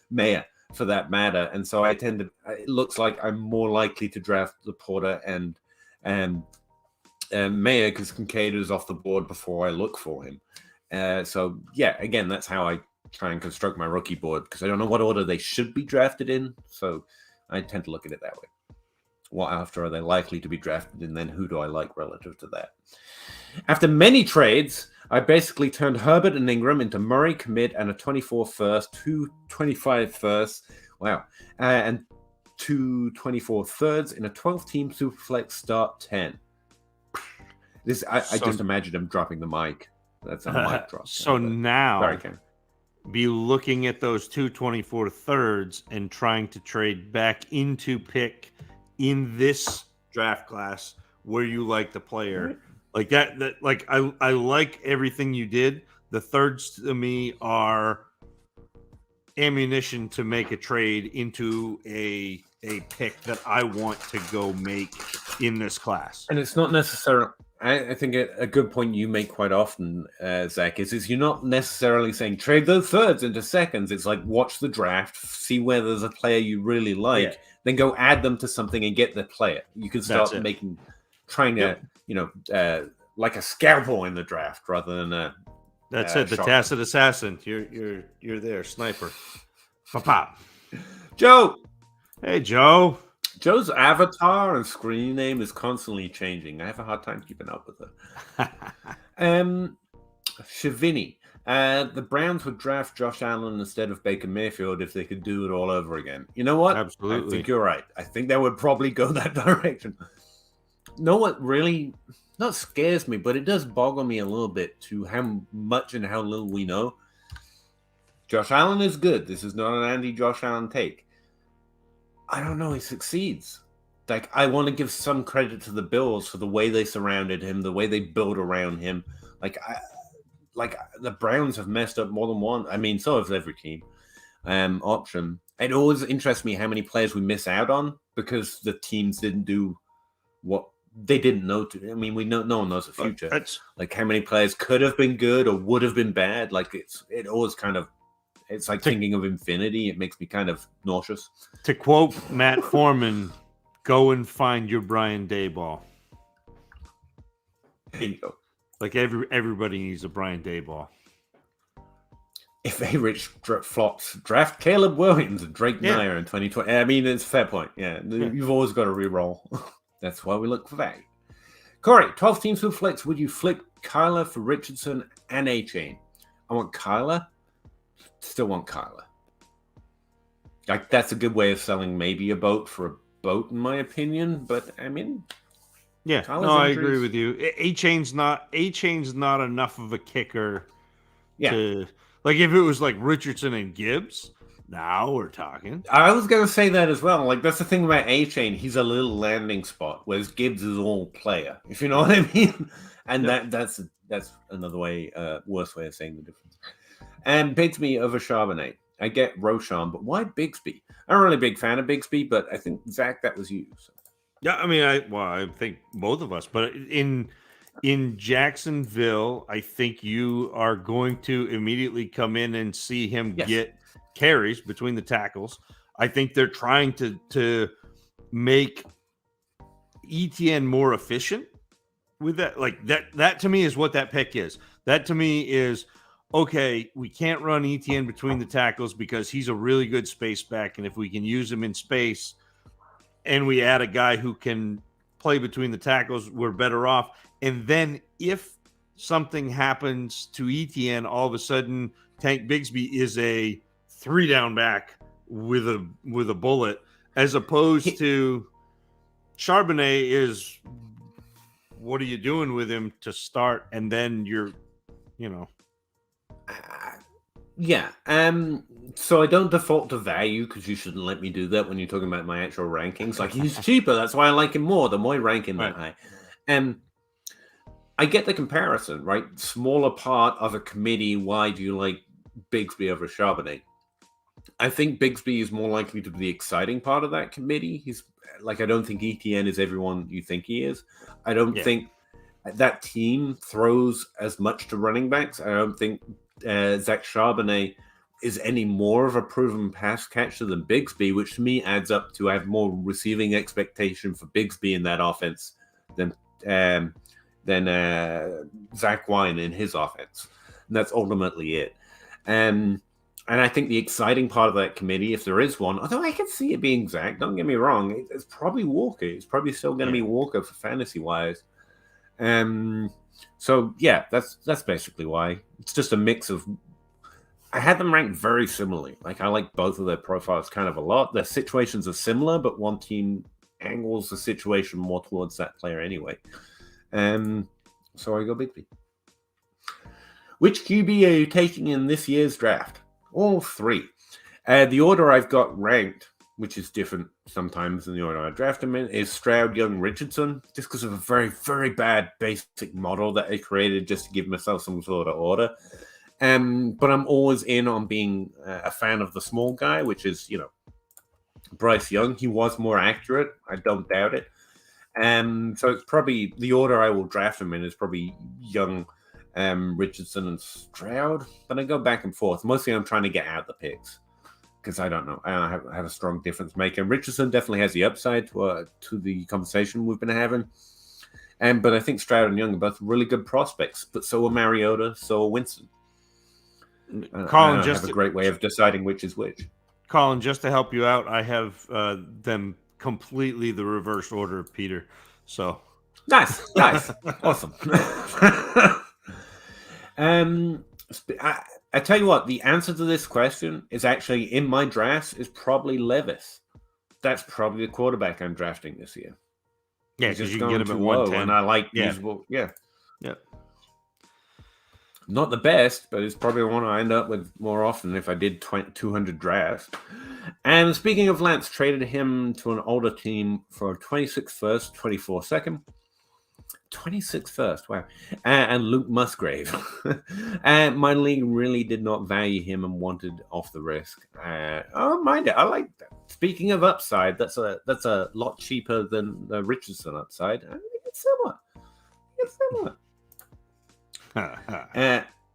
Mayer for that matter. And so it looks like I'm more likely to draft Laporta and Mayer because Kincaid is off the board before I look for him. So yeah, again, that's how I try and construct my rookie board because I don't know what order they should be drafted in. So I tend to look at it that way. What after are they likely to be drafted, and then who do I like relative to that? After many trades, I basically turned Herbert and Ingram into Murray, Commit, and a 24 first, 2 25 firsts, wow, and 2 24 thirds in a 12-team Superflex start 10. I just imagine him dropping the mic. That's a mic drop. So now, sorry, Ken. Be looking at those 2 24 thirds and trying to trade back into pick in this draft class where you like the player. Like that like I like everything you did. The thirds to me are ammunition to make a trade into a pick that I want to go make in this class. And it's not necessarily, I think a good point you make quite often, Zach, is you're not necessarily saying trade those thirds into seconds. It's like watch the draft, see where there's a player you really like, then go add them to something and get the player. You can start trying to, like a scalpel in the draft rather than a. That's it. The tacit assassin. You're there, sniper. Pop. Joe. Hey, Joe. Joe's avatar and screen name is constantly changing. I have a hard time keeping up with it. Shavini. The Browns would draft Josh Allen instead of Baker Mayfield if they could do it all over again. You know what? Absolutely. I think you're right. I think they would probably go that direction. No one really not scares me, but it does boggle me a little bit to how much and how little we know. Josh Allen is good. This is not an anti-Josh Allen take. I don't know. He succeeds. Like, I want to give some credit to the Bills for the way they surrounded him, the way they built around him. Like the Browns have messed up more than one. I mean, so has every team. Option. It always interests me how many players we miss out on because the teams didn't do what they didn't know to. I mean, we know no one knows the future. Like how many players could have been good or would have been bad. Like it always kind of. It's like thinking of infinity. It makes me kind of nauseous. To quote Matt Foreman, go and find your Brian Daboll. There you go. Like everybody needs a Brian Daboll. If A-Rich flops, draft Caleb Williams and Drake Nair in 2020. I mean, it's a fair point. Yeah. You've always got to re-roll. That's why we look for value. Corey, 12 teams with flex. Would you flip Kyler for Richardson and A-Chain? I want Kyler. Still want Kyler. Like that's a good way of selling maybe a boat for a boat, in my opinion. But I mean, Kyler's I agree with you. A-Chain's not enough of a kicker. To like if it was like Richardson and Gibbs. Now we're talking. I was going to say that as well. Like that's the thing about A-Chain. He's a little landing spot, whereas Gibbs is all player. If you know what I mean. And that's another way, worse way of saying the difference. And Bigsby over Charbonnet. I get Roschon, but why Bigsby? I'm a really big fan of Bigsby, but I think, Zach, that was you. So. Yeah, I mean, I think both of us. But in Jacksonville, I think you are going to immediately come in and see him get carries between the tackles. I think they're trying to make ETN more efficient with that. Like that to me is what that pick is. That to me is, okay, we can't run ETN between the tackles because he's a really good space back. And if we can use him in space and we add a guy who can play between the tackles, we're better off. And then if something happens to ETN, all of a sudden Tank Bigsby is a 3-down back with a bullet, as opposed to Charbonnet is, what are you doing with him to start? And then you're, So I don't default to value because you shouldn't let me do that when you're talking about my actual rankings. Like he's cheaper, that's why I like him more than why ranking that high. I get the comparison, right? Smaller part of a committee. Why do you like Bigsby over Charbonnet? I think Bigsby is more likely to be the exciting part of that committee. I don't think ETN is everyone you think he is. I don't think that team throws as much to running backs. I don't think Zach Charbonnet is any more of a proven pass catcher than Bigsby, which to me adds up to I have more receiving expectation for Bigsby in that offense than Zach Wine in his offense. And that's ultimately it. And I think the exciting part of that committee, if there is one, although I can see it being Zach, don't get me wrong, it's probably Walker. It's probably still going to be Walker for fantasy-wise. So, yeah, that's basically why. It's just a mix of... I had them ranked very similarly. I like both of their profiles kind of a lot. Their situations are similar, but one team angles the situation more towards that player anyway. So I go Bigby. Which QB are you taking in this year's draft? All three. The order I've got ranked, which is different sometimes than the order I draft them in, is Stroud, Young, Richardson, just because of a very, very bad basic model that I created just to give myself some sort of order. But I'm always in on being a fan of the small guy, which is, Bryce Young. He was more accurate. I don't doubt it. So it's probably the order I will draft him in is probably Young, Richardson, and Stroud. But I go back and forth. Mostly I'm trying to get out the picks because I don't know. I don't have a strong difference maker. Richardson definitely has the upside to the conversation we've been having. But I think Stroud and Young are both really good prospects. But so are Mariota, so are Winston. Colin, I have a great way of deciding which is which. Colin, just to help you out, I have them completely the reverse order of Peter. So nice, awesome. I tell you what, the answer to this question is actually in my drafts is probably Levis. That's probably the quarterback I'm drafting this year. Yeah, because you can get him at 110, and I like usable. Yeah. Not the best, but it's probably one I end up with more often if I did 200 drafts. And speaking of Lance, traded him to an older team for 26 first, 24 second. 26 first, wow. And Luke Musgrave. And my league really did not value him and wanted off the risk. I don't mind it. I like that. Speaking of upside, that's a lot cheaper than the Richardson upside. I think it's similar.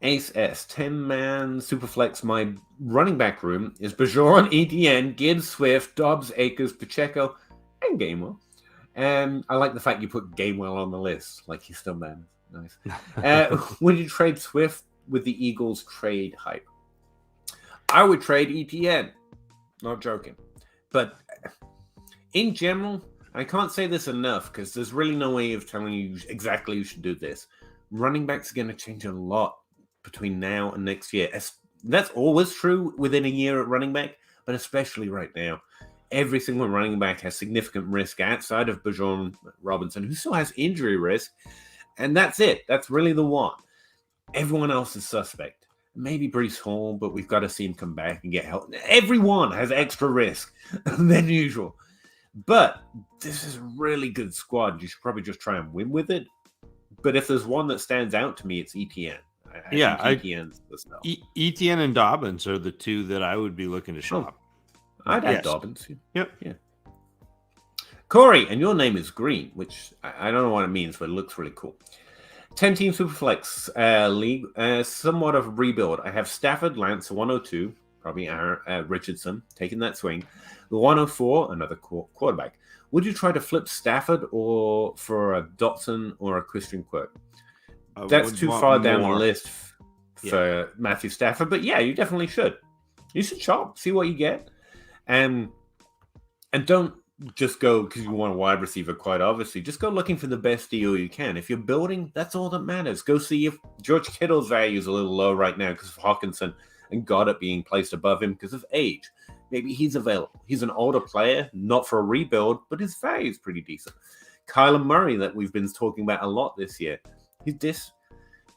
Ace S, 10-man Superflex. My running back room is Bajoran, ETN, Gibbs, Swift, Dobbs, Akers, Pacheco, and Gainwell. I like the fact you put Gainwell on the list. Like he's still man. Nice. Would you trade Swift with the Eagles trade hype? I would trade ETN. Not joking. But in general, I can't say this enough because there's really no way of telling you exactly who should do this. Running backs are going to change a lot between now and next year. That's always true within a year at running back, but especially right now. Every single running back has significant risk outside of Bijan Robinson, who still has injury risk. And that's it. That's really the one. Everyone else is suspect. Maybe Breece Hall, but we've got to see him come back and get help. Everyone has extra risk than usual. But this is a really good squad. You should probably just try and win with it. But if there's one that stands out to me, it's ETN. ETN's the stuff. ETN and Dobbins are the two that I would be looking to shop. I'd add Dobbins. Yep. Yeah. Corey, and your name is Green, which I don't know what it means, but it looks really cool. 10-team Superflex league, somewhat of a rebuild. I have Stafford, Lance, 102, probably Richardson, taking that swing. The 104, another quarterback. Would you try to flip Stafford or for a Dotson or a Christian Quirk? That's too far down the list for Matthew Stafford, but yeah, you definitely should. You should shop, see what you get, and don't just go because you want a wide receiver. Quite obviously, just go looking for the best deal you can. If you're building, that's all that matters. Go see if George Kittle's value is a little low right now because of Hawkinson and Goddard being placed above him because of age. Maybe he's available. He's an older player, not for a rebuild, but his value is pretty decent. Kyler Murray, that we've been talking about a lot this year.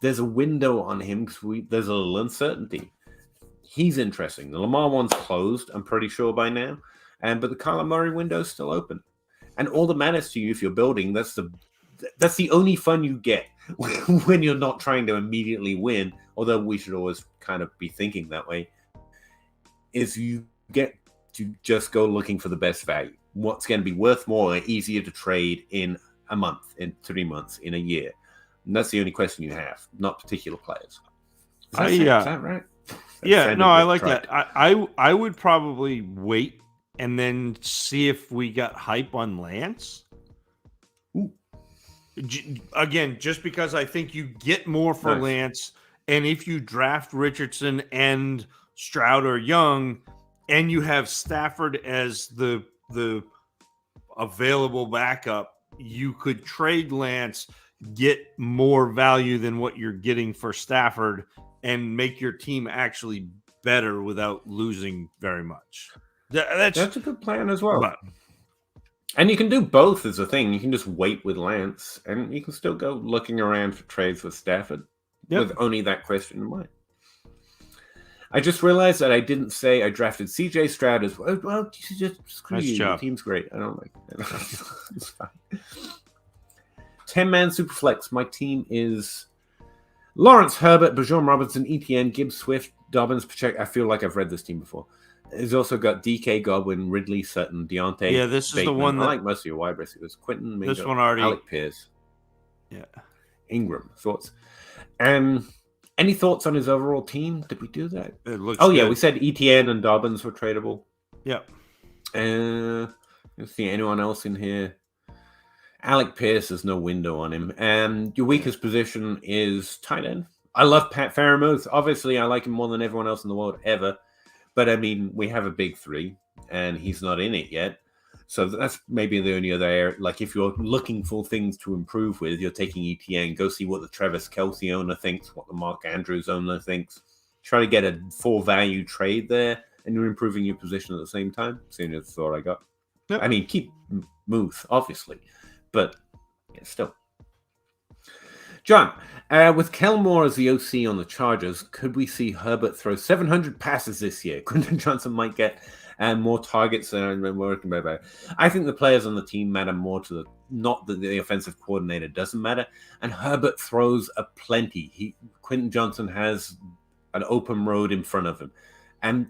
There's a window on him because there's a little uncertainty. He's interesting. The Lamar one's closed, I'm pretty sure by now. But the Kyler Murray window is still open. And all that matters to you if you're building, that's the only fun you get when you're not trying to immediately win, although we should always kind of be thinking that way. is you get to just go looking for the best value. What's going to be worth more, easier to trade in a month, in 3 months, in a year. And that's the only question you have, not particular players. Is that right? Yeah, no, I like that. I would probably wait and then see if we got hype on Lance. Ooh. Again, just because I think you get more for Lance, and if you draft Richardson and Stroud or Young, and you have Stafford as the available backup, you could trade Lance, get more value than what you're getting for Stafford, and make your team actually better without losing very much. That's a good plan as well. And you can do both as a thing. You can just wait with Lance, and you can still go looking around for trades with Stafford with only that question in mind. I just realized that I didn't say I drafted CJ Stroud as well. Well, just screw nice you. Job. The team's great. I don't like it. It's fine. 10-man Superflex. My team is Lawrence, Herbert, Bijan Robinson, ETN, Gibbs, Swift, Dobbins, Pacheco. I feel like I've read this team before. He's also got DK, Godwin, Ridley, Sutton, Deontay. Yeah, this is Bateman. the one that I like most of your wide receivers. Quentin, Mingo, this one already. Alec Pierce. Yeah. Ingram. Thoughts? Any thoughts on his overall team? Did we do that? It looks yeah, good. we said ETN and Dobbins were tradable. Yeah. Let's see anyone else in here. Alec Pierce, there's no window on him. Your weakest position is tight end. I love Pat Fairmouth. Obviously, I like him more than everyone else in the world ever. But, I mean, we have a big three, and he's not in it yet. So that's maybe the only other area. Like, if you're looking for things to improve with, you're taking ETN. Go see what the Travis Kelce owner thinks, what the Mark Andrews owner thinks. Try to get a full value trade there, and you're improving your position at the same time. Seeing as the thought I got. Yep. I mean, keep Muth, obviously. But, yeah, still. John, with Kelmore as the OC on the Chargers, could we see Herbert throw 700 passes this year? Quentin Johnson might get more targets than we're working about. I think the players on the team matter more to not that the offensive coordinator doesn't matter. And Herbert throws a plenty. Quentin Johnson has an open road in front of him. And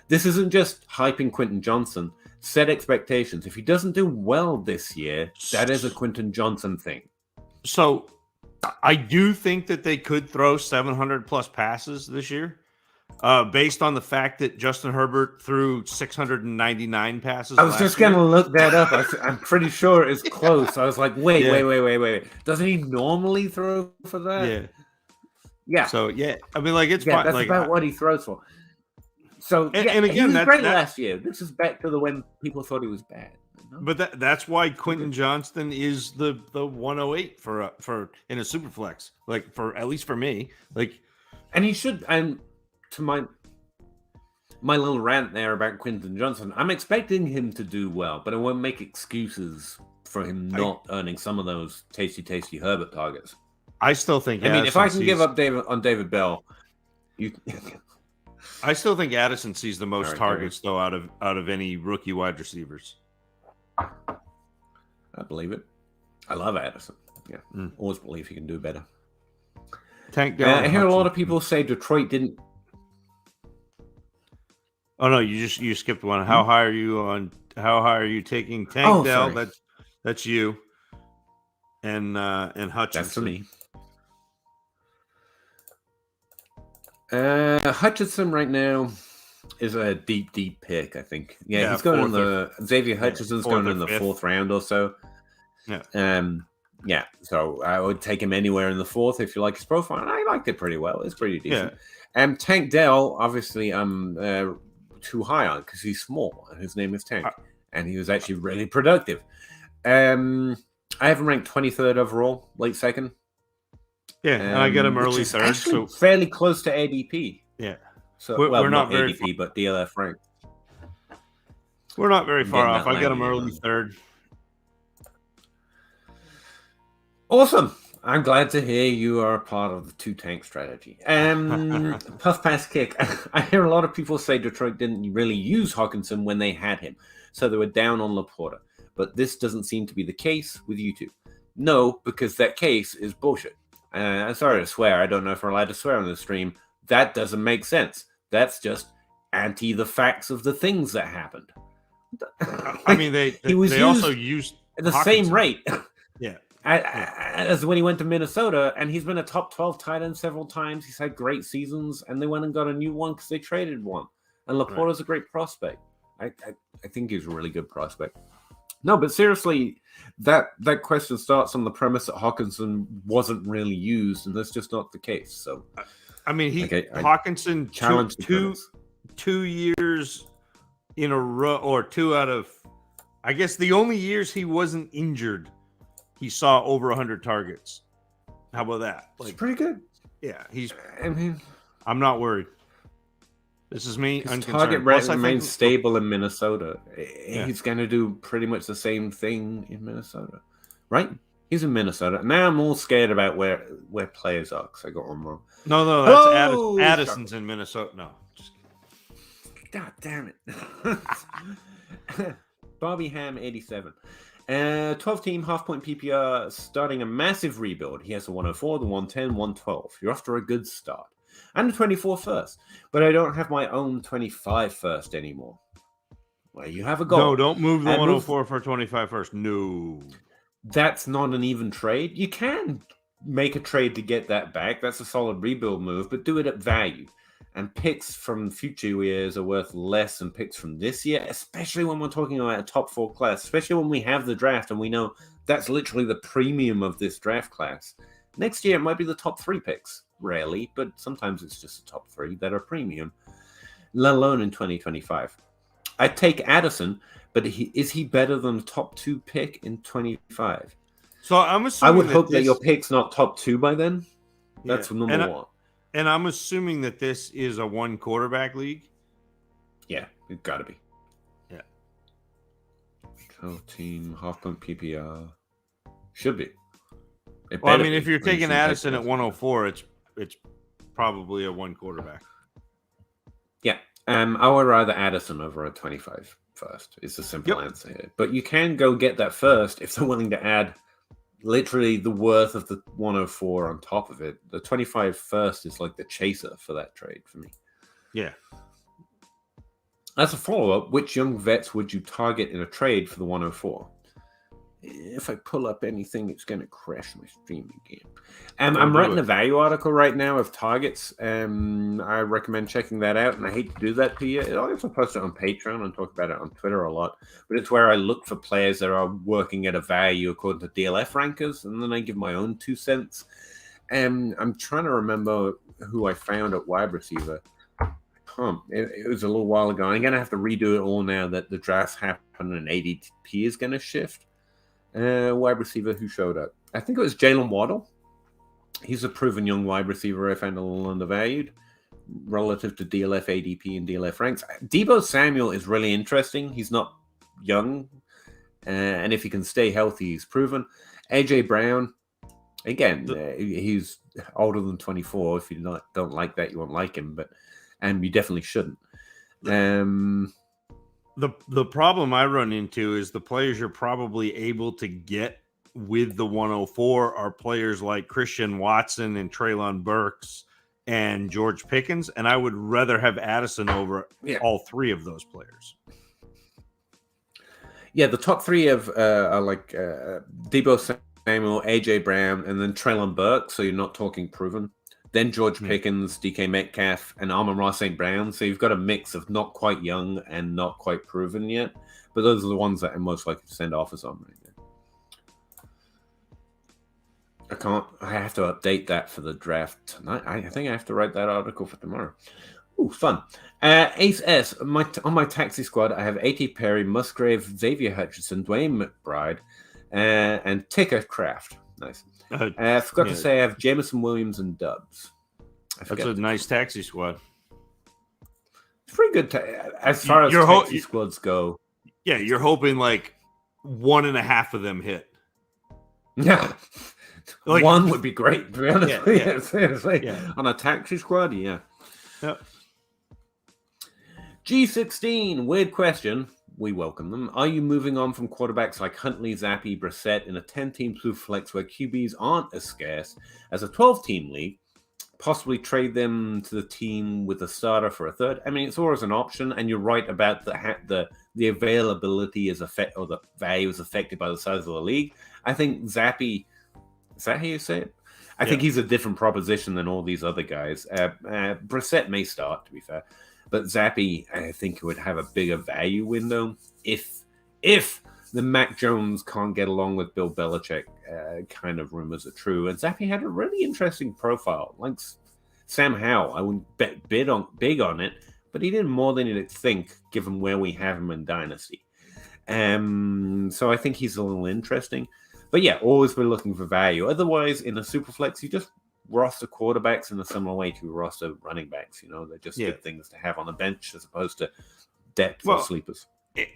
this isn't just hyping Quentin Johnson. Set expectations. If he doesn't do well this year, that is a Quentin Johnson thing. So I do think that they could throw 700 plus passes this year, based on the fact that Justin Herbert threw 699 passes. I was just going to look that up. I'm pretty sure it's close. I was like, wait. Doesn't he normally throw for that? Yeah. So, I mean, like, it's fine. That's like, about what he throws for. So, and again, he was that's great last year. This is back to when people thought he was bad. But that's why Quentin Johnston is the 108 for in a Superflex, like, for at least for me, like, and he should. And to my little rant there about Quentin Johnson, I'm expecting him to do well, but I won't make excuses for him not earning some of those tasty Herbert targets. I still think. I mean, if I can give up David Bell, you. I still think Addison sees the most targets though out of any rookie wide receivers. I believe it. I love Addison. Yeah, always believe he can do better. Tank I hear a lot of people say Detroit didn't. Oh no, you skipped one. How high are you taking Tank Dell? Sorry. That's you. And Hutchinson. That's for me. Hutchinson right now is a deep pick, I think. Yeah, he's going in the Xavier Hutchinson's going in the fourth round or so. Yeah. So I would take him anywhere in the fourth if you like his profile. And I liked it pretty well. It's pretty decent. Yeah. Tank Dell, obviously, I'm too high on because he's small and his name is Tank, and he was actually really productive. I have him ranked 23rd overall, late second. Yeah, and I got him early third, so fairly close to ADP. Yeah. So we're not very ADP, but DLF rank. We're not very far off. I got him early third. Awesome. I'm glad to hear you are a part of the two tank strategy. Puff pass kick. I hear a lot of people say Detroit didn't really use Hawkinson when they had him, so they were down on Laporta. But this doesn't seem to be the case with you two. No, because that case is bullshit. I'm sorry to swear. I don't know if we're allowed to swear on the stream. That doesn't make sense. That's just anti the facts of the things that happened. I mean, he was they also used at the same Hawkinson. rate Yeah. as when he went to Minnesota, and he's been a top 12 tight end several times. He's had great seasons, and they went and got a new one because they traded one. And Laporta's a great prospect. I think he's a really good prospect. No, but seriously, that question starts on the premise that Hawkinson wasn't really used, and that's just not the case. So, I mean, Hawkinson challenged two years in a row, or 2 out of, I guess, the only years he wasn't injured, he saw over 100 targets. How about that? Like, it's pretty good. Yeah, I mean, I'm not worried. This is me. His target rate remains stable in Minnesota. He's going to do pretty much the same thing in Minnesota, right? He's in Minnesota. Now I'm all scared about where players are because I got one wrong. No, that's Addison's in Minnesota. No, just kidding. God damn it. Bobby Ham 87. 12-team half-point PPR starting a massive rebuild. He has the 104, the 110, 112. You're off to a good start. And the 24 first. But I don't have my own 25 first anymore. Well, you have a goal. No, don't move the 104 for 25 first. No. That's not an even trade. You can make a trade to get that back. That's a solid rebuild move, but do it at value. And picks from future years are worth less than picks from this year, especially when we're talking about a top 4 class, especially when we have the draft and we know that's literally the premium of this draft class. Next year, it might be the top 3 picks. Rarely, but sometimes it's just the top 3 that are premium, let alone in 2025. I take Addison, but is he better than the top 2 pick in 25? So I'm assuming I would hope that your pick's not top 2 by then. That's number 1. And I'm assuming that this is a 1 quarterback league. Yeah, it's got to be. Yeah. 12-team half-point PPR should be. Well, I mean, if you're taking Addison at 104, it's probably a 1 quarterback. Yeah. I would rather Addison over a 25 first. It's a simple answer here. But you can go get that first if they're willing to add literally the worth of the 104 on top of it. The 25 first is like the chaser for that trade for me. Yeah. As a follow-up, which young vets would you target in a trade for the 104? If I pull up anything, it's going to crash my stream again. I'm writing a value article right now of targets. I recommend checking that out, and I hate to do that to you. I also post it on Patreon and talk about it on Twitter a lot. But it's where I look for players that are working at a value according to DLF rankers, and then I give my own 2 cents. I'm trying to remember who I found at wide receiver. It was a little while ago. I'm going to have to redo it all now that the drafts happen and ADP is going to shift. Wide receiver who showed up. I think it was Jalen Waddle. He's a proven young wide receiver I found a little undervalued relative to DLF ADP and DLF ranks. Deebo Samuel is really interesting. He's not young, and if he can stay healthy, he's proven. AJ Brown, again, he's older than 24. If you don't like that, you won't like him, and you definitely shouldn't. The problem I run into is the players you're probably able to get with the 104 are players like Christian Watson and Treylon Burks and George Pickens, and I would rather have Addison over all 3 of those players. Yeah, the top 3 are like Deebo Samuel, AJ Brown, and then Treylon Burks, so you're not talking proven. Then George Pickens, DK Metcalf, and Amon-Ra St. Brown. So you've got a mix of not quite young and not quite proven yet. But those are the ones that I'm most likely to send offers on right now. I have to update that for the draft tonight. I think I have to write that article for tomorrow. Ooh, fun. Ace S, on my taxi squad, I have A.T. Perry, Musgrave, Xavier Hutchinson, Dwayne McBride, and Ticker Craft. Nice. I forgot to say I have Jameson Williams and Dubs. That's a nice taxi squad. It's pretty good as far as taxi squads go. Yeah, you're hoping like 1.5 of them hit. Yeah. Like, 1 would be great, to be honest. Yeah. On a taxi squad, yeah. Yep. G16, weird question. We welcome them. Are you moving on from quarterbacks like Huntley, Zappi, Brissett in a 10-team Superflex where QBs aren't as scarce as a 12-team league possibly trade them to the team with a starter for a third. I mean, it's always an option, and you're right about the availability is or the value is affected by the size of the league. I think Zappy, is that how you say it? I think he's a different proposition than all these other guys. Brissett may start, to be fair, but Zappy, I think, would have a bigger value window if the Mac Jones can't get along with Bill Belichick kind of rumors are true. And Zappy had a really interesting profile. Like Sam Howell, I wouldn't bet big on it, but he did more than you'd think, given where we have him in Dynasty. So I think he's a little interesting. But yeah, always be looking for value. Otherwise, in a Superflex, you just roster quarterbacks in a similar way to roster running backs. They're just good things to have on the bench as opposed to depth or sleepers.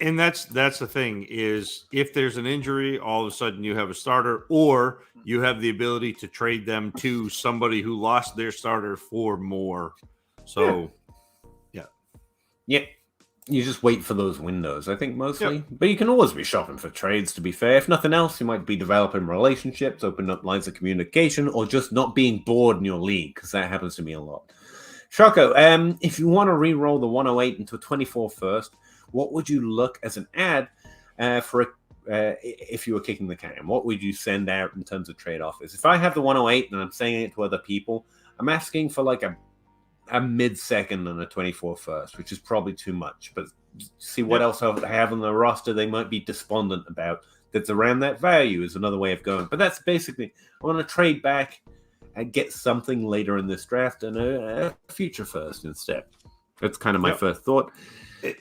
And that's the thing is if there's an injury, all of a sudden you have a starter, or you have the ability to trade them to somebody who lost their starter for more. So, yeah. You just wait for those windows, I think, mostly. But you can always be shopping for trades, to be fair. If nothing else, you might be developing relationships, opening up lines of communication, or just not being bored in your league, because that happens to me a lot. Shoko, if you want to re-roll the 108 into a 24 first, what would you look as an ad if you were kicking the can? What would you send out in terms of trade offers? If I have the 108 and I'm saying it to other people, I'm asking for like a mid-second and a 24 first, which is probably too much. But see what else I have on the roster they might be despondent about that's around that value is another way of going. But that's basically, I want to trade back and get something later in this draft and a future first instead. That's kind of my first thought.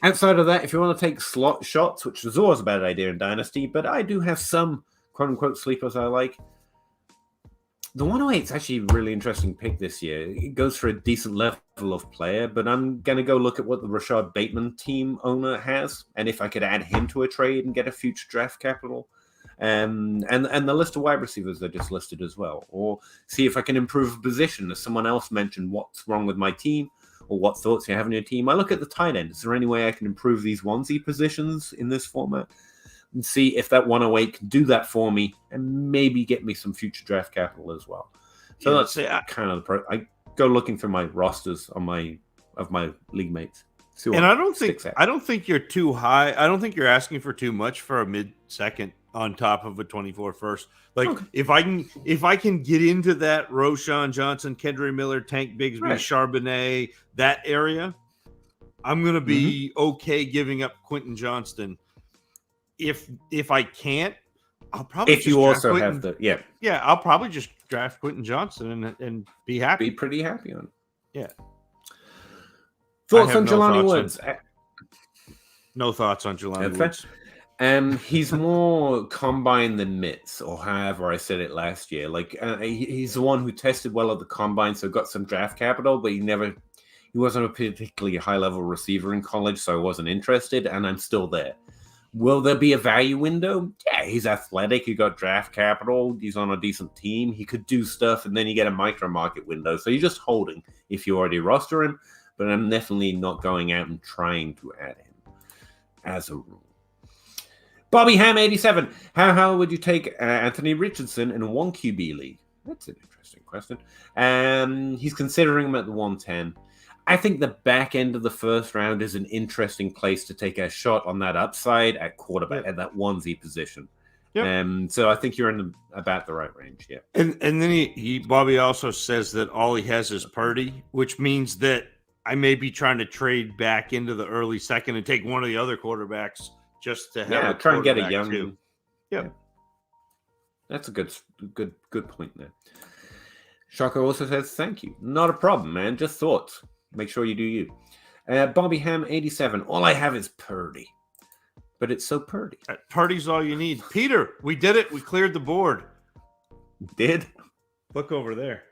Outside of that, if you want to take slot shots, which is always a bad idea in Dynasty, but I do have some quote-unquote sleepers I like. The 108 is actually a really interesting pick this year. It goes for a decent level of player, but I'm going to go look at what the Rashad Bateman team owner has, and if I could add him to a trade and get a future draft capital. And the list of wide receivers are just listed as well. Or see if I can improve a position. As someone else mentioned, what's wrong with my team? Or what thoughts you have on your team. I look at the tight end. Is there any way I can improve these onesie positions in this format? And see if that 108 can do that for me and maybe get me some future draft capital as well. So that's kind of I go looking for my rosters of my league mates. And I don't think you're too high. I don't think you're asking for too much for a mid-second on top of a 24 first. Like if I can get into that Roshan Johnson, Kendra Miller, Tank Bigsby, Charbonnet, that area, I'm gonna be okay giving up Quentin Johnston. If I can't, I'll probably I'll probably just draft Quentin Johnston and be happy. Be pretty happy on it. Yeah. Thoughts on Jelani Woods? No thoughts on Jelani Woods. He's more combine than mitts, or however I said it last year. Like he's the one who tested well at the combine, so got some draft capital, but he wasn't a particularly high level receiver in college, so I wasn't interested, and I'm still there. Will there be a value window? Yeah, he's athletic. He got draft capital. He's on a decent team. He could do stuff, and then you get a micro market window. So you're just holding if you already roster him, but I'm definitely not going out and trying to add him as a rule. Bobby Ham 87. How would you take Anthony Richardson in a 1 QB league? That's an interesting question. He's considering him at the 110. I think the back end of the first round is an interesting place to take a shot on that upside at quarterback at that onesie position. Yep. So I think you're in about the right range. Yeah. And then Bobby also says that all he has is Purdy, which means that I may be trying to trade back into the early second and take one of the other quarterbacks just to have try and get a young. Too. Yeah. That's a good point there. Shaka also says, thank you. Not a problem, man. Just thoughts. Make sure you do you. Bobby Ham 87. All I have is Purdy. But it's so Purdy. Purdy's all you need. Peter, we did it. We cleared the board. Did? Look over there.